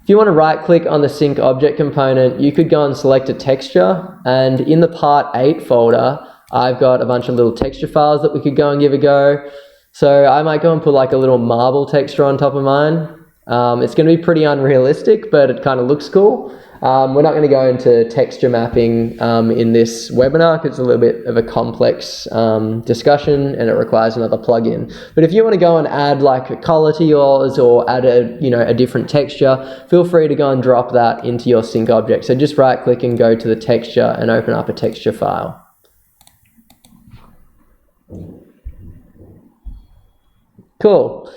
S1: If you want to right click on the sync object component, you could go and select a texture, and in the part 8 folder, I've got a bunch of little texture files that we could go and give a go. So I might go and put like a little marble texture on top of mine. It's going to be pretty unrealistic, but it kind of looks cool. We're not going to go into texture mapping in this webinar because it's a little bit of a complex discussion and it requires another plugin. But if you want to go and add like a color to yours or add a different texture, feel free to go and drop that into your sync object. So just right click and go to the texture and open up a texture file. Cool.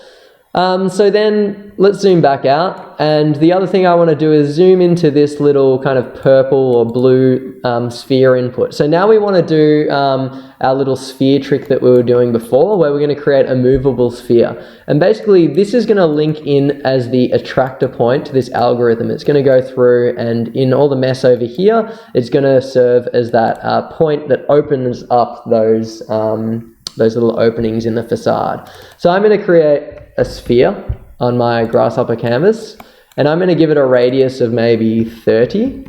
S1: So then let's zoom back out, and the other thing I want to do is zoom into this little kind of purple or blue sphere input. So now we want to do our little sphere trick that we were doing before, where we're going to create a movable sphere. And basically this is going to link in as the attractor point to this algorithm. It's going to go through, and in all the mess over here, it's going to serve as that point that opens up those little openings in the facade. So I'm going to create a sphere on my Grasshopper canvas, and I'm going to give it a radius of maybe 30.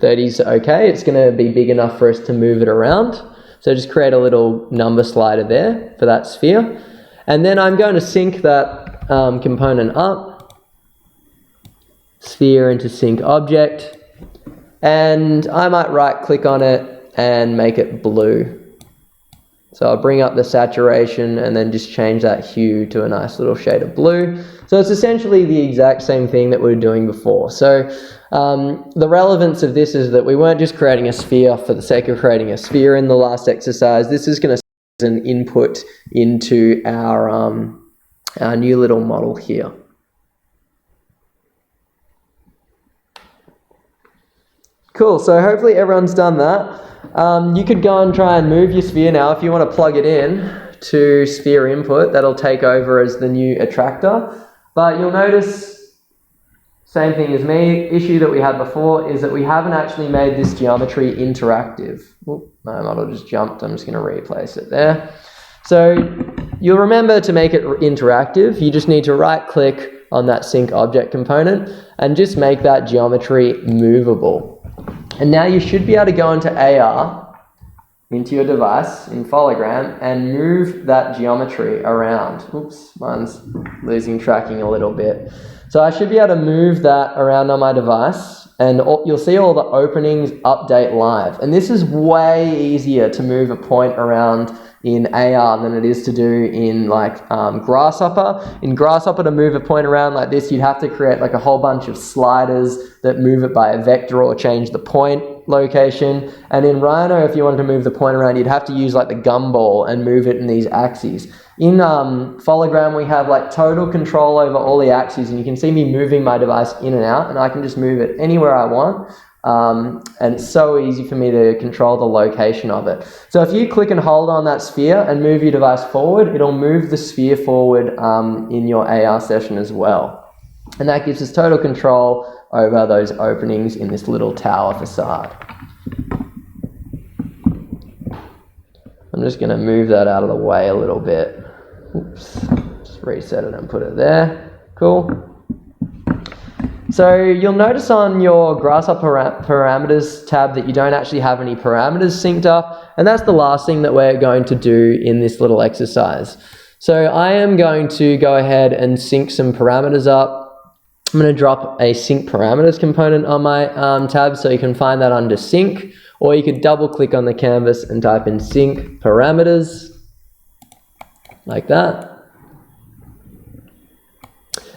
S1: 30's okay. It's going to be big enough for us to move it around. So just create a little number slider there for that sphere. And then I'm going to sync that component up, sphere into sync object, and I might right click on it and make it blue. So I'll bring up the saturation and then just change that hue to a nice little shade of blue. So it's essentially the exact same thing that we were doing before. So the relevance of this is that we weren't just creating a sphere for the sake of creating a sphere in the last exercise. This is going to serve as an input into our new little model here. Cool, so hopefully everyone's done that. You could go and try and move your sphere now if you want to plug it in to sphere input. That'll take over as the new attractor. But you'll notice, same thing as me, issue that we had before is that we haven't actually made this geometry interactive. Oop, my model just jumped. I'm just going to replace it there. So you'll remember, to make it interactive, you just need to right click on that sync object component and just make that geometry movable. And now you should be able to go into AR, into your device in Phologram and move that geometry around. Oops, mine's losing tracking a little bit. So I should be able to move that around on my device, and you'll see all the openings update live. And this is way easier to move a point around in AR than it is to do in like Grasshopper. In Grasshopper, to move a point around like this, you'd have to create like a whole bunch of sliders that move it by a vector or change the point location. And in Rhino, if you wanted to move the point around, you'd have to use like the gumball and move it in these axes. In Fologram, we have like total control over all the axes, and you can see me moving my device in and out, and I can just move it anywhere I want. And it's so easy for me to control the location of it. So if you click and hold on that sphere and move your device forward, it'll move the sphere forward in your AR session as well. And that gives us total control over those openings in this little tower facade. I'm just going to move that out of the way a little bit. Oops, just reset it and put it there. Cool. So you'll notice on your Grasshopper parameters tab that you don't actually have any parameters synced up, and that's the last thing that we're going to do in this little exercise. So I am going to go ahead and sync some parameters up. I'm going to drop a sync parameters component on my tab, so you can find that under sync, or you could double click on the canvas and type in sync parameters, like that.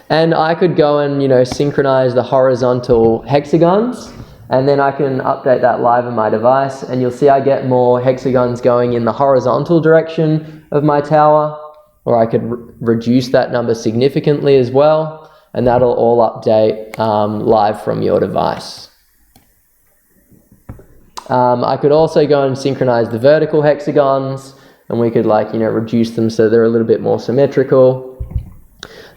S1: And I could go and, synchronize the horizontal hexagons, and then I can update that live on my device, and you'll see I get more hexagons going in the horizontal direction of my tower, or I could reduce that number significantly as well, and that'll all update live from your device. I could also go and synchronize the vertical hexagons, and we could reduce them so they're a little bit more symmetrical.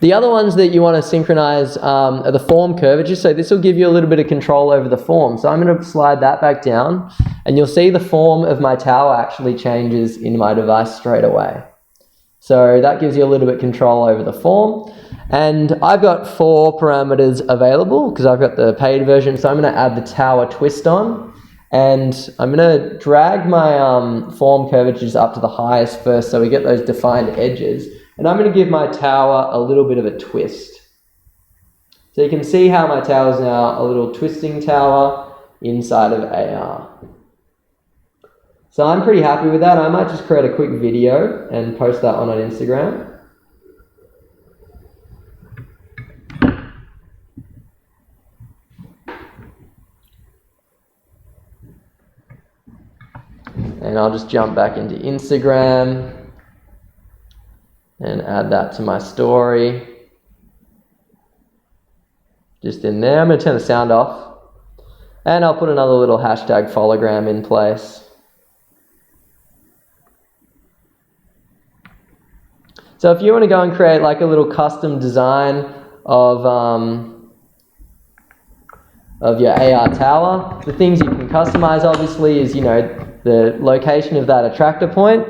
S1: The other ones that you want to synchronize are the form curvature, so this will give you a little bit of control over the form. So I'm going to slide that back down, and you'll see the form of my tower actually changes in my device straight away. So that gives you a little bit of control over the form. And I've got 4 parameters available because I've got the paid version, so I'm going to add the tower twist on. And I'm going to drag my form curvatures up to the highest first so we get those defined edges. And I'm going to give my tower a little bit of a twist. So you can see how my tower is now a little twisting tower inside of AR. So I'm pretty happy with that. I might just create a quick video and post that on Instagram. And I'll just jump back into Instagram and add that to my story. Just in there. I'm going to turn the sound off. And I'll put another little hashtag Phologram in place. So if you want to go and create like a little custom design of your AR tower, the things you can customize obviously is, the location of that attractor point,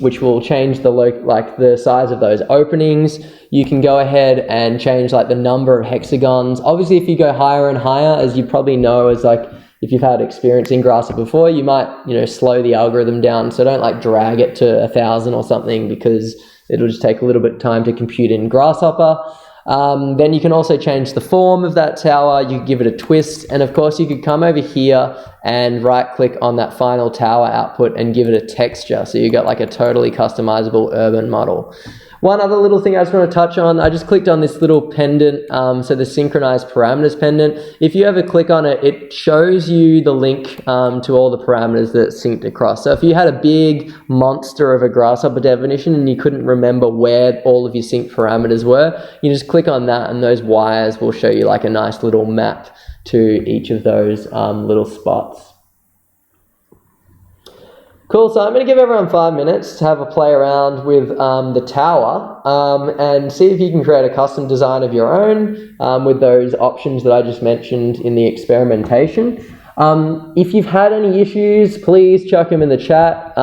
S1: which will change the size of those openings. You can go ahead and change the number of hexagons. Obviously, if you go higher and higher, as you probably know, if you've had experience in Grasshopper before, you might slow the algorithm down. So don't drag it to 1,000 or something, because it'll just take a little bit of time to compute in Grasshopper. Then you can also change the form of that tower. You can give it a twist, and of course you could come over here and right click on that final tower output and give it a texture, so you got a totally customizable urban model. One other little thing I just want to touch on, I just clicked on this little pendant, so the synchronized parameters pendant. If you ever click on it, it shows you the link to all the parameters that synced across. So if you had a big monster of a Grasshopper definition and you couldn't remember where all of your sync parameters were, you just click on that and those wires will show you a nice little map to each of those little spots. Cool, so I'm going to give everyone 5 minutes to have a play around with the tower and see if you can create a custom design of your own with those options that I just mentioned in the experimentation. If you've had any issues, please chuck them in the chat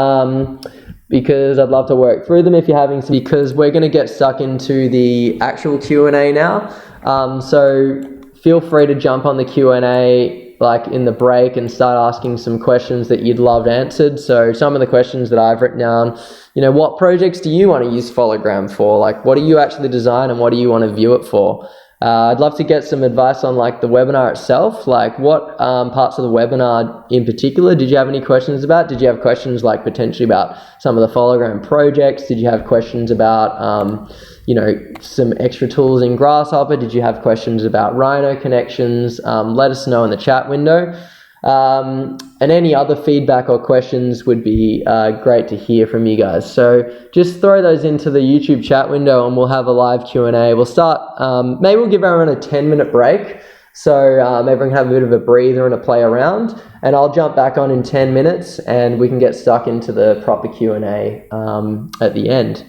S1: because I'd love to work through them if you're having some, because we're going to get stuck into the actual Q&A now. So feel free to jump on the Q&A like in the break and start asking some questions that you'd love answered. So some of the questions that I've written down, you know, what projects do you want to use Phologram for? Like, what do you actually design and what do you want to view it for? I'd love to get some advice on like the webinar itself, like what parts of the webinar in particular did you have any questions about? Did you have questions like potentially about some of the Fologram projects? Did you have questions about, you know, some extra tools in Grasshopper? Did you have questions about Rhino connections? Let us know in the chat window. And any other feedback or questions would be great to hear from you guys. So just throw those into the YouTube chat window and we'll have a live Q&A. We'll start, maybe we'll give everyone a 10-minute break. So everyone can have a bit of a breather and a play around. And I'll jump back on in 10 minutes and we can get stuck into the proper Q&A at the end.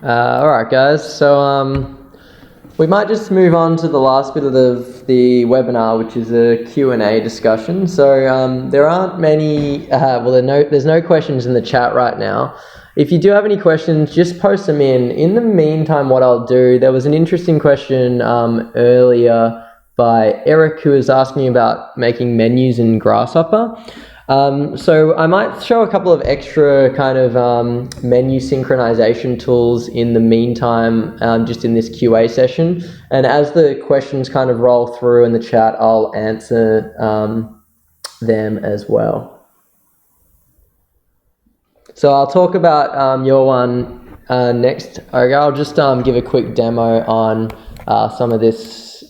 S1: All right, guys. So we might just move on to the last bit of the webinar, which is a Q&A discussion. So there aren't many. There's no questions in the chat right now. If you do have any questions, just post them in. In the meantime, what I'll do, there was an interesting question earlier by Eric, who was asking about making menus in Grasshopper. So I might show a couple of extra kind of menu synchronization tools in the meantime, just in this QA session. And as the questions kind of roll through in the chat, I'll answer them as well. So I'll talk about your one next. Okay, I'll just give a quick demo on some of this,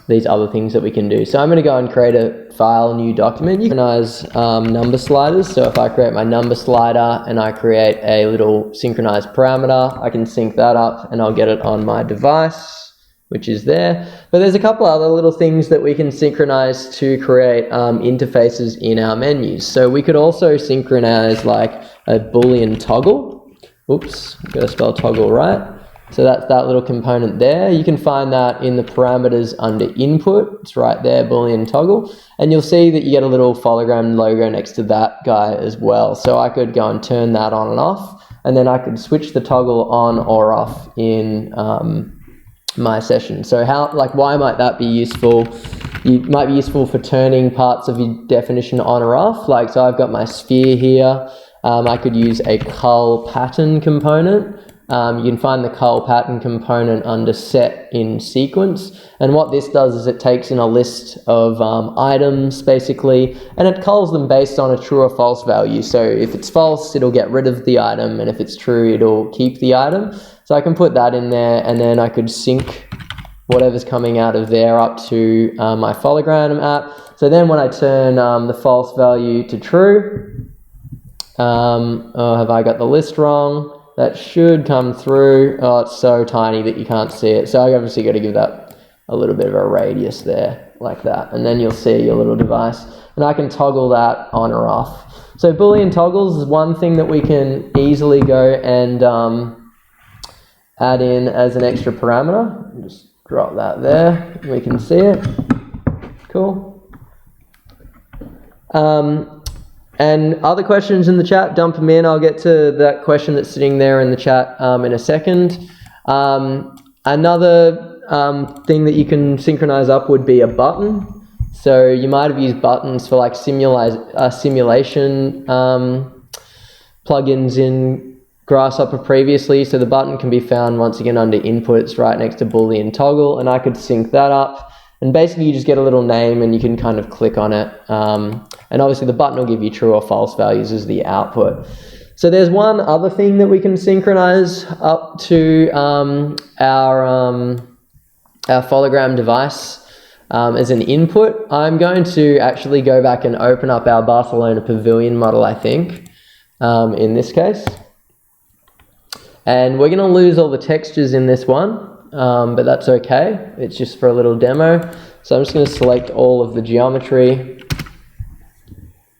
S1: these other things that we can do. So I'm going to go and create a file, new document. You can synchronize number sliders. So if I create my number slider and I create a little synchronized parameter, I can sync that up and I'll get it on my device, which is there. But there's a couple other little things that we can synchronize to create interfaces in our menus. So we could also synchronize like a Boolean toggle. Oops, gotta spell toggle right. So that's that little component there. You can find that in the parameters under input. It's right there, Boolean toggle. And you'll see that you get a little Phologram logo next to that guy as well. So I could go and turn that on and off, and then I could switch the toggle on or off in my session. So why might that be useful? It might be useful for turning parts of your definition on or off. So I've got my sphere here. I could use a cull pattern component. You can find the cull pattern component under set in sequence. And what this does is it takes in a list of items basically, and it culls them based on a true or false value. So if it's false, it'll get rid of the item, and if it's true, it'll keep the item. So I can put that in there, and then I could sync whatever's coming out of there up to my Phologram app. So then when I turn the false value to true, oh, have I got the list wrong? That should come through. Oh, it's so tiny that you can't see it. So I obviously got to give that a little bit of a radius there, like that. And then you'll see your little device. And I can toggle that on or off. So Boolean toggles is one thing that we can easily go and add in as an extra parameter. Just drop that there. We can see it. Cool. And other questions in the chat, dump them in. I'll get to that question that's sitting there in the chat in a second. Another thing that you can synchronize up would be a button. So you might have used buttons for like simulation plugins in Grasshopper previously. So the button can be found once again under input. It's right next to Boolean toggle, and I could sync that up. And basically you just get a little name and you can kind of click on it. And obviously the button will give you true or false values as the output. So there's one other thing that we can synchronize up to our Phologram device as an input. I'm going to actually go back and open up our Barcelona pavilion model, I think, in this case. And we're going to lose all the textures in this one. But that's okay. It's just for a little demo. So I'm just going to select all of the geometry,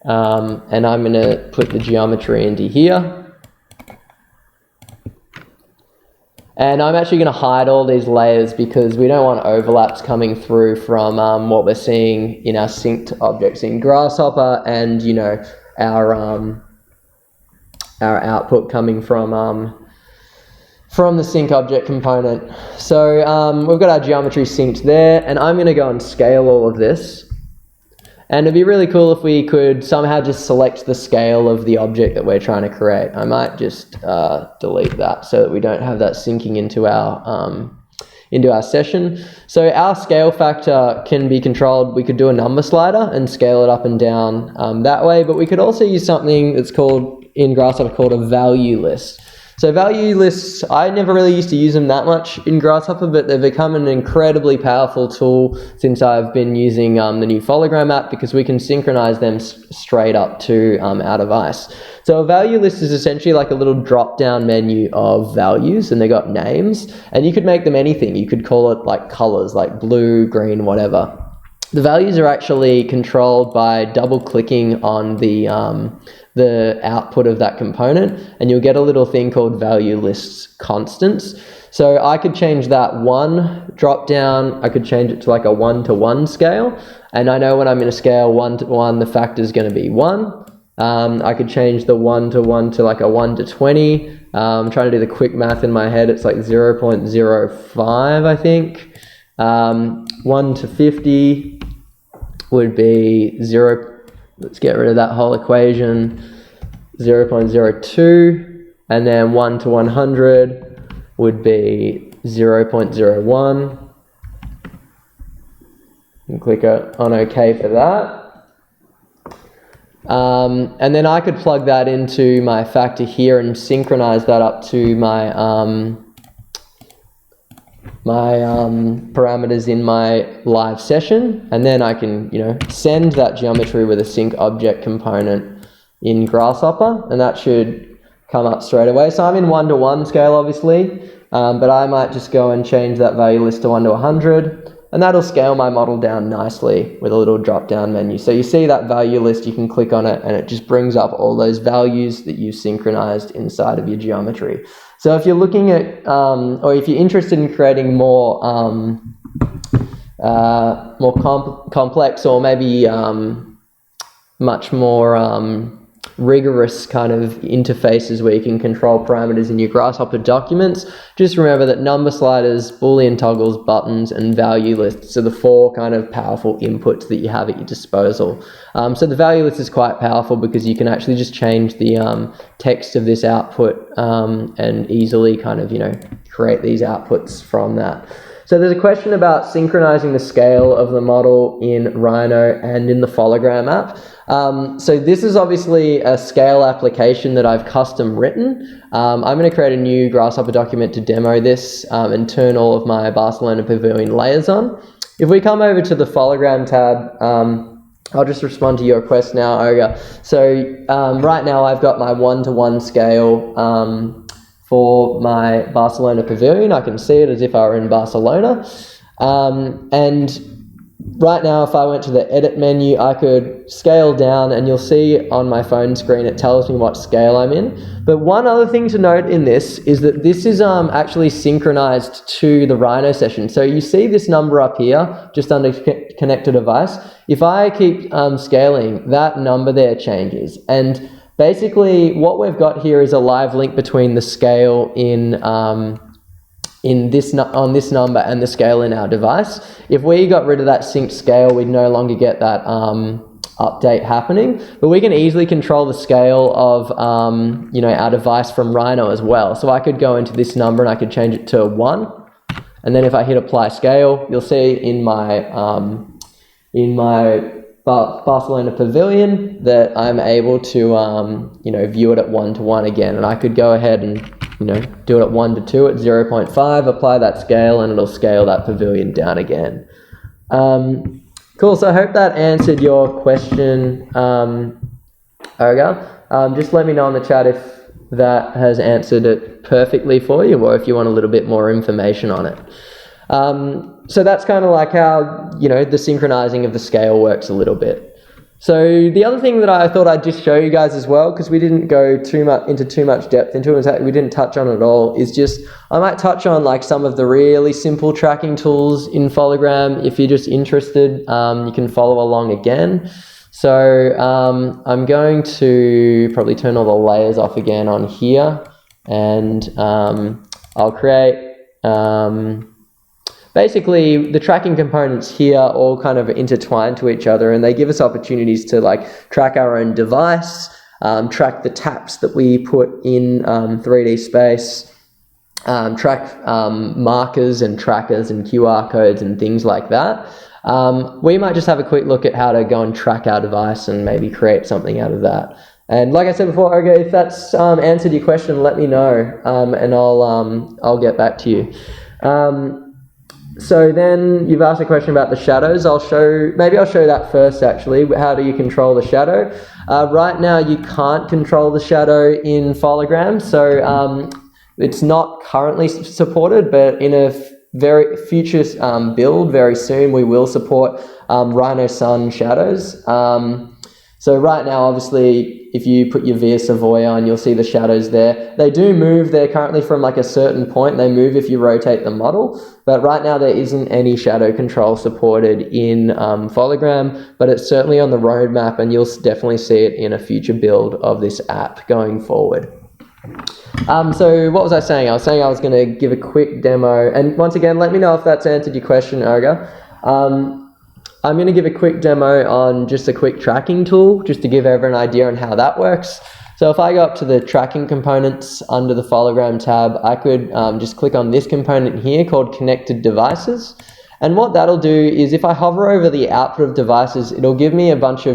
S1: and I'm going to put the geometry into here. And I'm actually going to hide all these layers because we don't want overlaps coming through from what we're seeing in our synced objects in Grasshopper, and our output coming from the sync object component. So we've got our geometry synced there, and I'm going to go and scale all of this. And it'd be really cool if we could somehow just select the scale of the object that we're trying to create. I might just delete that so that we don't have that syncing into our session. So our scale factor can be controlled. We could do a number slider and scale it up and down that way, but we could also use something that's called, in Grasshopper, called a value list. So value lists, I never really used to use them that much in Grasshopper, but they've become an incredibly powerful tool since I've been using the new Phologram app, because we can synchronize them straight up to our device. So a value list is essentially like a little drop-down menu of values, and they got names, and you could make them anything. You could call it like colors, like blue, green, whatever. The values are actually controlled by double-clicking on the the output of that component, and you'll get a little thing called value lists constants. So I could change that 1 drop down, I could change it to like a 1-to-1 scale, and I know when I'm in a scale 1-to-1, the factor is going to be 1. I could change the 1-to-1 to like a 1-to-20. I'm trying to do the quick math in my head. It's like 0.05, I think. 1-to-50 would be 0. Let's get rid of that whole equation. 0.02, and then 1-to-100 would be 0.01. And click on OK for that. And then I could plug that into my factor here and synchronize that up to my parameters in my live session, and then I can, send that geometry with a sync object component in Grasshopper, and that should come up straight away. So I'm in 1-to-1 scale, obviously, but I might just go and change that value list to 1-to-100, and that'll scale my model down nicely with a little drop-down menu. So you see that value list, you can click on it, and it just brings up all those values that you synchronized inside of your geometry. So if you're looking at, or if you're interested in creating more complex, or maybe much more rigorous kind of interfaces where you can control parameters in your Grasshopper documents, just remember that number sliders, Boolean toggles, buttons, and value lists are the 4 kind of powerful inputs that you have at your disposal. So the value list is quite powerful because you can actually just change the text of this output and easily kind of, create these outputs from that. So there's a question about synchronizing the scale of the model in Rhino and in the Fologram app. So this is obviously a scale application that I've custom written. I'm going to create a new Grasshopper document to demo this and turn all of my Barcelona Pavilion layers on. If we come over to the Fologram tab, I'll just respond to your request now, Olga. So right now I've got my 1-to-1 scale for my Barcelona Pavilion. I can see it as if I were in Barcelona. And right now, if I went to the edit menu, I could scale down, and you'll see on my phone screen, it tells me what scale I'm in. But one other thing to note in this is that this is actually synchronized to the Rhino session. So you see this number up here, just under connect to device. If I keep scaling, that number there changes. And basically, what we've got here is a live link between the scale on this number and the scale in our device. If we got rid of that synced scale, we'd no longer get that update happening. But we can easily control the scale of our device from Rhino as well. So I could go into this number and I could change it to 1. And then if I hit apply scale, you'll see in my Barcelona Pavilion that I'm able to view it at 1-to-1 again, and I could go ahead and do it at 1-to-2 at 0.5, apply that scale, and it'll scale that pavilion down again. Cool. So I hope that answered your question, Olga. Just let me know in the chat if that has answered it perfectly for you, or if you want a little bit more information on it. So that's kind of like how, the synchronizing of the scale works a little bit. So the other thing that I thought I'd just show you guys as well, because we didn't go into too much depth into it, we didn't touch on it at all, is just, I might touch on like some of the really simple tracking tools in Phologram. If you're just interested, you can follow along again. So I'm going to probably turn all the layers off again on here, and I'll create basically the tracking components here all kind of intertwine to each other, and they give us opportunities to like track our own device, track the taps that we put in 3D space, track markers and trackers and QR codes and things like that. We might just have a quick look at how to go and track our device and maybe create something out of that. And like I said before, okay, if that's answered your question, let me know, and I'll get back to you. So then you've asked a question about the shadows. Maybe I'll show that first actually. How do you control the shadow? Right now you can't control the shadow in Phologram, so it's not currently supported, but in a very future build very soon we will support Rhino Sun shadows. So right now obviously if you put your Via Savoy on, you'll see the shadows there. They do move. They're currently from like a certain point. They move if you rotate the model, but right now there isn't any shadow control supported in Phologram, but it's certainly on the roadmap, and you'll definitely see it in a future build of this app going forward. So what was I saying? I was saying I was going to give a quick demo, and once again, let me know if that's answered your question, Olga. I'm going to give a quick demo on just a quick tracking tool, just to give everyone an idea on how that works. So if I go up to the tracking components under the Fologram tab, I could just click on this component here called connected devices. And what that'll do is if I hover over the output of devices, it'll give me a list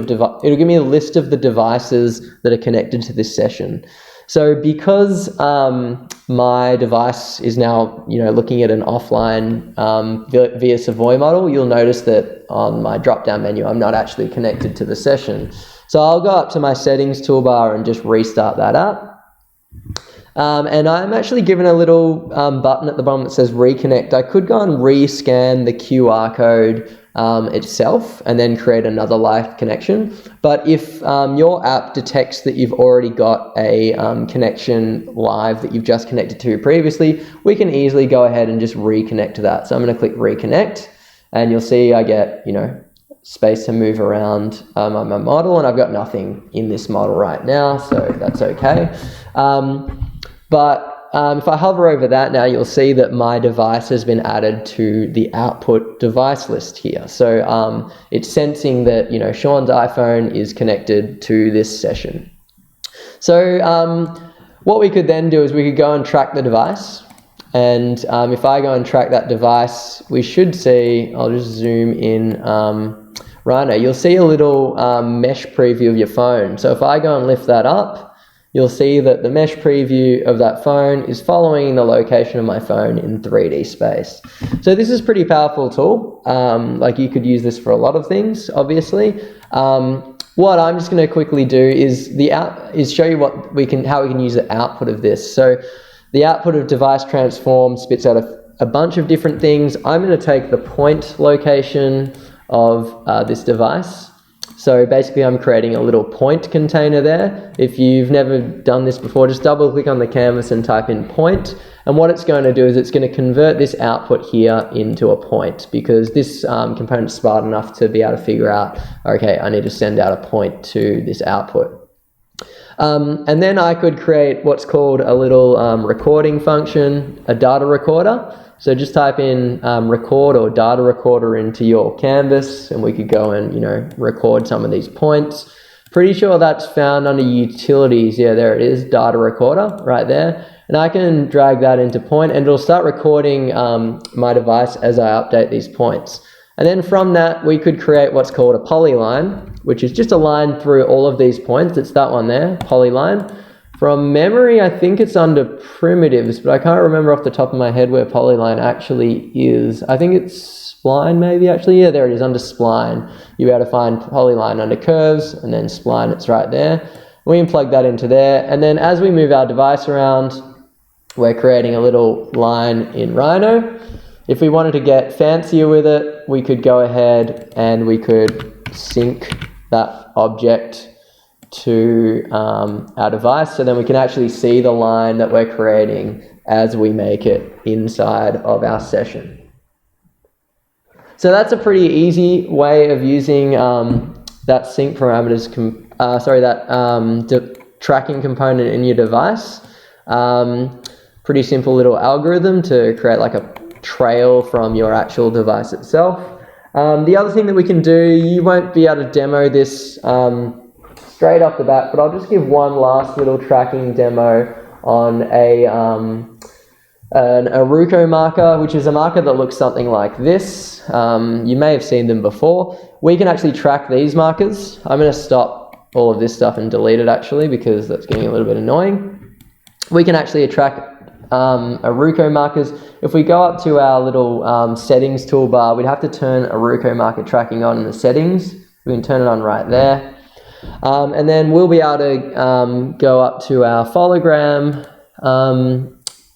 S1: of the devices that are connected to this session. So because my device is now, looking at an offline Via Savoy model, you'll notice that on my drop-down menu, I'm not actually connected to the session. So I'll go up to my settings toolbar and just restart that app. And I'm actually given a little button at the bottom that says reconnect. I could go and rescan the QR code itself and then create another live connection. But if your app detects that you've already got a connection live that you've just connected to previously, we can easily go ahead and just reconnect to that. So I'm going to click reconnect, and you'll see I get, space to move around on my model, and I've got nothing in this model right now, so that's okay. But if I hover over that now, you'll see that my device has been added to the output device list here. So it's sensing that, Sean's iPhone is connected to this session. So what we could then do is we could go and track the device. And if I go and track that device, we should see, I'll just zoom in, Rhino, you'll see a little mesh preview of your phone. So if I go and lift that up, you'll see that the mesh preview of that phone is following the location of my phone in 3D space. So this is a pretty powerful tool. Like you could use this for a lot of things, obviously. What I'm just going to quickly do is show you how we can use the output of this. So the output of device transform spits out a bunch of different things. I'm going to take the point location of this device. So basically I'm creating a little point container there. If you've never done this before, just double click on the canvas and type in point. And what it's going to do is it's going to convert this output here into a point, because this component's smart enough to be able to figure out, okay, I need to send out a point to this output. And then I could create what's called a little recording function, a data recorder. So just type in record or data recorder into your canvas, and we could go and, record some of these points. Pretty sure that's found under utilities. Yeah, there it is, data recorder right there. And I can drag that into point, and it'll start recording my device as I update these points. And then from that, we could create what's called a polyline, which is just a line through all of these points. It's that one there, polyline. From memory, I think it's under primitives, but I can't remember off the top of my head where polyline actually is. I think it's spline maybe actually. Yeah, there it is, under spline. You'll be able to find polyline under curves, and then spline, it's right there. We can plug that into there. And then as we move our device around, we're creating a little line in Rhino. If we wanted to get fancier with it, we could go ahead and we could sync that object to our device, so then we can actually see the line that we're creating as we make it inside of our session. So that's a pretty easy way of using that sync parameters, tracking component in your device. Pretty simple little algorithm to create like a trail from your actual device itself. The other thing that we can do, you won't be able to demo this straight off the bat, but I'll just give one last little tracking demo on an Aruko marker, which is a marker that looks something like this. You may have seen them before. We can actually track these markers. I'm going to stop all of this stuff and delete it actually, because that's getting a little bit annoying. We can actually track Aruko markers. If we go up to our little settings toolbar, we'd have to turn Aruko marker tracking on in the settings. We can turn it on right there. And then we'll be able to go up to our Fologram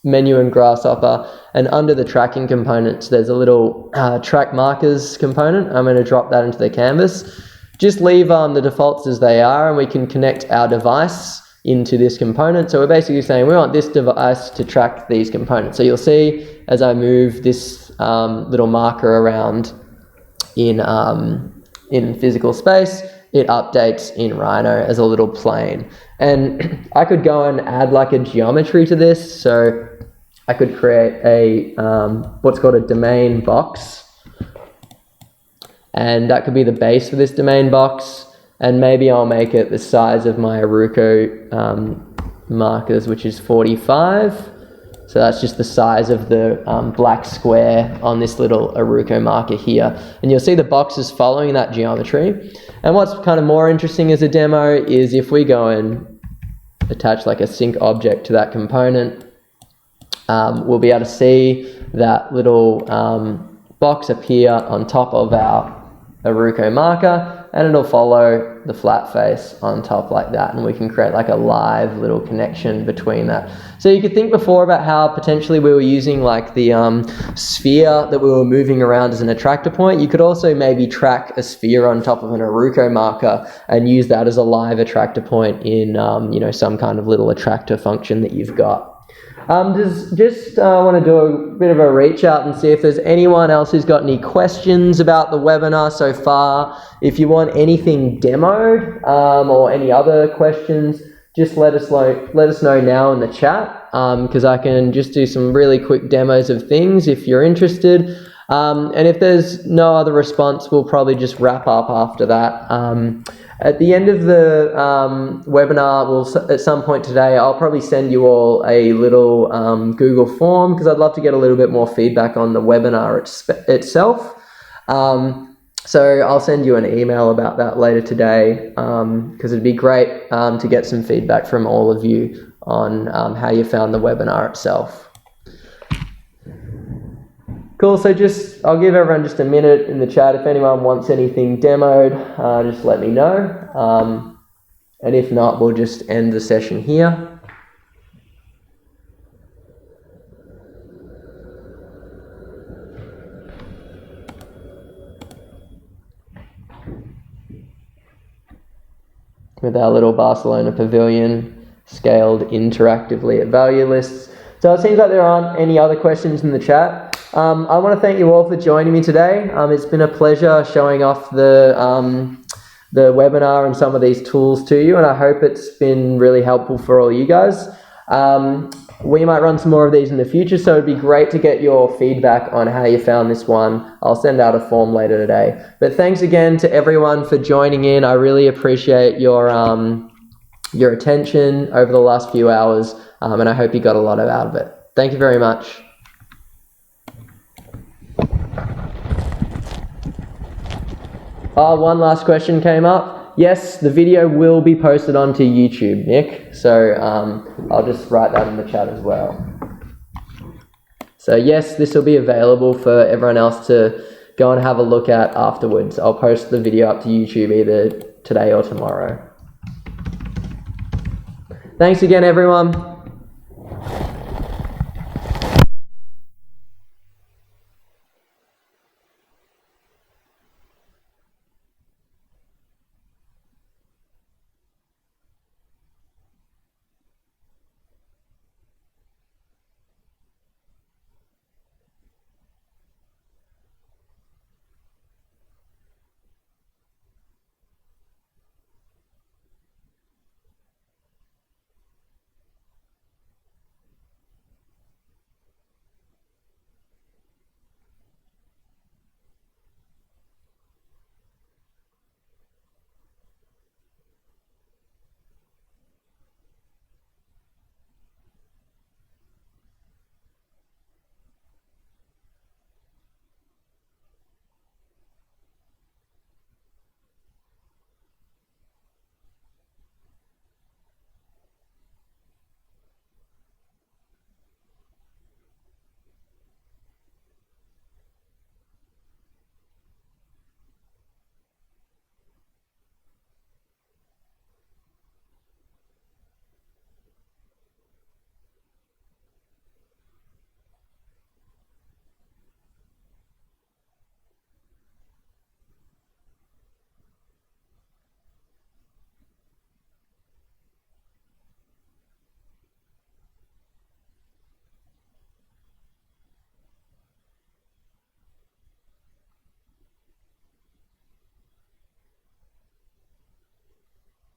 S1: menu in Grasshopper, and under the tracking components, there's a little track markers component. I'm going to drop that into the canvas. just leave the defaults as they are, and we can connect our device into this component. So we're basically saying we want this device to track these components. So you'll see as I move this little marker around in physical space, it updates in Rhino as a little plane. And I could go and add like a geometry to this. So I could create a what's called a domain box, and that could be the base for this domain box. And maybe I'll make it the size of my Aruko markers, which is 45. So that's just the size of the black square on this little Aruko marker here. And you'll see the box is following that geometry. And what's kind of more interesting as a demo is if we go and attach like a sync object to that component, we'll be able to see that little box appear on top of our Aruko marker, and it'll follow the flat face on top like that, and we can create like a live little connection between that. So you could think before about how potentially we were using like the sphere that we were moving around as an attractor point. You could also maybe track a sphere on top of an Aruko marker and use that as a live attractor point in you know, some kind of little attractor function that you've got. Just want to do a bit of a reach out and see if there's anyone else who's got any questions about the webinar so far. If you want anything demoed or any other questions, just let us know now in the chat, because I can just do some really quick demos of things if you're interested. And if there's no other response, we'll probably just wrap up after that. At the end of the webinar, at some point today, I'll probably send you all a little Google form, because I'd love to get a little bit more feedback on the webinar itself. So I'll send you an email about that later today, because it'd be great to get some feedback from all of you on how you found the webinar itself. Cool, so I'll give everyone just a minute in the chat. If anyone wants anything demoed, just let me know. And if not, we'll just end the session here. With our little Barcelona pavilion scaled interactively at value lists. So it seems like there aren't any other questions in the chat. I want to thank you all for joining me today. It's been a pleasure showing off the webinar and some of these tools to you, and I hope it's been really helpful for all you guys. We might run some more of these in the future, so it'd be great to get your feedback on how you found this one. I'll send out a form later today. But thanks again to everyone for joining in. I really appreciate your attention over the last few hours, and I hope you got a lot out of it. Thank you very much. One last question came up. Yes, the video will be posted onto YouTube, Nick. So I'll just write that in the chat as well. So yes, this will be available for everyone else to go and have a look at afterwards. I'll post the video up to YouTube either today or tomorrow. Thanks again, everyone.